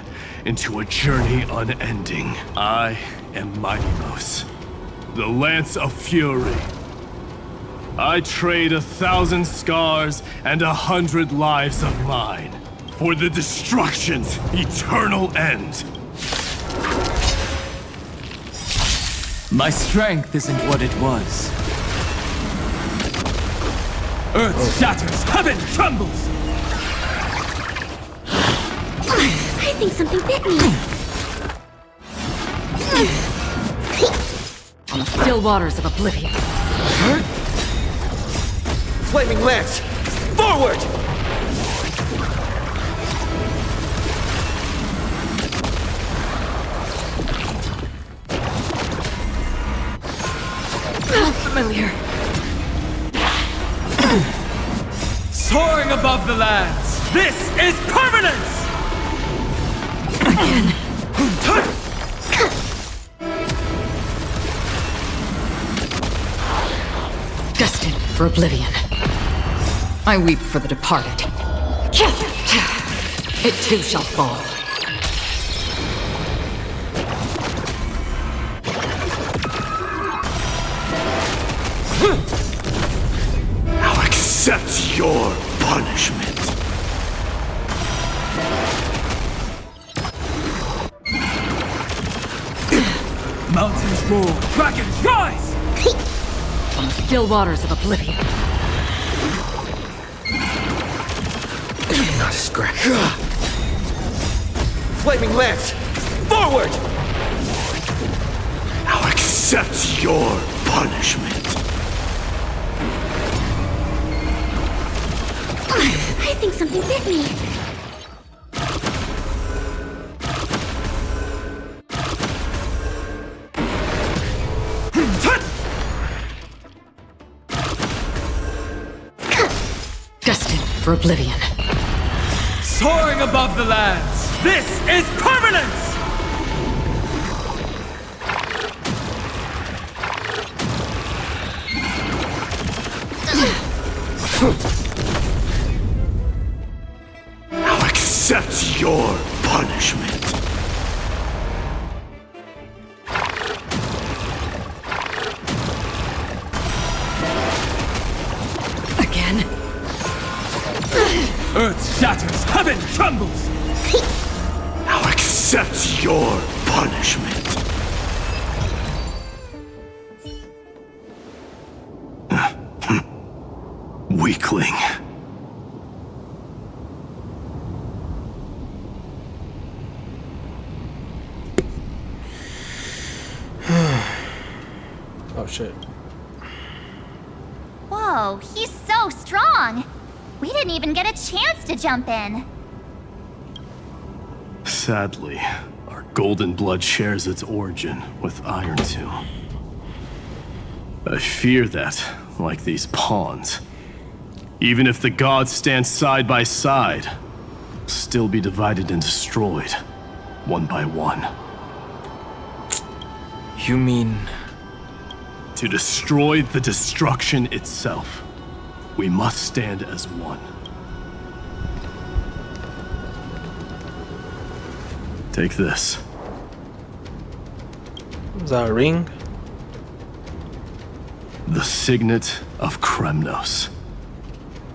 into a journey unending. I am Minimos, the Lance of Fury. I trade 1,000 scars and 100 lives of mine for the destruction's eternal end. My strength isn't what it was. Earth shatters, heaven trembles! I think something bit me. On the still waters of oblivion. Flaming Lance! Forward! Familiar. Soaring above the lands, this is permanence! Again. Destined for oblivion. I weep for the departed. It too shall fall. Now accept your punishment. Mountains roar, dragons rise! On the still waters of oblivion. Not a scratch. Flaming Lance! Forward! Now accept your punishment. I think something bit me. Destined for oblivion. Soaring above the lands, this is permanence! Now accept your punishment. Again. Earth shatters, heaven trembles! Now accept your punishment. Weakling. Oh shit. Whoa, he's so strong. We didn't even get a chance to jump in. Sadly, our golden blood shares its origin with Iron Tomb. I fear that, like these pawns, even if the gods stand side by side, will still be divided and destroyed, one by one. You mean... To destroy the destruction itself, we must stand as one. Take this. Is that a ring? The signet of Kremnos.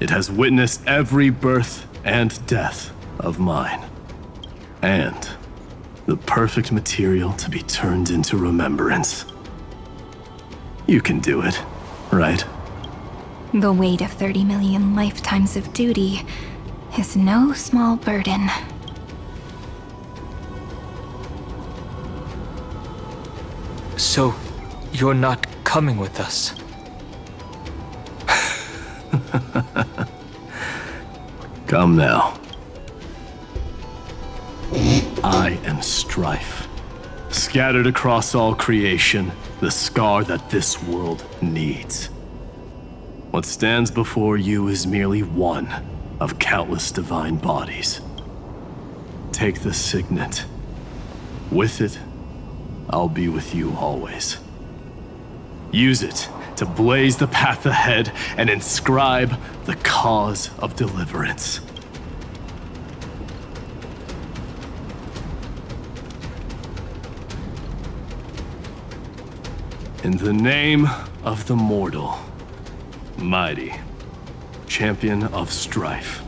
It has witnessed every birth and death of mine. And the perfect material to be turned into remembrance. You can do it, right? The weight of 30 million lifetimes of duty is no small burden. So, you're not coming with us? Come now. I am Strife. Scattered across all creation, the scar that this world needs. What stands before you is merely one of countless divine bodies. Take the signet. With it, I'll be with you always. Use it to blaze the path ahead and inscribe the cause of deliverance. In the name of the mortal, mighty, champion of strife,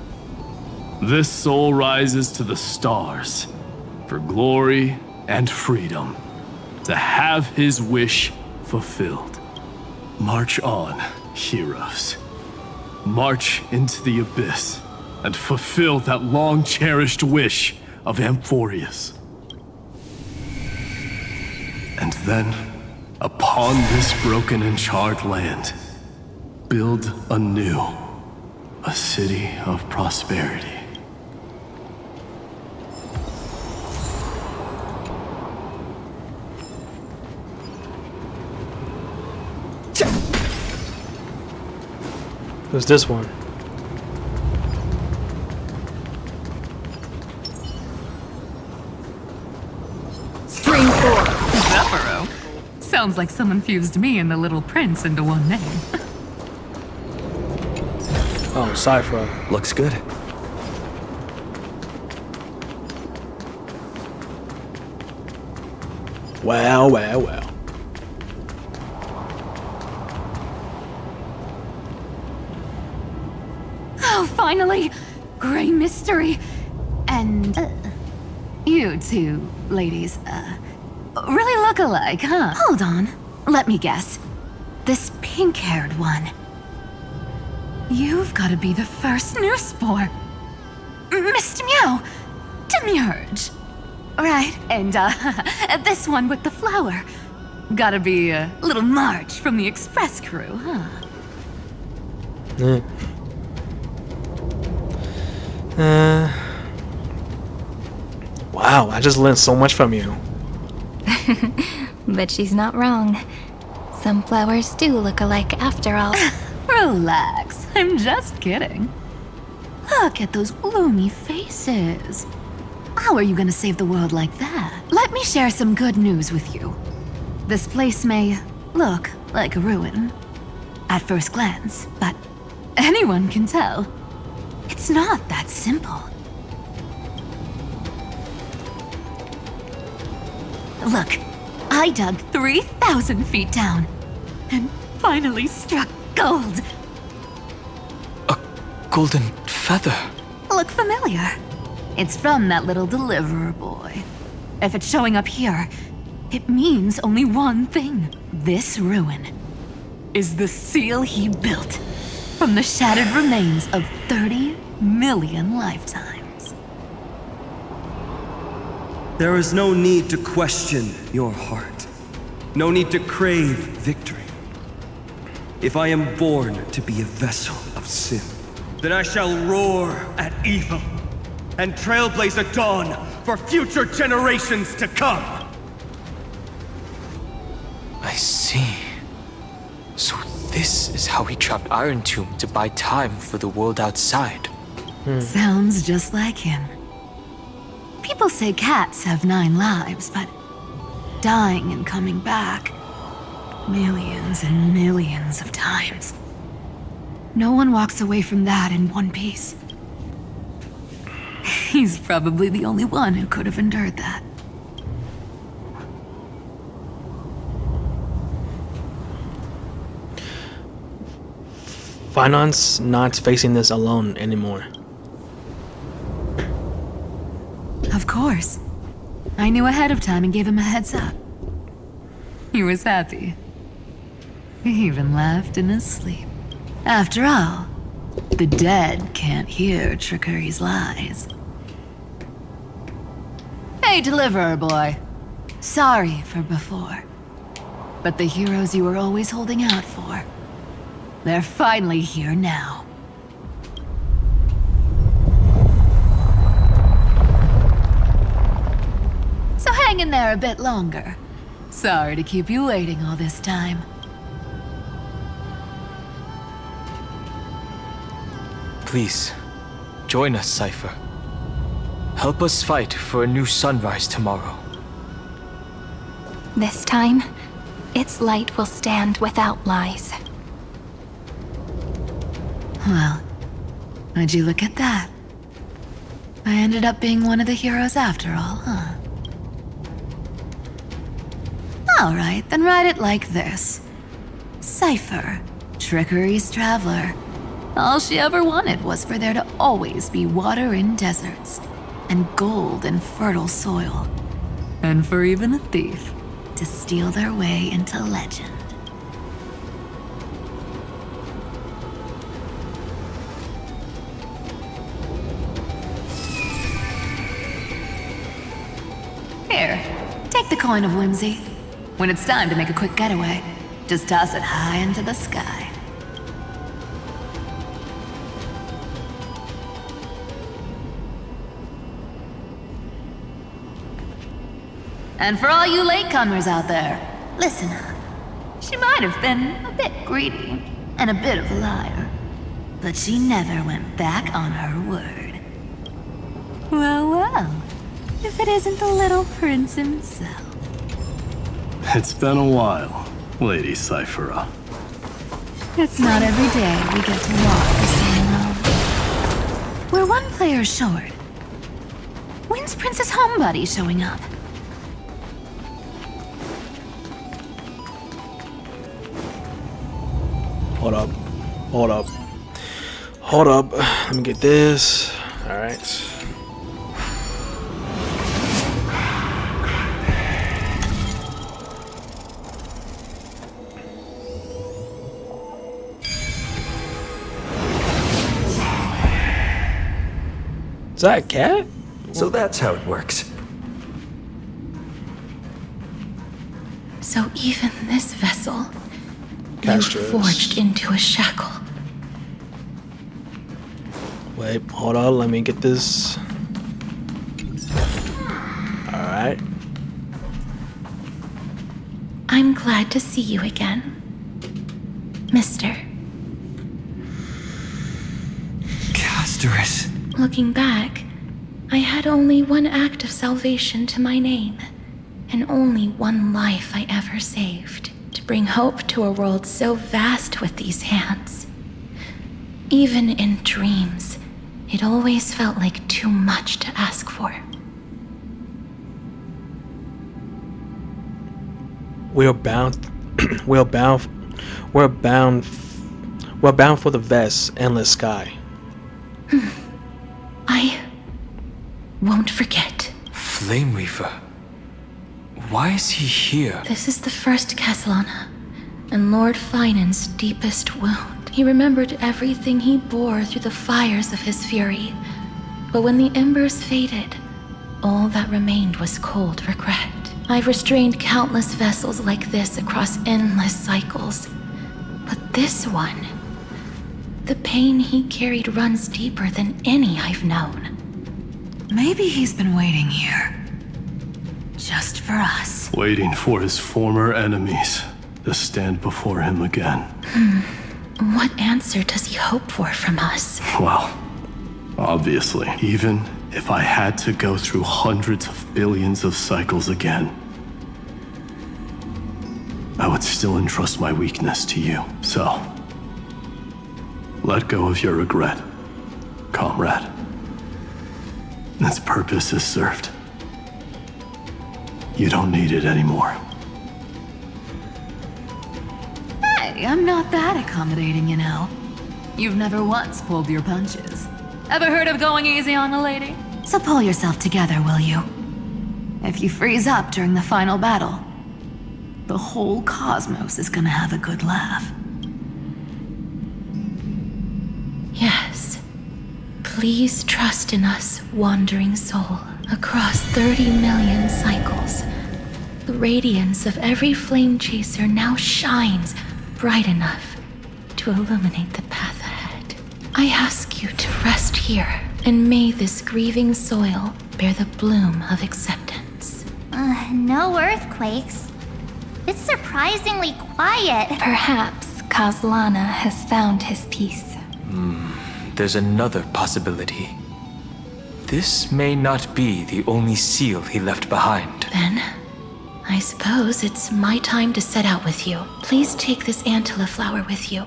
this soul rises to the stars for glory and freedom, to have his wish fulfilled. March on, heroes. March into the abyss and fulfill that long-cherished wish of Amphorius. And then, upon this broken and charred land, build anew a city of prosperity. Who's this one? String 4. Zephyro. Sounds like someone fused me and the Little Prince into one name. Oh, Cypher. Looks good. Wow, wow, wow. Oh, finally! Grey mystery. And you two ladies, really look alike, huh? Hold on. Let me guess. This pink-haired one. You've got to be the first new spore. Mr. Meow. Demurge. Right, and this one with the flower. Gotta be a little March from the Express crew, huh? Wow, I just learned so much from you. But she's not wrong. Some flowers do look alike after all. Relax, I'm just kidding. Look at those gloomy faces. How are you gonna save the world like that? Let me share some good news with you. This place may look like a ruin at first glance, but anyone can tell it's not that simple. Look, I dug 3,000 feet down and finally struck gold. A golden feather. Look familiar? It's from that little deliverer boy. If it's showing up here, it means only one thing. This ruin is the seal he built from the shattered remains of 30 million lifetimes. There is no need to question your heart. No need to crave victory. If I am born to be a vessel of sin, then I shall roar at evil and trailblaze a dawn for future generations to come. I see. So this is how he trapped Iron Tomb to buy time for the world outside. Sounds just like him. People say cats have 9 lives, but dying and coming back. Millions and millions of times. No one walks away from that in one piece. He's probably the only one who could have endured that. Finance not facing this alone anymore. Of course. I knew ahead of time and gave him a heads up. He was happy. He even laughed in his sleep. After all, the dead can't hear Trickery's lies. Hey, Deliverer Boy. Sorry for before. But the heroes you were always holding out for, they're finally here now. So hang in there a bit longer. Sorry to keep you waiting all this time. Please, join us, Cypher. Help us fight for a new sunrise tomorrow. This time, its light will stand without lies. Well, would you look at that? I ended up being one of the heroes after all, huh? Alright, then write it like this. Cypher, Trickery's traveler. All she ever wanted was for there to always be water in deserts, and gold in fertile soil. And for even a thief to steal their way into legend. Here, take the coin of whimsy. When it's time to make a quick getaway, just toss it high into the sky. And for all you latecomers out there, listen up. She might have been a bit greedy and a bit of a liar, but she never went back on her word. Well, well, if it isn't the little prince himself. It's been a while, Lady Cyphera. It's not every day we get to walk the same road. We're one player short. When's Princess Homebody showing up? Hold up. Hold up. Hold up. Let me get this. Alright. Is that a cat? So that's how it works. So even this vessel, Castros. you forged into a shackle. Wait, hold on, let me get this. Alright. I'm glad to see you again, Mister. Casterus. Looking back, I had only one act of salvation to my name, and only one life I ever saved, to bring hope to a world so vast with these hands. Even in dreams, it always felt like too much to ask for. We're bound for the vast, endless sky. I won't forget. Flame Reaver. Why is he here? This is the first Castellana, and Lord Finan's deepest wound. He remembered everything he bore through the fires of his fury. But when the embers faded, all that remained was cold regret. I've restrained countless vessels like this across endless cycles. But this one, the pain he carried runs deeper than any I've known. Maybe he's been waiting here. Just for us. Waiting for his former enemies to stand before him again. What answer does he hope for from us? Well, obviously, even if I had to go through hundreds of billions of cycles again, I would still entrust my weakness to you. So, let go of your regret, comrade. Its purpose is served. You don't need it anymore. Hey, I'm not that accommodating, you know. You've never once pulled your punches. Ever heard of going easy on a lady? So pull yourself together, will you? If you freeze up during the final battle, the whole cosmos is gonna have a good laugh. Yes. Please trust in us, wandering soul. Across 30 million cycles, the radiance of every flame chaser now shines bright enough to illuminate the path ahead. I ask you to rest here, and may this grieving soil bear the bloom of acceptance. No earthquakes. It's surprisingly quiet. Perhaps Kazlana has found his peace. There's another possibility. This may not be the only seal he left behind. Then, I suppose it's my time to set out with you. Please take this Antilla flower with you.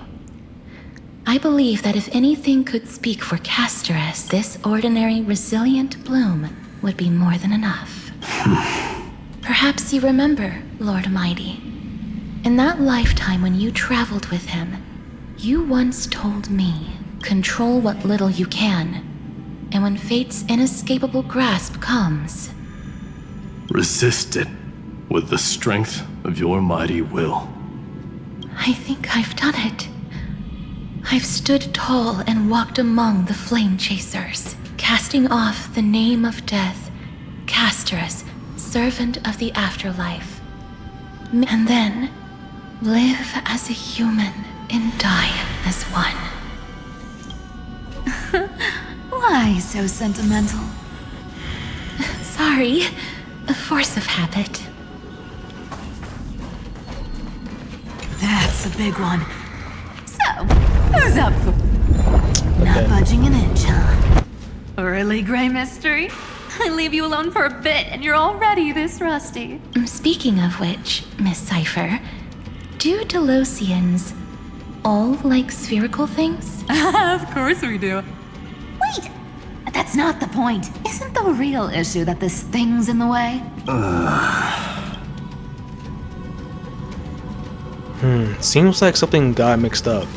I believe that if anything could speak for Casterus, this ordinary, resilient bloom would be more than enough. Perhaps you remember, Lord Mighty. In that lifetime when you traveled with him, you once told me, control what little you can, and when fate's inescapable grasp comes, resist it with the strength of your mighty will. I think I've done it. I've stood tall and walked among the flame chasers, casting off the name of death, Casterus, servant of the afterlife. And then live as a human and die as one. Why so sentimental? Sorry, a force of habit. That's a big one. So, who's up for... Not budging an inch, huh? Really, Grey Mystery? I leave you alone for a bit and you're already this rusty. Speaking of which, Miss Cypher, do Delosians all like spherical things? Of course we do. Wait! That's not the point. Isn't the real issue that this thing's in the way? Seems like something got mixed up.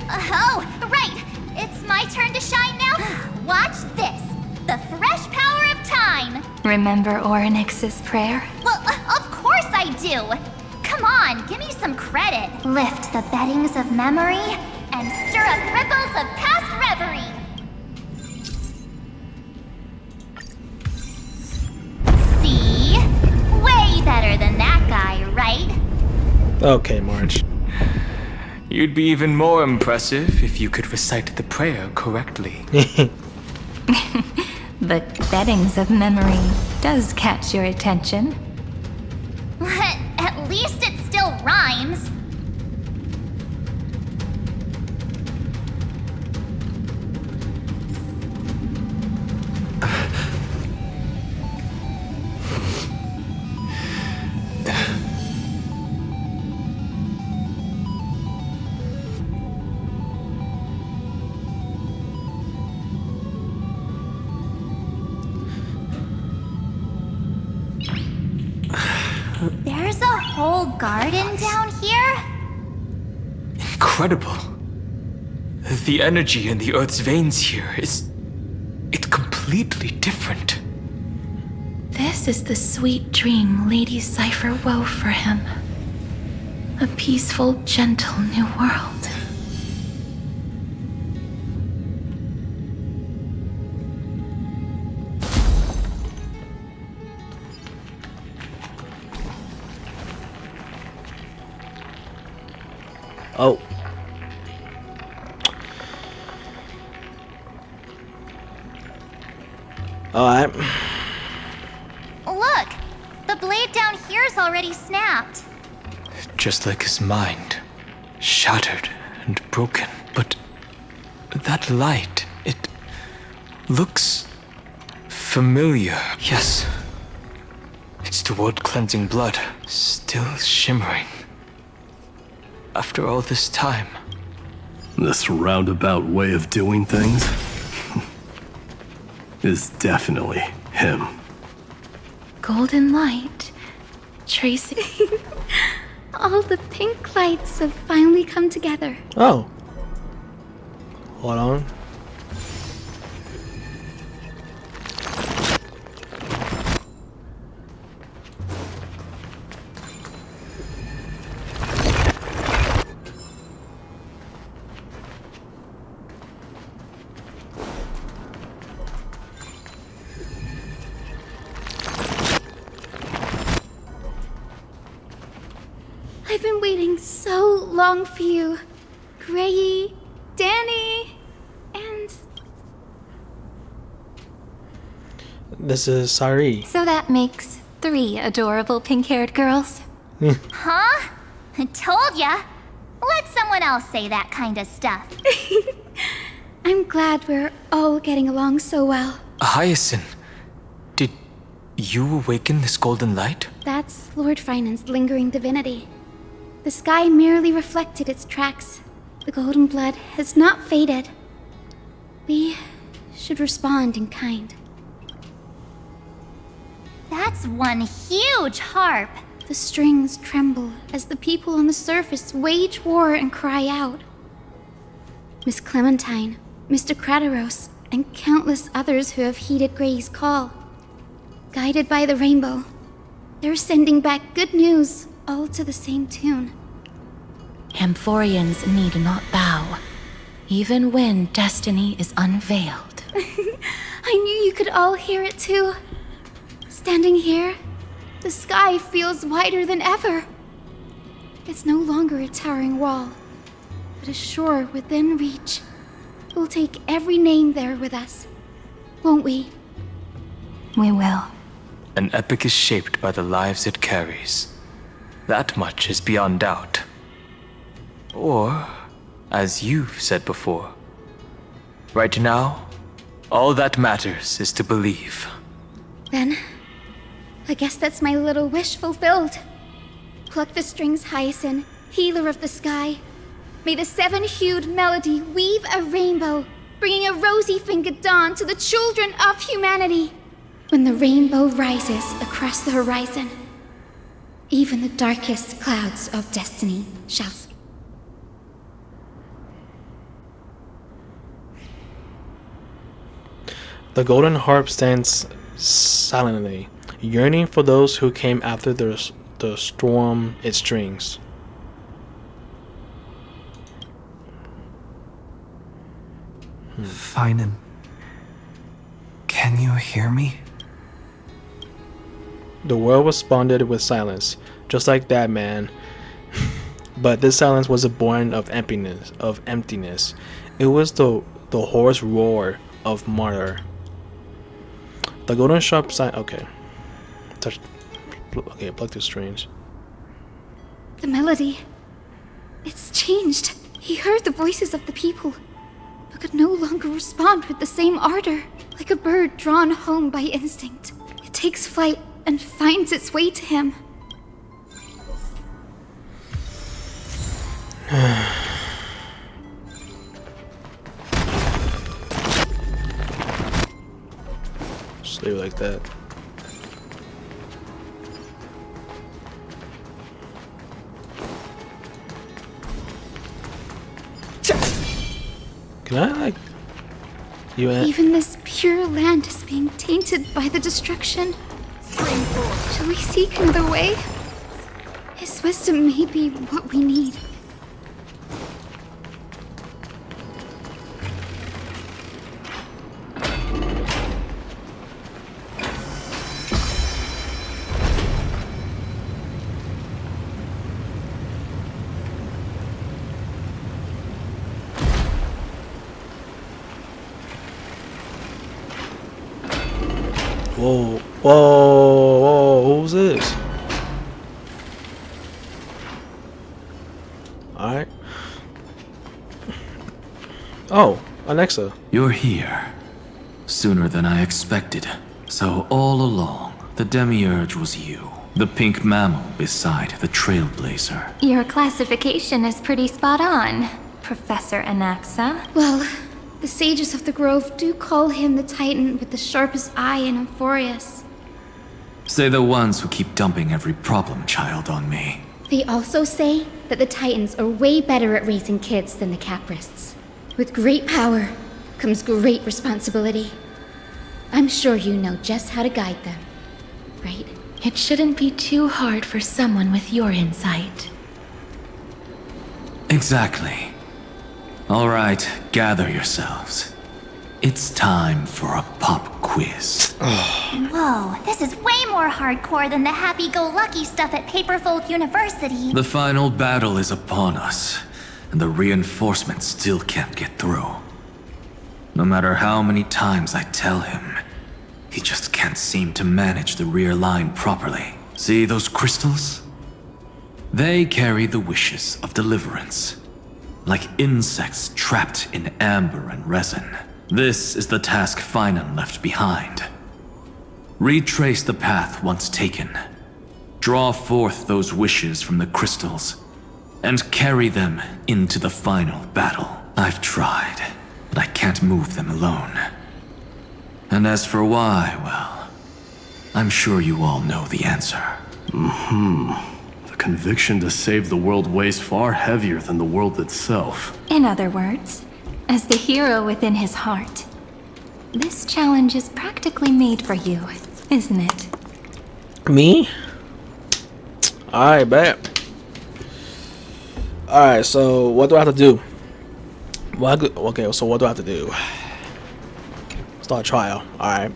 Oh, right! It's my turn to shine now? Watch this! The fresh power of time! Remember Orynyx's prayer? Well, of course I do! Come on, give me some credit. Lift the beddings of memory and stir up ripples of past reverie. See? Way better than that guy, right? Okay, Marge. You'd be even more impressive if you could recite the prayer correctly. The beddings of memory does catch your attention. At least it still rhymes. There's a whole garden down here? Incredible. The energy in the Earth's veins here it's completely different. This is the sweet dream Lady Cypher wove for him. A peaceful, gentle new world. Oh. Alright. Look! The blade down here's already snapped. Just like his mind. Shattered and broken. But that light, it looks familiar. Yes. It's the world-cleansing blood. Still shimmering. After all this time. This roundabout way of doing things is definitely him. Golden light. Tracing. All the pink lights have finally come together. Oh. Hold on. I've been waiting so long for you, Grayi, Danny, and... This is Sari. So that makes 3 adorable pink-haired girls. Huh? I told ya. Let someone else say that kind of stuff. I'm glad we're all getting along so well. Hyacinth, did you awaken this golden light? That's Lord Finan's lingering divinity. The sky merely reflected its tracks. The golden blood has not faded. We should respond in kind. That's one huge harp. The strings tremble as the people on the surface wage war and cry out. Miss Clementine, Mr. Krateros, and countless others who have heeded Gray's call. Guided by the rainbow, they're sending back good news, all to the same tune. Amphorians need not bow, even when destiny is unveiled. I knew you could all hear it too. Standing here, the sky feels wider than ever. It's no longer a towering wall, but a shore within reach. We'll take every name there with us, won't we? We will. An epic is shaped by the lives it carries. That much is beyond doubt. Or, as you've said before, right now, all that matters is to believe. Then, I guess that's my little wish fulfilled. Pluck the strings, Hyacinth, healer of the sky. May the 7-hued melody weave a rainbow, bringing a rosy-fingered dawn to the children of humanity. When the rainbow rises across the horizon, even the darkest clouds of destiny shall... The golden harp stands silently, yearning for those who came after the storm its strings. Finan, can you hear me? The world responded with silence, just like that man. But this silence wasn't born of emptiness. It was the hoarse roar of martyr. The golden sharp sign. Okay. Pluck the strings. The melody. It's changed. He heard the voices of the people, but could no longer respond with the same ardor. Like a bird drawn home by instinct, it takes flight and finds its way to him. Just leave it like that. Can I, like... Even this pure land is being tainted by the destruction. Shall we seek another way? His wisdom may be what we need. Whoa, whoa, whoa, who's this? Alright. Oh, Alexa. You're here. Sooner than I expected. So all along, the Demiurge was you. The pink mammal beside the Trailblazer. Your classification is pretty spot on, Professor Anaxa. Well, the sages of the grove do call him the Titan with the sharpest eye in Emphorius. Say the ones who keep dumping every problem child on me. They also say that the Titans are way better at raising kids than the Caprists. With great power comes great responsibility. I'm sure you know just how to guide them, right? It shouldn't be too hard for someone with your insight. Exactly. All right, gather yourselves. It's time for a pop quiz. Whoa, this is way more hardcore than the happy-go-lucky stuff at Paperfold University. The final battle is upon us, and the reinforcements still can't get through. No matter how many times I tell him, he just can't seem to manage the rear line properly. See those crystals? They carry the wishes of deliverance, like insects trapped in amber and resin. This is the task Finan left behind. Retrace the path once taken. Draw forth those wishes from the crystals, and carry them into the final battle. I've tried, but I can't move them alone. And as for why, well, I'm sure you all know the answer. The conviction to save the world weighs far heavier than the world itself. In other words, as the hero within his heart, this challenge is practically made for you, isn't it? Me? Alright, bet. Alright, so what do I have to do? Okay, so what do I have to do? Start trial. Alright.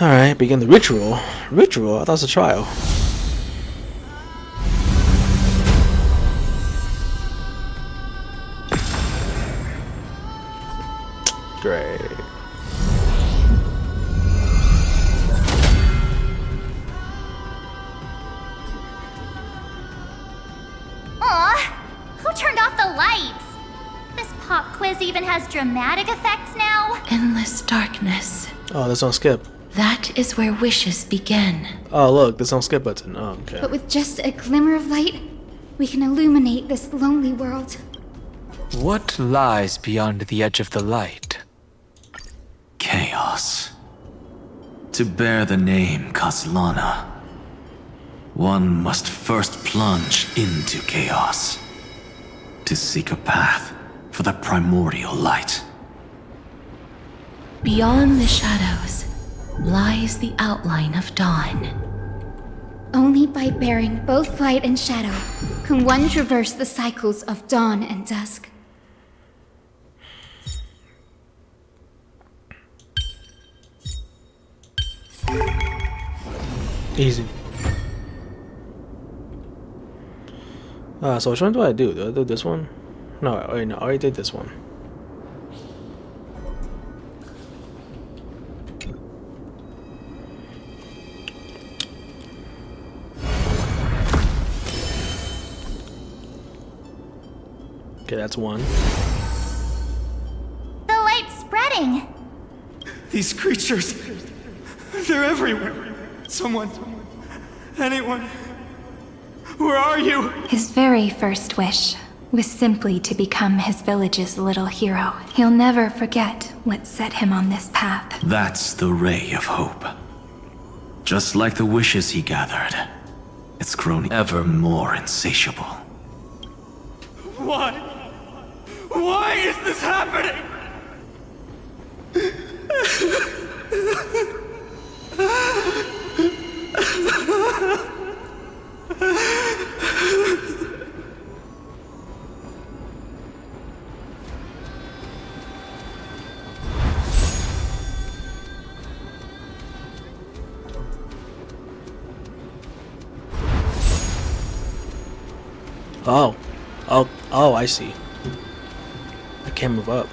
Alright, begin the ritual. Ritual? I thought it was a trial. Great. Aw, who turned off the lights? This pop quiz even has dramatic effects now? Endless darkness. Oh, there's no skip. That is where wishes begin. Oh, look, there's no skip button. Oh, okay. But with just a glimmer of light, we can illuminate this lonely world. What lies beyond the edge of the light? Chaos. To bear the name Kaslana, one must first plunge into chaos to seek a path for the primordial light. Beyond the shadows lies the outline of dawn. Only by bearing both light and shadow can one traverse the cycles of dawn and dusk. Easy. So which one do I do? Do I do this one? No, wait, no, I already did this one. Okay, that's one. The light's spreading. These creatures, they're everywhere. Someone, anyone, where are you? His very first wish was simply to become his village's little hero. He'll never forget what set him on this path. That's the ray of hope. Just like the wishes he gathered, it's grown ever more insatiable. Why? Why is this happening? Oh, I see. I can't move up.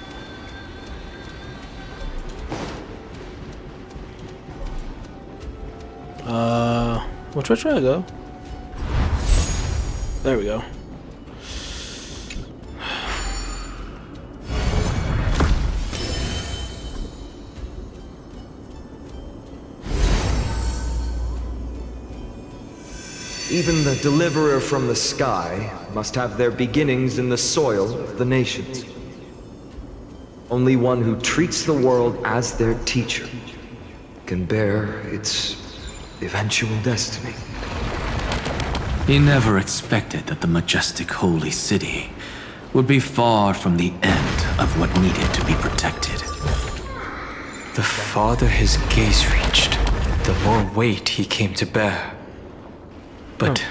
Which way should I go? There we go. Even the deliverer from the sky must have their beginnings in the soil of the nations. Only one who treats the world as their teacher can bear its eventual destiny. He never expected that the majestic holy city would be far from the end of what needed to be protected. The farther his gaze reached, the more weight he came to bear. But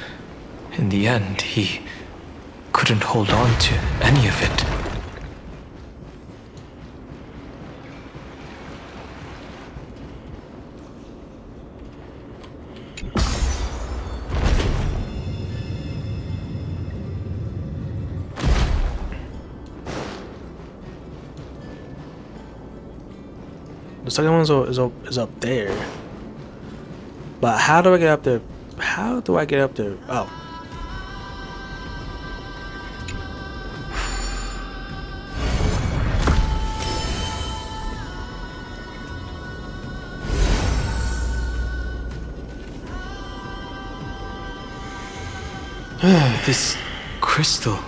in the end, he couldn't hold on to any of it. The second one is up there. But how do I get up there? How do I get up there? Oh. This crystal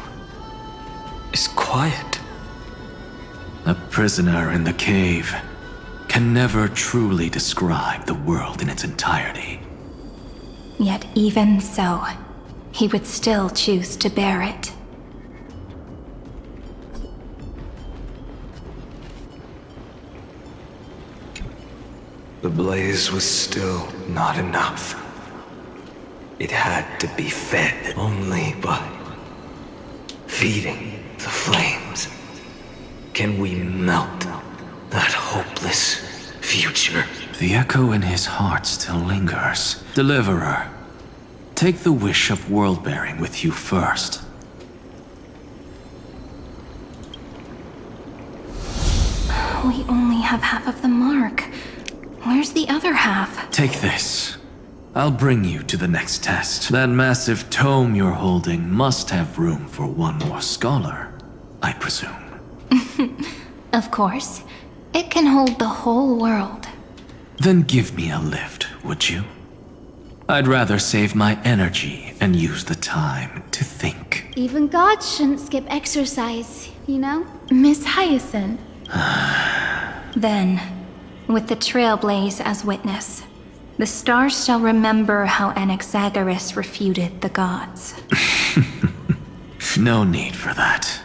is quiet. A prisoner in the cave can never truly describe the world in its entirety. Yet even so, he would still choose to bear it. The blaze was still not enough. It had to be fed only by feeding the flames. Can we melt that hopeless future? The echo in his heart still lingers. Deliverer, take the wish of world-bearing with you first. We only have half of the mark. Where's the other half? Take this. I'll bring you to the next test. That massive tome you're holding must have room for one more scholar, I presume. Of course. It can hold the whole world. Then give me a lift, would you? I'd rather save my energy and use the time to think. Even gods shouldn't skip exercise, you know? Miss Hyacinth. Then, with the Trailblaze as witness, the stars shall remember how Anaxagoras refuted the gods. No need for that.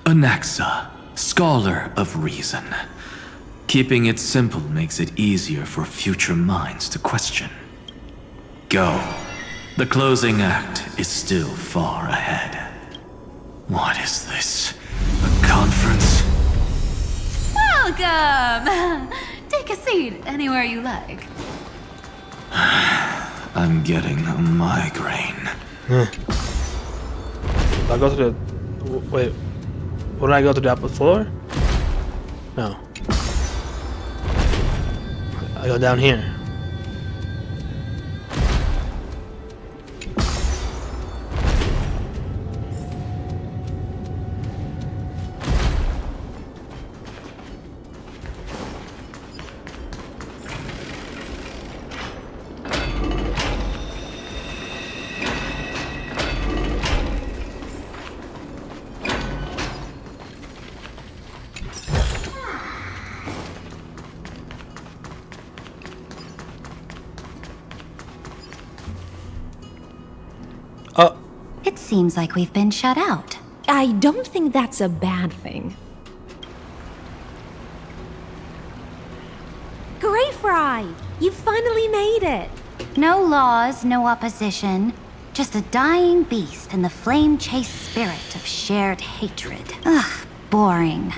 Anaxa, scholar of reason. Keeping it simple makes it easier for future minds to question. Go. The closing act is still far ahead. What is this? A conference? Welcome! Take a seat anywhere you like. I'm getting a migraine. I go to the... Wait. Would I go to the upper floor? No. I go down here. It seems like we've been shut out. I don't think that's a bad thing. Greyfry! You finally made it! No laws, no opposition. Just a dying beast and the flame-chased spirit of shared hatred. Ugh, boring.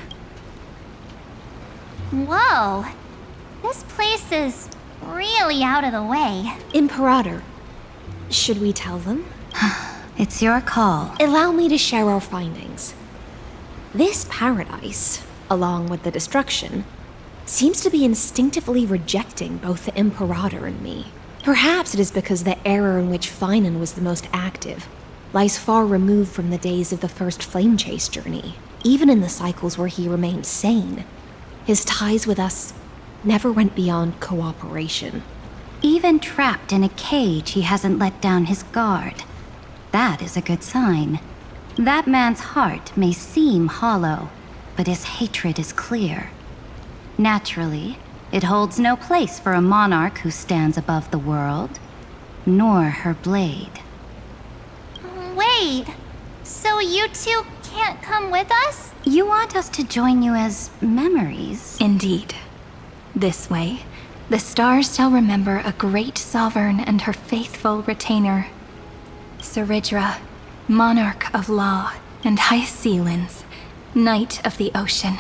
Whoa. This place is really out of the way. Imperator, should we tell them? It's your call. Allow me to share our findings. This paradise, along with the destruction, seems to be instinctively rejecting both the Imperator and me. Perhaps it is because the era in which Finan was the most active lies far removed from the days of the first flame chase journey. Even in the cycles where he remained sane, his ties with us never went beyond cooperation. Even trapped in a cage, he hasn't let down his guard. That is a good sign. That man's heart may seem hollow, but his hatred is clear. Naturally, it holds no place for a monarch who stands above the world, nor her blade. Wait, so you two can't come with us? You want us to join you as memories? Indeed. This way, the stars shall remember a great sovereign and her faithful retainer. Saridra, monarch of law, and High Sealins, knight of the ocean.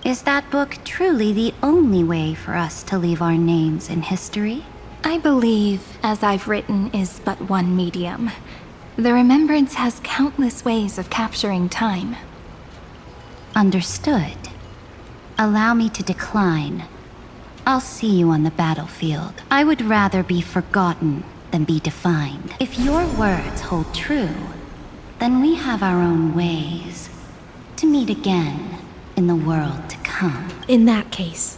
Is that book truly the only way for us to leave our names in history? I believe, as I've written, is but one medium. The remembrance has countless ways of capturing time. Understood. Allow me to decline. I'll see you on the battlefield. I would rather be forgotten than be defined. If your words hold true, then we have our own ways to meet again in the world to come. In that case,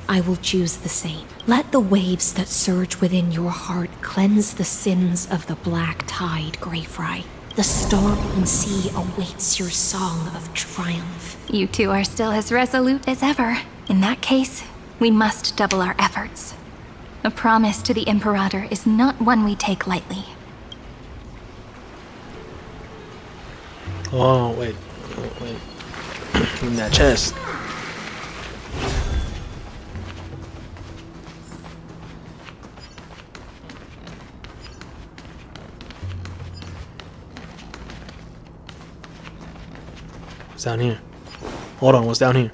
I will choose the same. Let the waves that surge within your heart cleanse the sins of the black tide, Greyfry. The storm sea awaits your song of triumph. You two are still as resolute as ever. In that case, we must double our efforts. A promise to the Imperator is not one we take lightly. Oh, wait. In that chest. What's down here? Hold on, what's down here?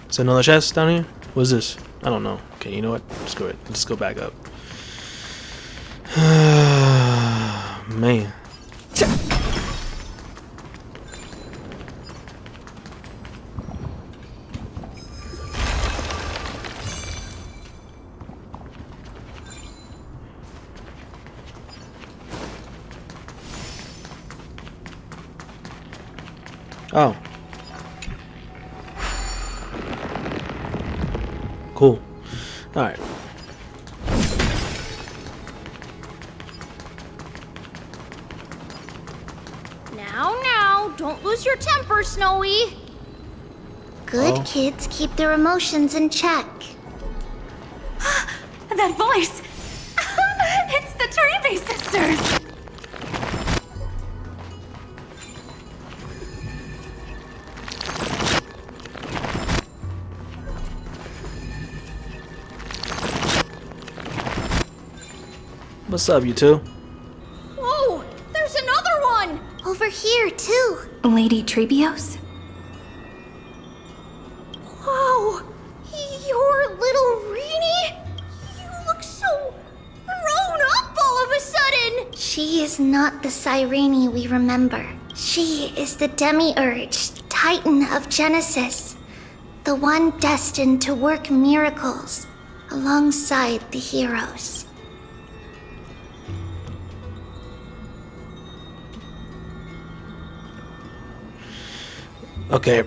Is there another chest down here? What's this? I don't know. Okay, you know what? Screw it. Let's go back up. Man. Oh. Cool. Alright. Now, don't lose your temper, Snowy. Good kids keep their emotions in check. That voice! It's the Treevee sisters! What's up, you two? Whoa, there's another one! Over here, too. Lady Treebios? Wow, you're little Reenie? You look so grown up all of a sudden! She is not the Cyrene we remember. She is the Demiurge, Titan of Genesis. The one destined to work miracles alongside the heroes. Okay.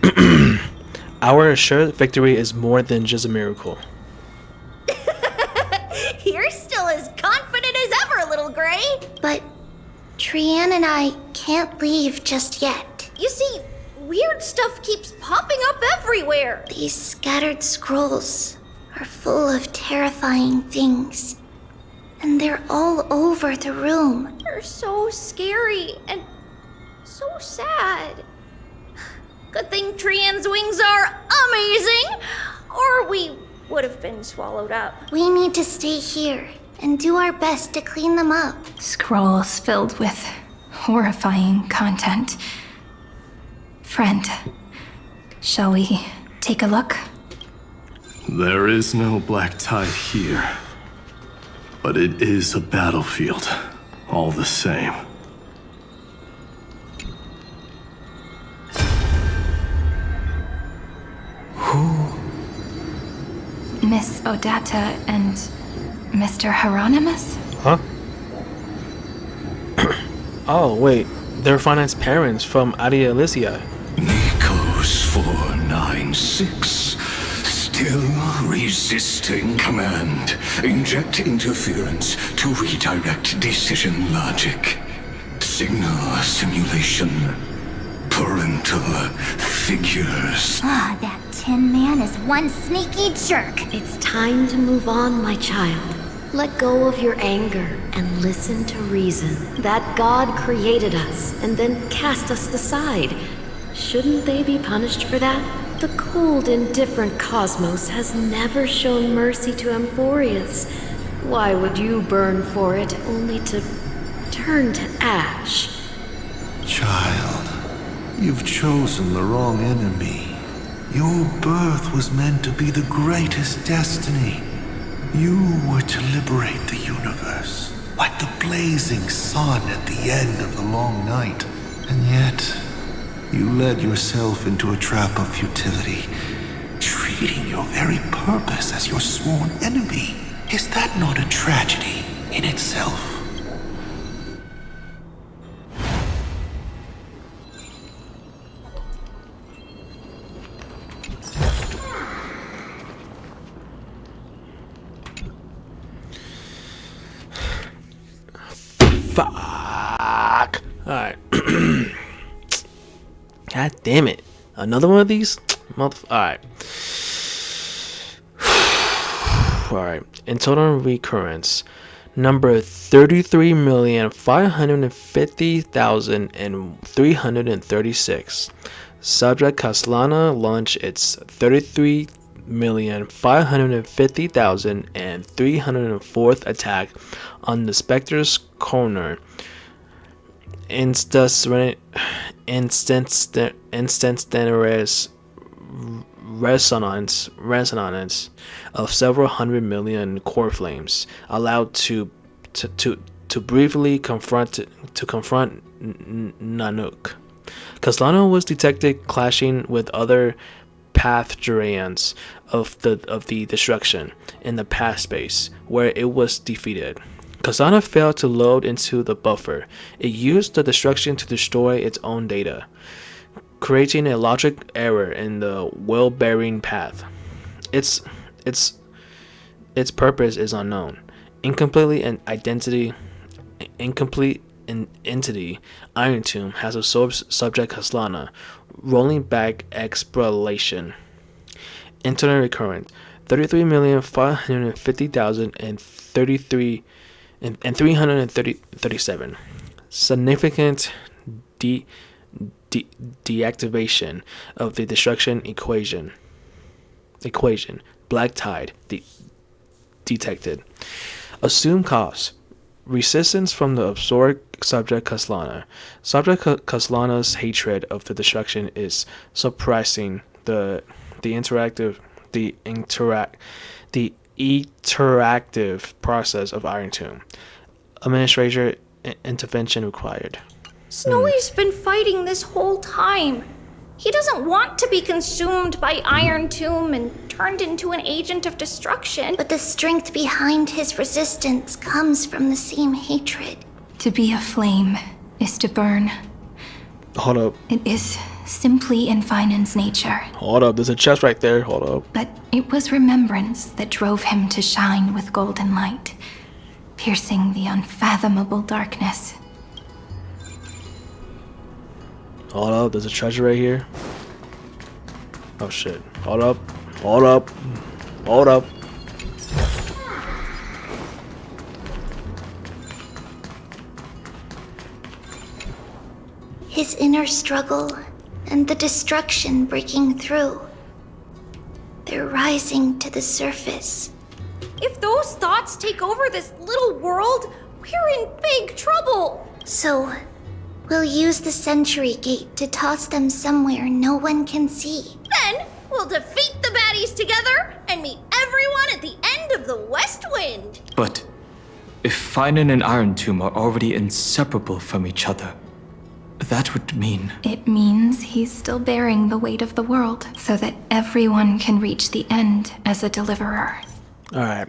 Our assured victory is more than just a miracle. You're still as confident as ever, little Gray. But Trian and I can't leave just yet. You see, weird stuff keeps popping up everywhere. These scattered scrolls are full of terrifying things. And they're all over the room. They're so scary and so sad. Good thing Trian's wings are amazing, or we would have been swallowed up. We need to stay here and do our best to clean them up. Scrolls filled with horrifying content. Friend, shall we take a look? There is no black tide here, but it is a battlefield, all the same. Miss Odata and Mr. Hieronymus? Huh? Oh, wait. They're Finite's parents from Adia Elysia. Nikos 496. Still resisting command. Inject interference to redirect decision logic. Signal simulation. Parental figures. Ah, that Tin Man is one sneaky jerk. It's time to move on, my child. Let go of your anger and listen to reason. That God created us and then cast us aside. Shouldn't they be punished for that? The cold, indifferent cosmos has never shown mercy to Amphorius. Why would you burn for it only to turn to ash? Child, you've chosen the wrong enemy. Your birth was meant to be the greatest destiny. You were to liberate the universe, like the blazing sun at the end of the long night. And yet, you led yourself into a trap of futility, treating your very purpose as your sworn enemy. Is that not a tragedy in itself? Fuck. Alright. God damn it. Another one of these? Alright. Alright. In total recurrence, number 33,550,336. Subject Kaslana launched its 33,550,304th attack on the Spectre's corner. Instantaneous resonance of several hundred million core flames allowed to briefly confront Nanook. Kaslana was detected clashing with other Path-Durans of the destruction in the past space, where it was defeated. Kaslana failed to load into the buffer. It used the destruction to destroy its own data, creating a logic error in the well-bearing path. Its purpose is unknown. Incomplete entity, Iron Tomb has absorbed subject Kaslana, rolling back explanation. Internal recurrent 33,550,337. Significant deactivation of the destruction equation. Black Tide detected. Assumed cause. Resistance from the absorbed subject Kaslana. Subject Kaslana's hatred of the destruction is suppressing the interactive process of Iron Tomb. Administrator intervention required. Snowy's been fighting this whole time. He doesn't want to be consumed by Iron Tomb and turned into an agent of destruction. But the strength behind his resistance comes from the same hatred. To be a flame is to burn. Hold up. It is simply in Finan's nature. Hold up. There's a chest right there. Hold up. But it was remembrance that drove him to shine with golden light, piercing the unfathomable darkness. Hold up, there's a treasure right here. Oh shit. Hold up. Hold up. Hold up. His inner struggle and the destruction breaking through. They're rising to the surface. If those thoughts take over this little world, we're in big trouble. So, we'll use the Century Gate to toss them somewhere no one can see. Then, we'll defeat the baddies together and meet everyone at the end of the West Wind. But if Finan and Iron Tomb are already inseparable from each other, that would mean... It means he's still bearing the weight of the world, so that everyone can reach the end as a deliverer. Alright.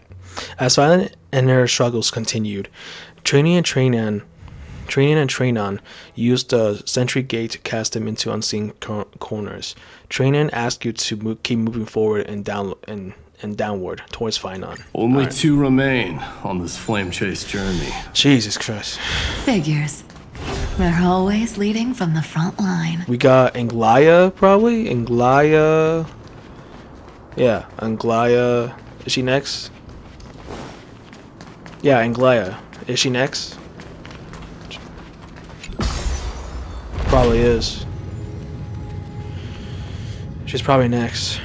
As Finan and her struggles continued, Trini and Trainin and Trainon use the sentry gate to cast them into unseen corners. Trainin asks you to keep moving forward and downward towards Finon. Only two remain on this flame chase journey. Jesus Christ. Figures. They're always leading from the front line. We got Anglaya, probably? Anglaya. Yeah, Anglaya. Is she next? Yeah, Anglaya. Is she next? Probably is. She's probably next.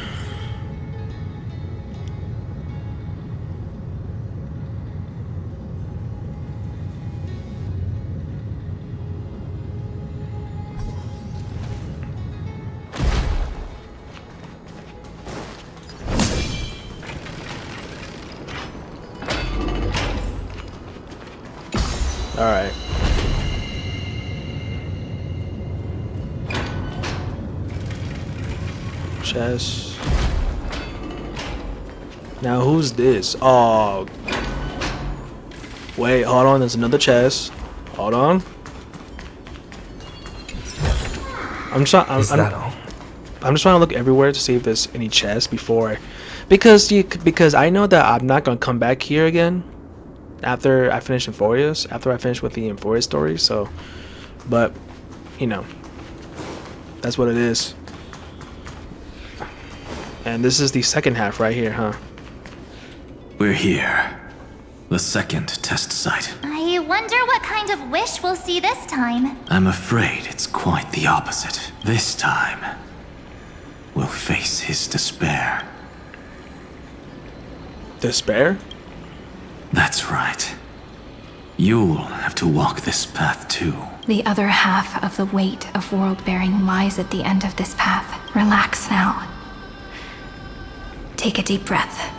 Alright. Chest. Now who's this? Oh. Wait, hold on. There's another chest. Hold on. I'm just trying to look everywhere to see if there's any chests before, because I know that I'm not gonna come back here again after I finish Euphorius, after I finish with the Euphorius story. So, but you know, that's what it is. And this is the second half right here, huh? We're here. The second test site. I wonder what kind of wish we'll see this time. I'm afraid it's quite the opposite. This time, we'll face his despair. Despair? That's right. You'll have to walk this path too. The other half of the weight of world-bearing lies at the end of this path. Relax now. Take a deep breath.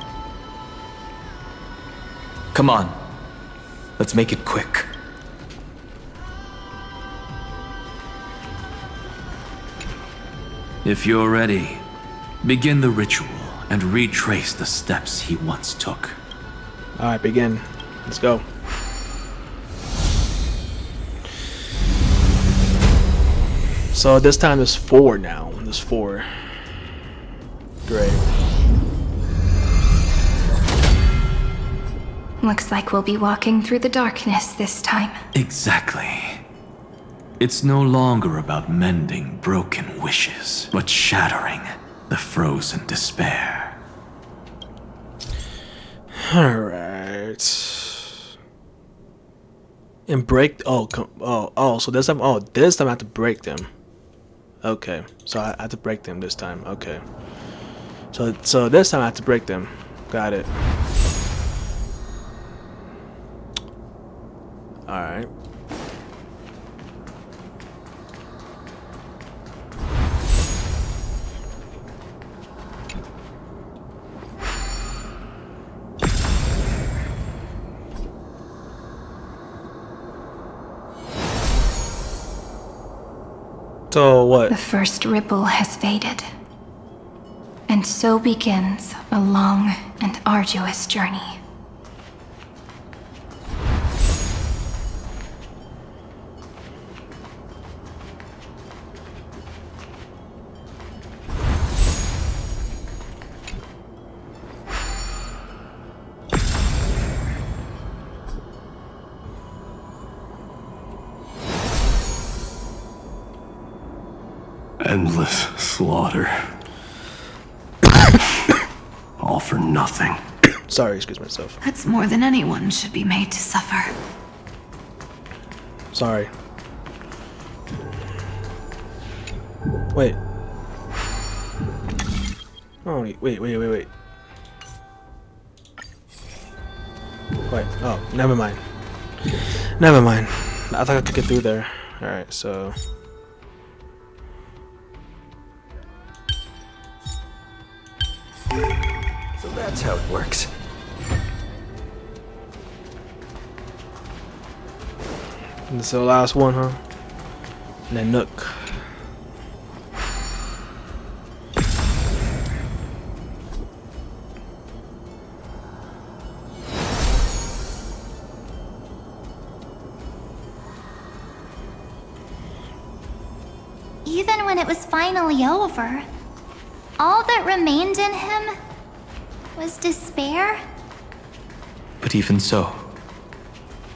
Come on. Let's make it quick. If you're ready, begin the ritual and retrace the steps he once took. Alright, begin. Let's go. So this time there's 4 now. There's 4. Great. Looks like we'll be walking through the darkness this time. Exactly. It's no longer about mending broken wishes, but shattering the frozen despair. Alright. And break. So this time. Oh, this time I have to break them. Okay. So I have to break them this time. Okay. So this time I have to break them. Got it. Alright. So what? The first ripple has faded. And so begins a long and arduous journey. Endless slaughter. All for nothing. Sorry, excuse myself. That's more than anyone should be made to suffer. Sorry. Wait. Oh, wait. Wait, oh, never mind. Never mind. I thought I could get through there. Alright, so... So that's how it works. And this is the last one, huh? And then Nook. when it was finally over, all that remained in him was despair. But even so,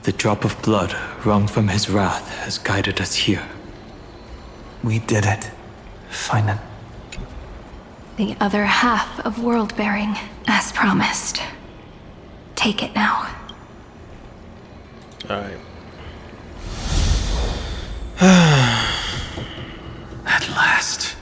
the drop of blood wrung from his wrath has guided us here. We did it. Finan. The other half of world bearing, as promised. Take it now. Alright. At last,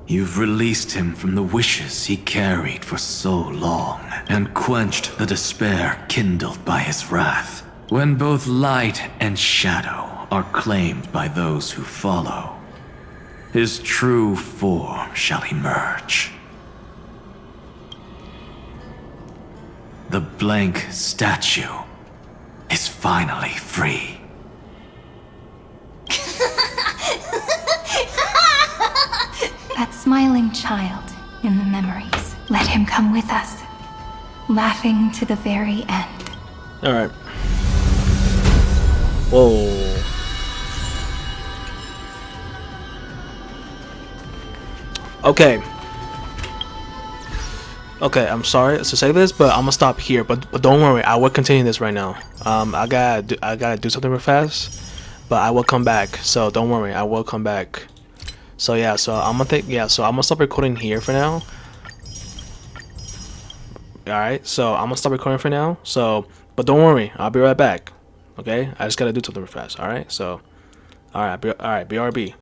you've released him from the wishes he carried for so long, and quenched the despair kindled by his wrath. When both light and shadow are claimed by those who follow, his true form shall emerge. The blank statue is finally free. That smiling child in the memories. Let him come with us, laughing to the very end. Alright. Whoa. Okay. Okay, I'm sorry to say this, but I'm gonna stop here. But don't worry, I will continue this right now. I gotta do something real fast, but I will come back. So don't worry, I will come back. So yeah, so I'm gonna stop recording here for now. Alright, so I'm gonna stop recording for now. So, but don't worry, I'll be right back. Okay, I just gotta do something real fast. Alright, so, alright, BRB.